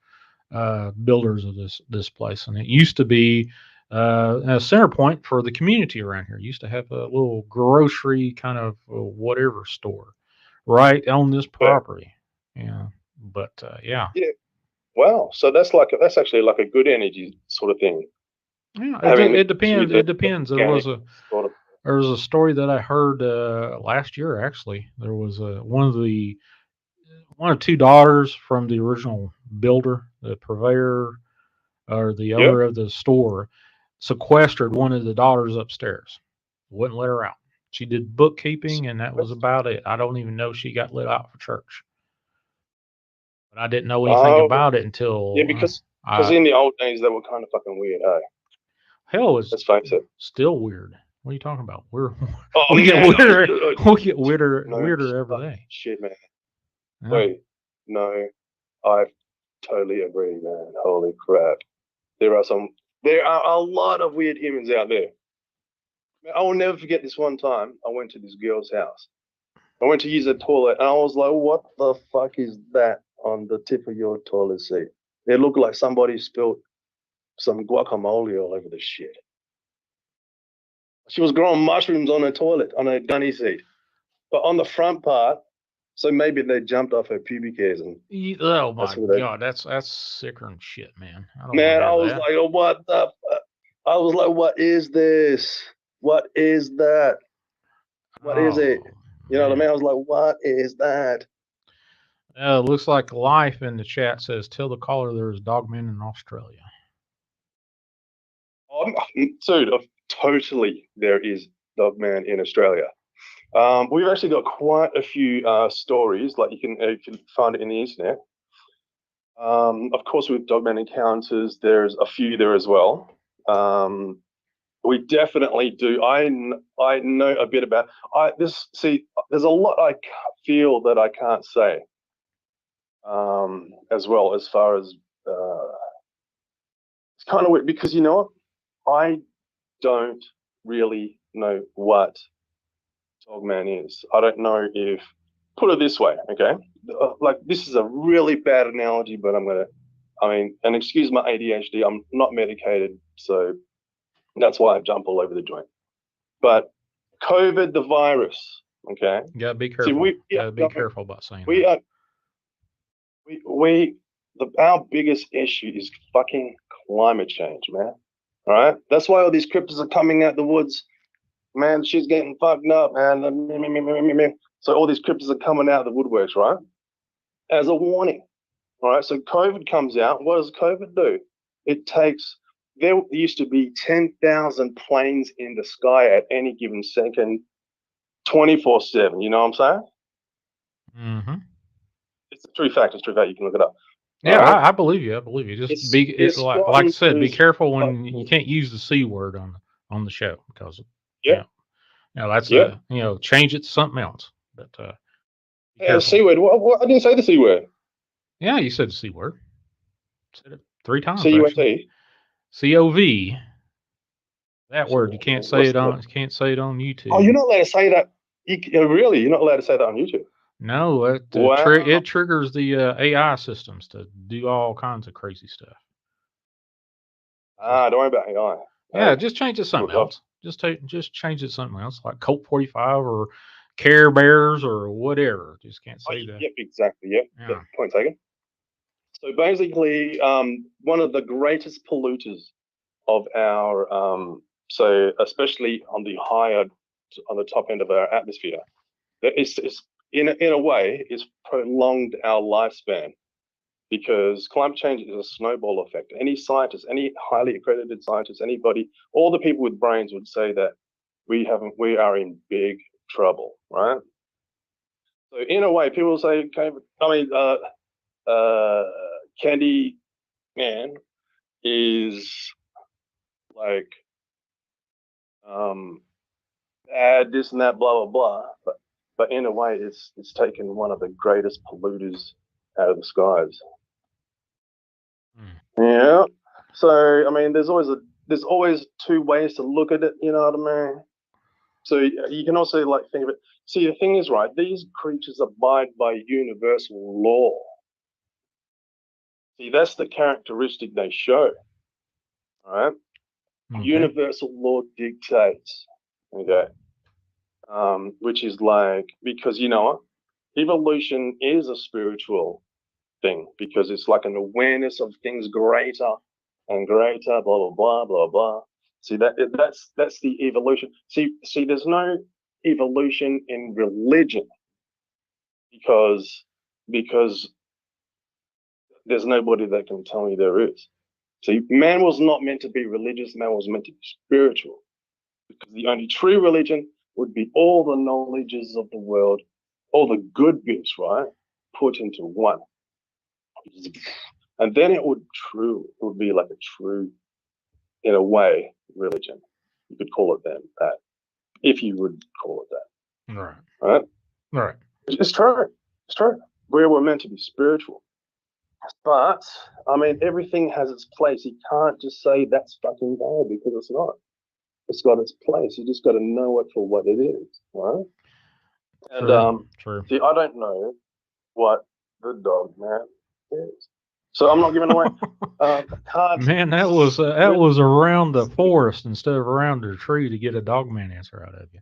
Speaker 1: builders of this place, and it used to be a center point for the community around here. It used to have a little grocery kind of whatever store right on this property. Yeah, but yeah.
Speaker 9: Wow. So that's actually like a good energy sort of thing.
Speaker 1: Yeah, it depends. It depends. There was a story that I heard last year. Actually, there was one of two daughters from the original builder, the purveyor, or the owner of the store, sequestered one of the daughters upstairs. Wouldn't let her out. She did bookkeeping, and that was about it. I don't even know she got let out for church. But I didn't know anything about it until
Speaker 9: because in the old days they were kind of fucking weird, hey?
Speaker 1: Hell, it's
Speaker 9: let's face it,
Speaker 1: still weird. What are you talking about?
Speaker 9: We
Speaker 1: get weirder every day.
Speaker 9: Shit, man.
Speaker 1: Yeah.
Speaker 9: Wait, no, I totally agree, man. Holy crap. There are a lot of weird humans out there. I will never forget this one time I went to this girl's house. I went to use the toilet and I was like, what the fuck is that on the tip of your toilet seat? It looked like somebody spilled some guacamole all over the shit. She was growing mushrooms on her toilet, on her gunny seat. But on the front part, so maybe they jumped off her pubic hairs.
Speaker 1: Oh my God, that's sicker than shit, man.
Speaker 9: I was like, oh, what the fuck? I was like, what is this? What is that? What is it? You know what I mean? I was like, what is that?
Speaker 1: It looks like Life in the chat says, tell the caller there is Dogman in Australia.
Speaker 9: Dude, totally there is Dogman in Australia. We've actually got quite a few stories, like you can find it in the internet. Of course, with Dogman encounters, there's a few there as well. We definitely do. I know a bit about this. See, there's a lot I feel that I can't say. As well, as far as it's kind of weird because you know what, I don't really know what Dogman is. I don't know if, put it this way, okay? Like, this is a really bad analogy, but and excuse my ADHD, I'm not medicated, so that's why I jump all over the joint. But COVID, the virus, okay?
Speaker 1: You gotta be careful. Be careful about saying that.
Speaker 9: Our biggest issue is fucking climate change, man. All right? That's why all these cryptids are coming out the woods. Man, she's getting fucked up, man. So all these cryptids are coming out of the woodworks, right? As a warning. All right, so COVID comes out. What does COVID do? There used to be 10,000 planes in the sky at any given second, 24/7. You know what I'm saying?
Speaker 1: Mm-hmm.
Speaker 9: It's a true fact. It's true fact. You can look it up.
Speaker 1: Yeah, I believe you. I believe you. Just like I said, be careful when you can't use the C word on the show because that's change it to something else. But
Speaker 9: the C word. What? I didn't say the C word.
Speaker 1: Yeah, you said the C word. Said it 3 times.
Speaker 9: C-U-N-T.
Speaker 1: C-O-V. That word you can't say it on. Can't say it on YouTube.
Speaker 9: Oh, you're not allowed to say that. Really, you're not allowed to say that on YouTube.
Speaker 1: No, it triggers the AI systems to do all kinds of crazy stuff.
Speaker 9: Don't worry about AI.
Speaker 1: Yeah, just change it to something
Speaker 9: Look,
Speaker 1: else. Just change it to something else, like Colt 45 or Care Bears or whatever. Just can't say that.
Speaker 9: Yep, exactly. Yep.
Speaker 1: Yeah.
Speaker 9: Yep. Point taken. So basically, one of the greatest polluters of our, so especially on the top end of our atmosphere, that is in a way, is prolonged our lifespan, because climate change is a snowball effect. Any scientist, any highly accredited scientist, anybody, all the people with brains would say that we are in big trouble, right? So in a way, people say, Candy Man is like bad, this and that, blah blah blah. But in a way, it's taken one of the greatest polluters out of the skies. Yeah. So I mean, there's always two ways to look at it. You know what I mean? So you can also like think of it. See, the thing is, right? These creatures abide by universal law. See, that's the characteristic they show. All right.
Speaker 1: Okay.
Speaker 9: Universal law dictates. Okay. Which is like, because you know what? Evolution is a spiritual thing, because it's like an awareness of things greater and greater, blah blah blah blah blah. See, that's the evolution. See, there's no evolution in religion, because there's nobody that can tell me there is. See, man was not meant to be religious, man was meant to be spiritual. Because the only true religion would be all the knowledges of the world, all the good bits, right, put into one. And then it would be like a true, in a way, religion. You could call it that, if you would call it that.
Speaker 1: Right.
Speaker 9: Right?
Speaker 1: Right.
Speaker 9: It's true. It's true. We were meant to be spiritual. But, I mean, everything has its place. You can't just say that's fucking bad, because it's not. It's got its place. You just got to know it for what it is, right? And
Speaker 1: True.
Speaker 9: see, I don't know what the Dogman is, so I'm not giving away.
Speaker 1: Man, that was around the forest instead of around the tree to get a Dogman answer out of you.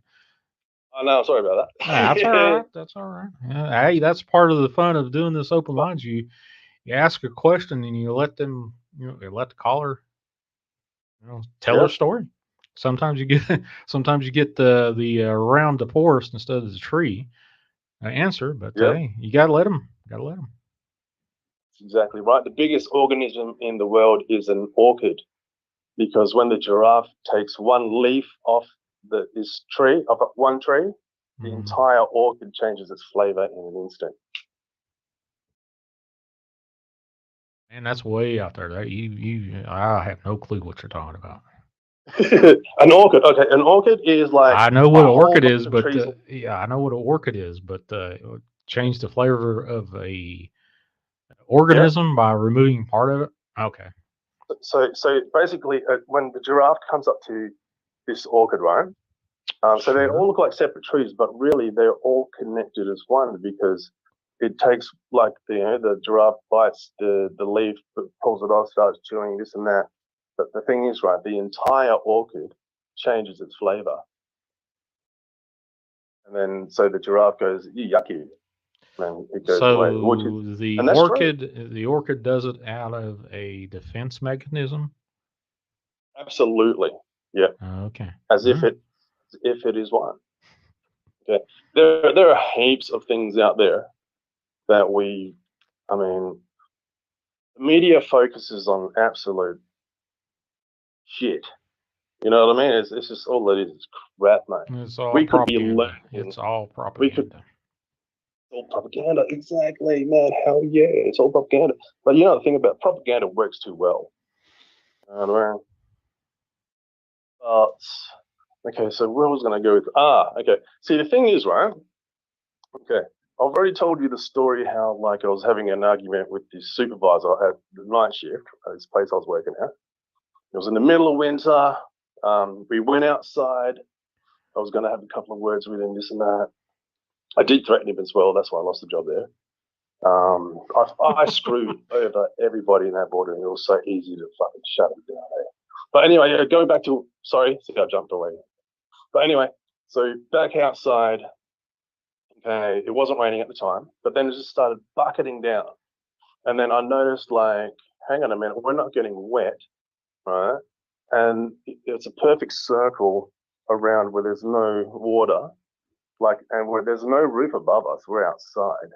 Speaker 9: I know. Sorry about that.
Speaker 1: That's all right. That's all right. Yeah, hey, that's part of the fun of doing this open lines. You ask a question and you let them, you let the caller, tell their story. Sometimes you get the around the forest instead of the tree answer, but hey, you gotta let them. Gotta let them.
Speaker 9: Exactly right. The biggest organism in the world is an orchid, because when the giraffe takes one leaf off this tree, of one tree, the entire orchid changes its flavor in an instant.
Speaker 1: And that's way out there. I have no clue what you're talking about.
Speaker 9: An orchid. Okay, an orchid is like,
Speaker 1: I know what an orchid is, but I know what an orchid is, but change the flavor of a organism by removing part of it. Okay.
Speaker 9: So basically, when the giraffe comes up to this orchid, right? So they all look like separate trees, but really they're all connected as one, because it takes like the giraffe bites the leaf, pulls it off, starts chewing this and that. But the thing is, right, the entire orchid changes its flavor, and then so the giraffe goes yucky, and it goes away.
Speaker 1: The orchid does it out of a defense mechanism.
Speaker 9: Absolutely, yeah.
Speaker 1: Okay.
Speaker 9: As if it is one. Okay. There are heaps of things out there that the media focuses on absolute shit. You know what I mean? It's just all it is. It's crap, mate.
Speaker 1: It's all
Speaker 9: we could
Speaker 1: propaganda.
Speaker 9: Be learning.
Speaker 1: It's all propaganda.
Speaker 9: All propaganda, exactly, man. Hell yeah, it's all propaganda. But you know the thing about propaganda works too well. You know what I mean? Okay, so where was I going to go with? Okay. See, the thing is, right? Okay, I've already told you the story how, like, I was having an argument with the supervisor at the night shift at this place I was working at. It was in the middle of winter. We went outside. I was going to have a couple of words with him, this and that. I did threaten him as well. That's why I lost the job there. I screwed over everybody in that boardroom. It was so easy to fucking shut it down. But anyway, going back to, sorry, see, I jumped away. But anyway, so back outside, okay, it wasn't raining at the time, but then it just started bucketing down. And then I noticed, like, hang on a minute, we're not getting wet, right? And it's a perfect circle around where there's no water, like, and where there's no roof above us, we're outside.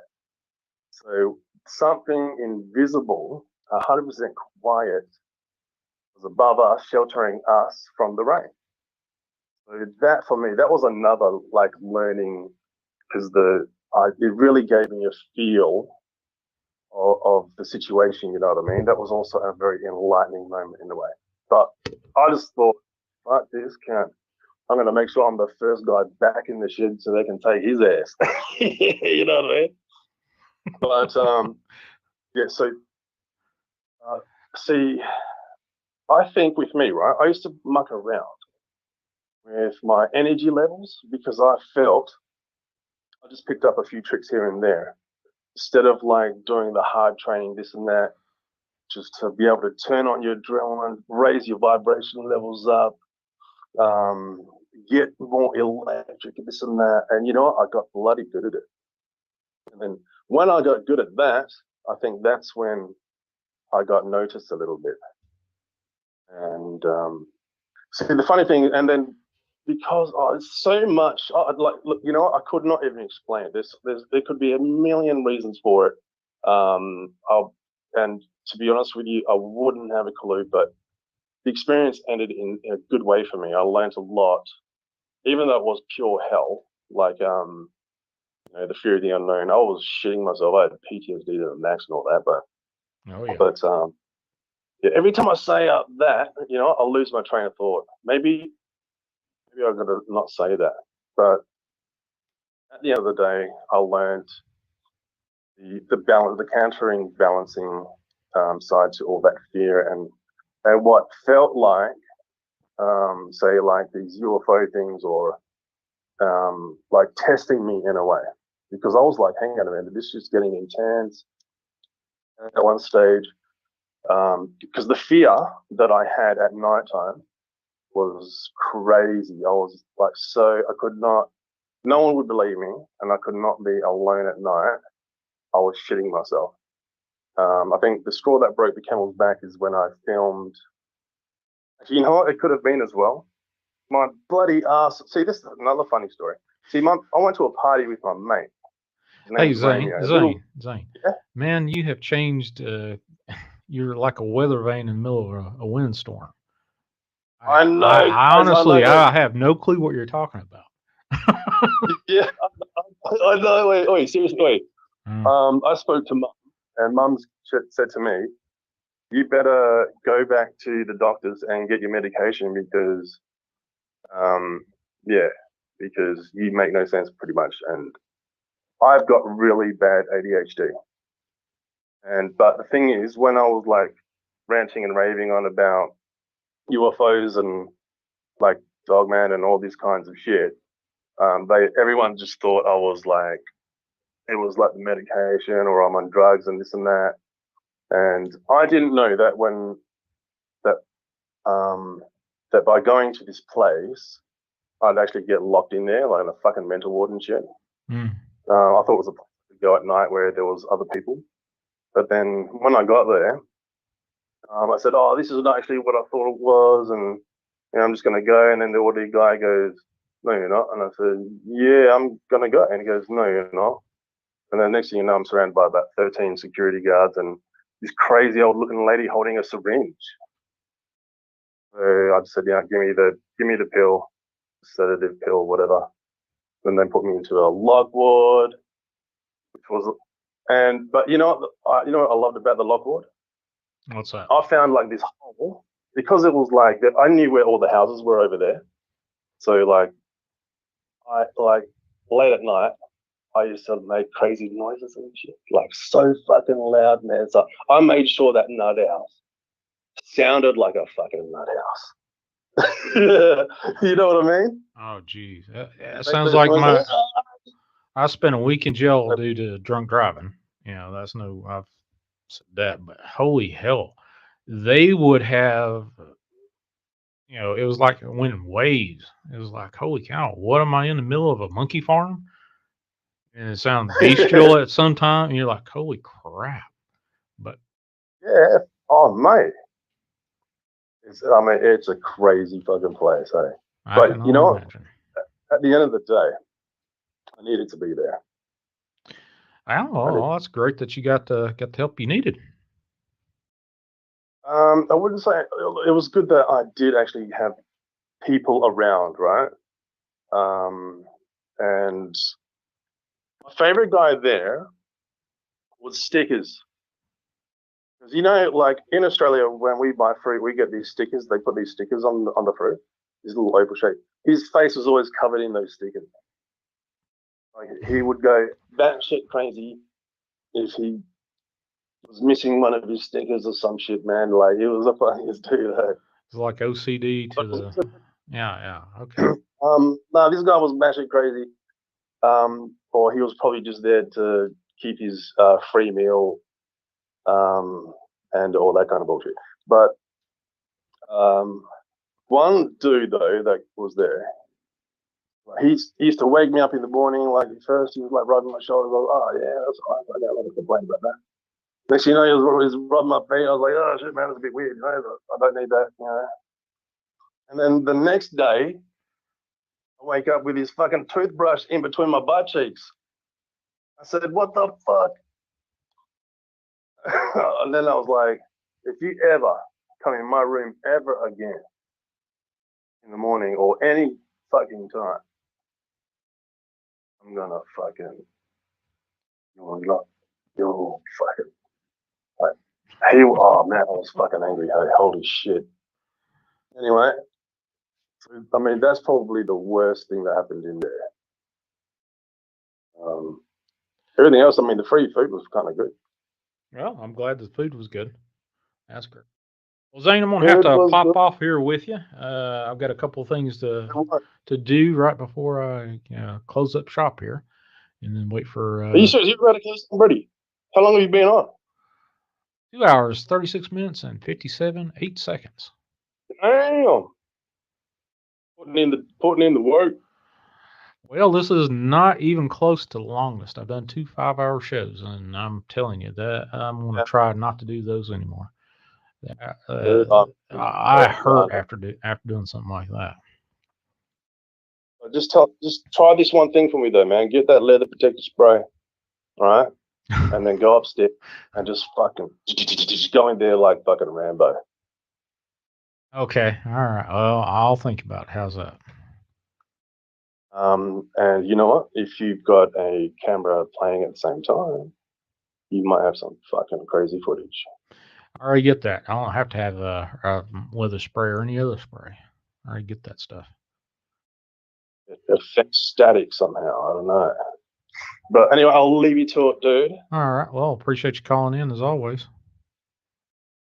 Speaker 9: So something invisible, 100% quiet, was above us, sheltering us from the rain. So that, for me, that was another, like, learning, because it really gave me a feel of the situation, you know what I mean? That was also a very enlightening moment in a way. But I just thought, fuck this, can't. I'm going to make sure I'm the first guy back in the shed so they can take his ass. You know what I mean? But, yeah, so, see, I think with me, right, I used to muck around with my energy levels because I felt I just picked up a few tricks here and there. Instead of like doing the hard training, this and that, just to be able to turn on your adrenaline, raise your vibration levels up, get more electric, this and that. And you know what? I got bloody good at it. And then when I got good at that, I think that's when I got noticed a little bit. And see, the funny thing, and then because it's so much, like, look, you know what? I could not even explain it. There could be a million reasons for it. And to be honest with you, I wouldn't have a clue, but the experience ended in a good way for me. I learned a lot, even though it was pure hell, like, you know, the fear of the unknown. I was shitting myself. I had PTSD to the max and all that, but, yeah, every time I say that, you know, I'll lose my train of thought. Maybe I'm going to not say that, but at the end of the day, I learned the balance, the countering, balancing side to all that fear, and what felt like, say, like these UFO things, or like testing me in a way, because I was like, hang on a minute, this is getting intense. And at one stage, because the fear that I had at nighttime was crazy. I was like, so I could not, no one would believe me, and I could not be alone at night. I was shitting myself. I think the straw that broke the camel's back is when I filmed. Actually, you know what? It could have been as well. My bloody ass. See, this is another funny story. See, I went to a party with my mate.
Speaker 1: Hey, Zane.
Speaker 9: Yeah?
Speaker 1: Man, you have changed. You're like a weather vane in the middle of a windstorm.
Speaker 9: I know.
Speaker 1: I honestly, I have no clue what you're talking about.
Speaker 9: Yeah, I know. Wait, seriously, wait. I spoke to Mum, and Mum said to me, "You better go back to the doctors and get your medication because, because you make no sense pretty much." And I've got really bad ADHD. But the thing is, when I was like ranting and raving on about UFOs and like Dogman and all these kinds of shit, everyone just thought I was like, it was like the medication, or I'm on drugs and this and that. And I didn't know that that by going to this place, I'd actually get locked in there, like in a fucking mental ward and shit. I thought it was a place to go at night where there was other people. But then when I got there, I said, "Oh, this is not actually what I thought it was, and you know, I'm just going to go." And then the orderly guy goes, "No, you're not." And I said, "Yeah, I'm going to go." And he goes, "No, you're not." And then next thing you know, I'm surrounded by about 13 security guards and this crazy old looking lady holding a syringe. So I just said, "Yeah, give me the pill, sedative pill, whatever." Then they put me into a lock ward, which was, but you know what I loved about the lock ward?
Speaker 1: What's that?
Speaker 9: I found like this hole, because it was like that. I knew where all the houses were over there. So like, I like late at night, I used to make crazy noises and shit, like so fucking loud, man. So I made sure that nut house sounded like a fucking nut house. You know what I mean?
Speaker 1: Oh, geez. That sounds like I spent a week in jail due to drunk driving. You know, I've said that, but holy hell. They would have You know, it was like it went in waves. It was like, holy cow, what am I in the middle of a monkey farm? And it sounds bestial at some time, and you're like, holy crap. But
Speaker 9: Yeah. Oh, mate. I mean, it's a crazy fucking place, hey.
Speaker 1: I
Speaker 9: But
Speaker 1: can
Speaker 9: you know
Speaker 1: only
Speaker 9: what?
Speaker 1: imagine.
Speaker 9: At the end of the day, I needed to be there.
Speaker 1: Oh, that's great that you got the help you needed.
Speaker 9: I wouldn't say it was good that I did actually have people around, right? And my favorite guy there was stickers. Because you know, like in Australia, when we buy fruit, we get these stickers. They put these stickers on the fruit, these little oval shape. His face was always covered in those stickers. Like he would go batshit crazy if he was missing one of his stickers or some shit, man. Like he was the funniest dude.
Speaker 1: It's like OCD to the. Yeah. Okay.
Speaker 9: No, this guy was batshit crazy. Or he was probably just there to keep his free meal, and all that kind of bullshit. But one dude though that was there, he used to wake me up in the morning. Like at first, he was like rubbing my shoulders. I was like, oh yeah, that's all right. I got a lot of complaint about that. Next thing you know, he was rubbing my feet. I was like, oh shit, man, it's a bit weird. You know, I don't need that. You know. And then the next day, I wake up with his fucking toothbrush in between my butt cheeks. I said, what the fuck? And then I was like, if you ever come in my room ever again in the morning or any fucking time, I'm gonna fucking, you're fucking, like, oh man, I was fucking angry. Holy shit. Anyway, I mean, that's probably the worst thing that happened in there. Everything else, I mean, the free food was kind of good.
Speaker 1: Well, I'm glad the food was good. That's great. Well, Zane, I'm gonna have to pop off here with you. I've got a couple of things to do right before I close up shop here, and then wait for.
Speaker 9: Are you serious? You're ready to close already? How long have you been on?
Speaker 1: 2 hours, 36 minutes, and 8 seconds.
Speaker 9: Damn. Putting in the work.
Speaker 1: Well, this is not even close to the longest. I've done 2 5-hour shows, and I'm telling you that I'm going to try not to do those anymore. I hurt after doing something like that.
Speaker 9: Just try this one thing for me though, man. Get that leather protector spray, all right, and then go upstairs and just fucking just go in there like fucking Rambo.
Speaker 1: Okay, all right. Well, I'll think about it. How's that?
Speaker 9: And you know what? If you've got a camera playing at the same time, you might have some fucking crazy footage.
Speaker 1: I already get that. I don't have to have a leather spray or any other spray. I already get that stuff.
Speaker 9: It affects static somehow. I don't know. But anyway, I'll leave you to it, dude.
Speaker 1: All right. Well, appreciate you calling in as always.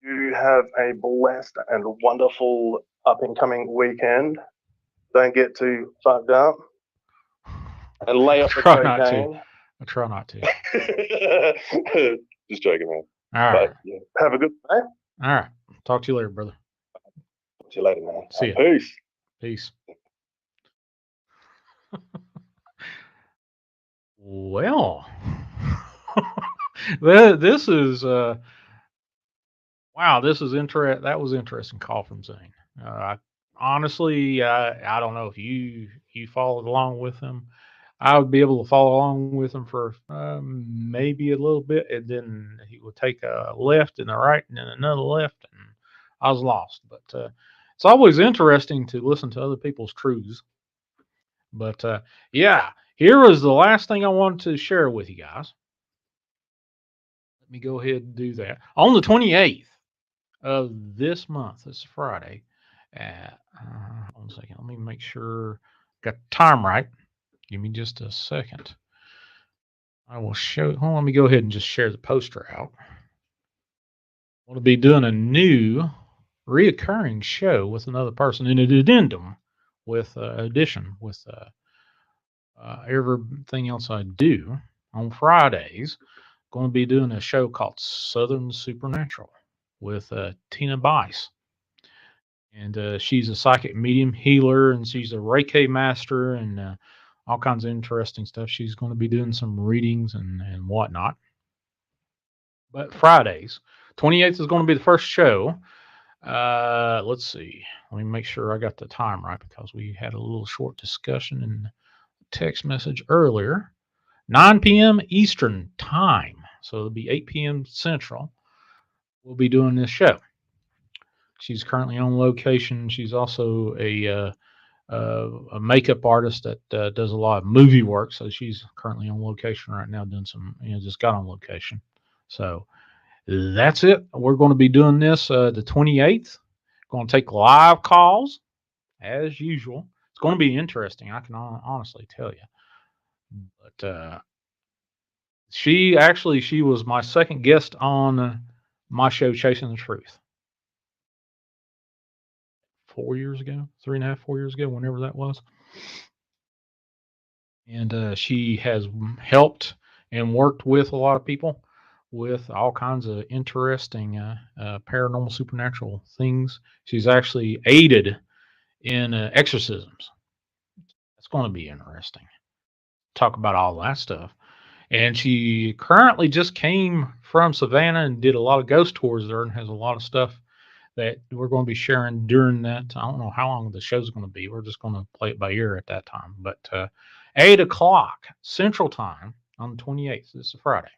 Speaker 9: You have a blessed and wonderful up and coming weekend. Don't get too fucked up. And lay off the cocaine.
Speaker 1: I try not to.
Speaker 9: Just joking, man.
Speaker 1: All right.
Speaker 9: But, yeah, have a good day.
Speaker 1: All right. Talk to you later, brother.
Speaker 9: Talk to you later, man.
Speaker 1: See you.
Speaker 9: Peace.
Speaker 1: Peace. Well, this is wow. This is interesting. That was interesting call from Zane. Honestly, I don't know if you followed along with him. I would be able to follow along with him for maybe a little bit, and then he would take a left and a right, and then another left, and I was lost. But it's always interesting to listen to other people's truths. But yeah, here was the last thing I wanted to share with you guys. Let me go ahead and do that. On the 28th of this month, it's Friday. One second, let me make sure I got the time right. Give me just a second. I will show. Let me go ahead and just share the poster out. I'm going to be doing a new reoccurring show with another person in an addendum with addition with everything else I do on Fridays. Going to be doing a show called Southern Supernatural with Tina Bice. And she's a psychic medium healer, and she's a Reiki master, and all kinds of interesting stuff. She's going to be doing some readings and whatnot. But Fridays, 28th is going to be the first show. Let's see. Let me make sure I got the time right, because we had a little short discussion in text message earlier. 9 p.m. Eastern time. So it'll be 8 p.m. Central. We'll be doing this show. She's currently on location. She's also a makeup artist that does a lot of movie work. So she's currently on location right now doing some, just got on location. So that's it. We're going to be doing this the 28th. Going to take live calls as usual. It's going to be interesting. I can honestly tell you. But she was my second guest on my show, Chasing the Truth. 4 years ago, 3.5, 4 years ago, whenever that was. And she has helped and worked with a lot of people with all kinds of interesting paranormal, supernatural things. She's actually aided in exorcisms. That's going to be interesting. Talk about all that stuff. And she currently just came from Savannah and did a lot of ghost tours there, and has a lot of stuff that we're going to be sharing during that. I don't know how long the show's going to be. We're just going to play it by ear at that time. But 8 o'clock Central Time on the 28th. This is a Friday.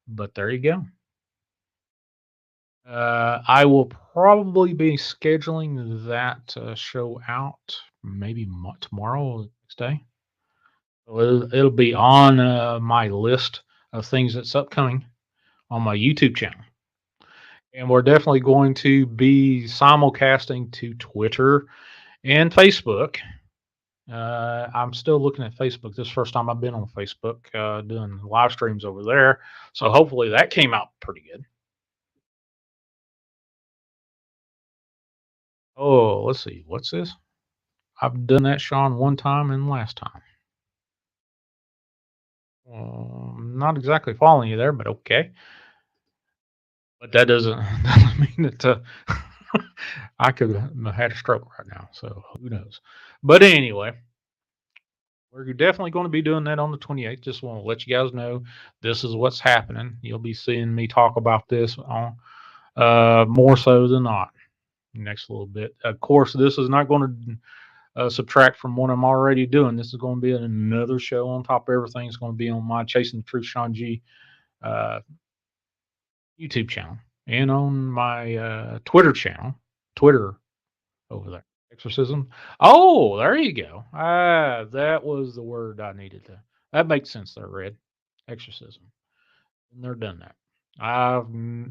Speaker 1: But there you go. I will probably be scheduling that show out maybe tomorrow or the next day. So it'll be on my list of things that's upcoming on my YouTube channel. And we're definitely going to be simulcasting to Twitter and Facebook. I'm still looking at Facebook. This is the first time I've been on Facebook doing live streams over there. So hopefully that came out pretty good. Oh, let's see. What's this? I've done that, Shawn, one time and last time. I'm not exactly following you there, but okay. But that doesn't mean that I could have had a stroke right now. So who knows? But anyway, we're definitely going to be doing that on the 28th. Just want to let you guys know this is what's happening. You'll be seeing me talk about this on more so than not next little bit. Of course, this is not going to subtract from what I'm already doing. This is going to be another show on top of everything. It's going to be on my Chasing the Truth Shawn G YouTube channel and on my Twitter over there. Exorcism. Oh, there you go. That was the word I needed to. That makes sense there, Red. Exorcism. And they're done that.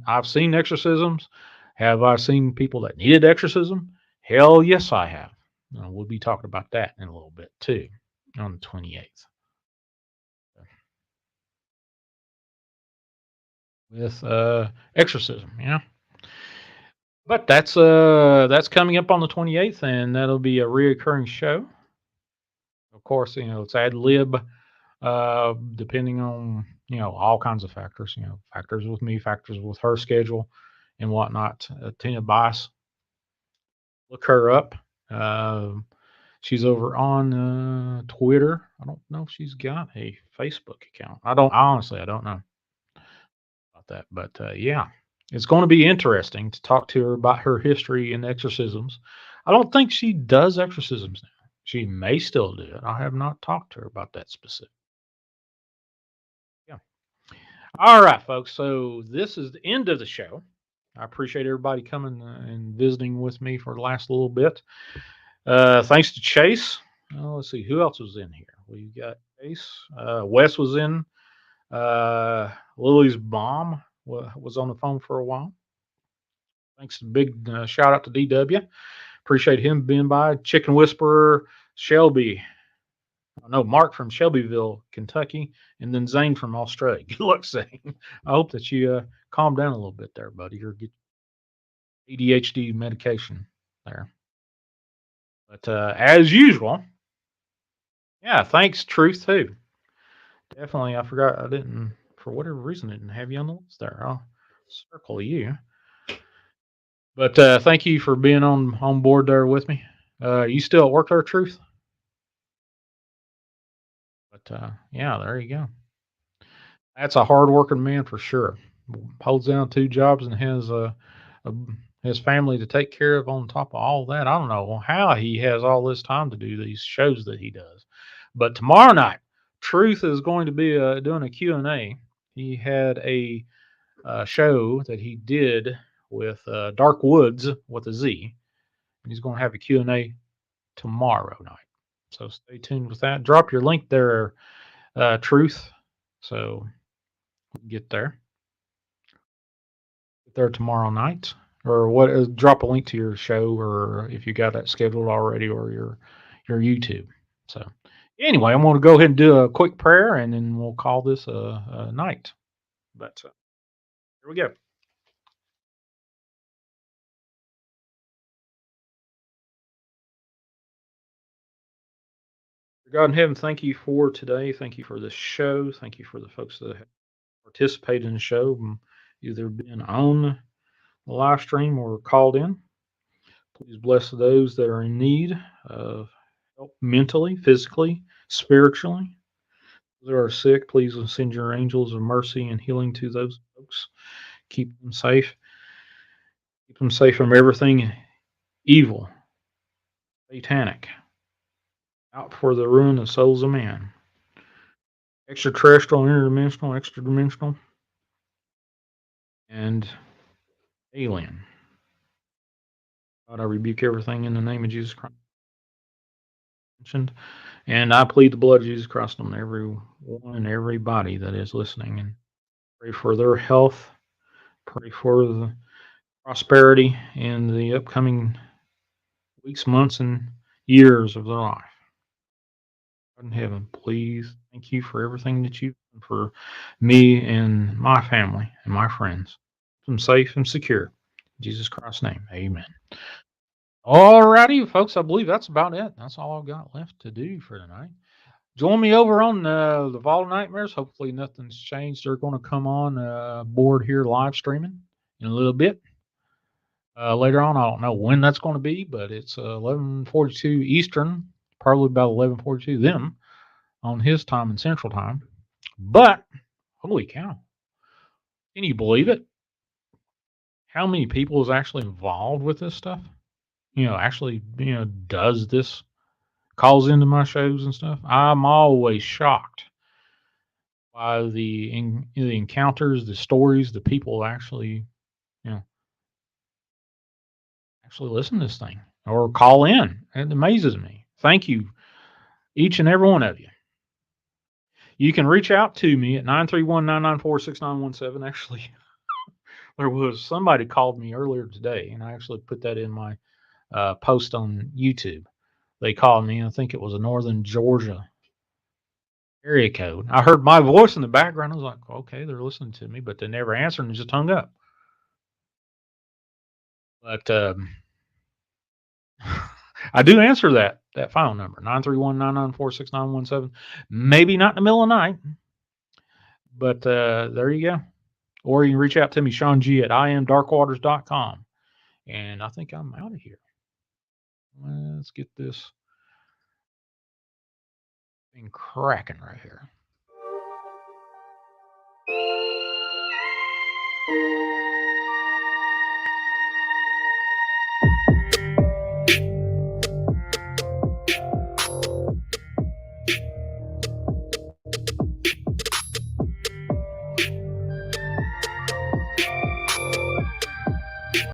Speaker 1: I've seen exorcisms. Have I seen people that needed exorcism? Hell yes, I have. We'll be talking about that in a little bit too on the 28th. With exorcism, yeah. But that's coming up on the 28th, and that'll be a reoccurring show. Of course, it's ad lib, depending on all kinds of factors. Factors with me, factors with her schedule, and whatnot. Tina Bice, look her up. She's over on Twitter. I don't know if she's got a Facebook account. I honestly don't know about that, but yeah. It's going to be interesting to talk to her about her history in exorcisms. I don't think she does exorcisms now. She may still do it. I have not talked to her about that specific. Yeah. All right, folks. So this is the end of the show. I appreciate everybody coming and visiting with me for the last little bit. Thanks to Chase. Let's see who else was in here. We got Chase. Wes was in. Lily's mom was on the phone for a while. Thanks. Big shout out to DW. Appreciate him being by. Chicken Whisperer, Shelby. Mark from Shelbyville, Kentucky, and then Zane from Australia. Good luck, Zane. I hope that you calm down a little bit there, buddy. You're get ADHD medication there. But as usual, yeah, thanks, Truth, too. Definitely, I forgot I didn't, for whatever reason, I didn't have you on the list there. I'll circle you. But thank you for being on board there with me. You still at work there, Truth? But yeah, there you go. That's a hard-working man for sure. Holds down 2 jobs and has his family to take care of on top of all that. I don't know how he has all this time to do these shows that he does. But tomorrow night, Truth is going to be doing a Q&A. He had a show that he did with Dark Woods with a Z, and he's going to have a Q&A tomorrow night. So stay tuned with that. Drop your link there, Truth. So get there. Get there tomorrow night. Or what? Drop a link to your show, or if you got that scheduled already, or your YouTube. So anyway, I'm going to go ahead and do a quick prayer, and then we'll call this a night. But here we go. God in heaven, thank you for today. Thank you for this show. Thank you for the folks that have participated in the show, either been on the live stream or called in. Please bless those that are in need of help mentally, physically, spiritually. Those that are sick, please send your angels of mercy and healing to those folks. Keep them safe. Keep them safe from everything evil, satanic, out for the ruin of souls of man. Extraterrestrial, interdimensional, extra dimensional, and alien. God, I rebuke everything in the name of Jesus Christ. And I plead the blood of Jesus Christ on everyone and everybody that is listening, and pray for their health. Pray for the prosperity in the upcoming weeks, months, and years of their life. God in heaven, please, thank you for everything that you've done for me and my family and my friends. Keep them safe and secure. In Jesus Christ's name, amen. All righty, folks, I believe that's about it. That's all I've got left to do for tonight. Join me over on the Vault of Nightmares. Hopefully nothing's changed. They're going to come on board here live streaming in a little bit. Later on, I don't know when that's going to be, but it's 11:42 Eastern, probably about 11:42 them on his time and Central Time. But holy cow, can you believe it? How many people is actually involved with this stuff? Actually, does this, calls into my shows and stuff? I'm always shocked by the encounters, the stories, the people actually, actually listen to this thing or call in. It amazes me. Thank you, each and every one of you. You can reach out to me at 931-994-6917. Actually, there was somebody called me earlier today, and I actually put that in my post on YouTube. They called me, I think it was a Northern Georgia area code. I heard my voice in the background. I was like, okay, they're listening to me, but they never answered and just hung up. But I do answer that phone number, 931-994-6917. Maybe not in the middle of the night, but there you go. Or you can reach out to me, Shawn G, at imdarkwaters.com. And I think I'm out of here. Let's get this thing cracking right here.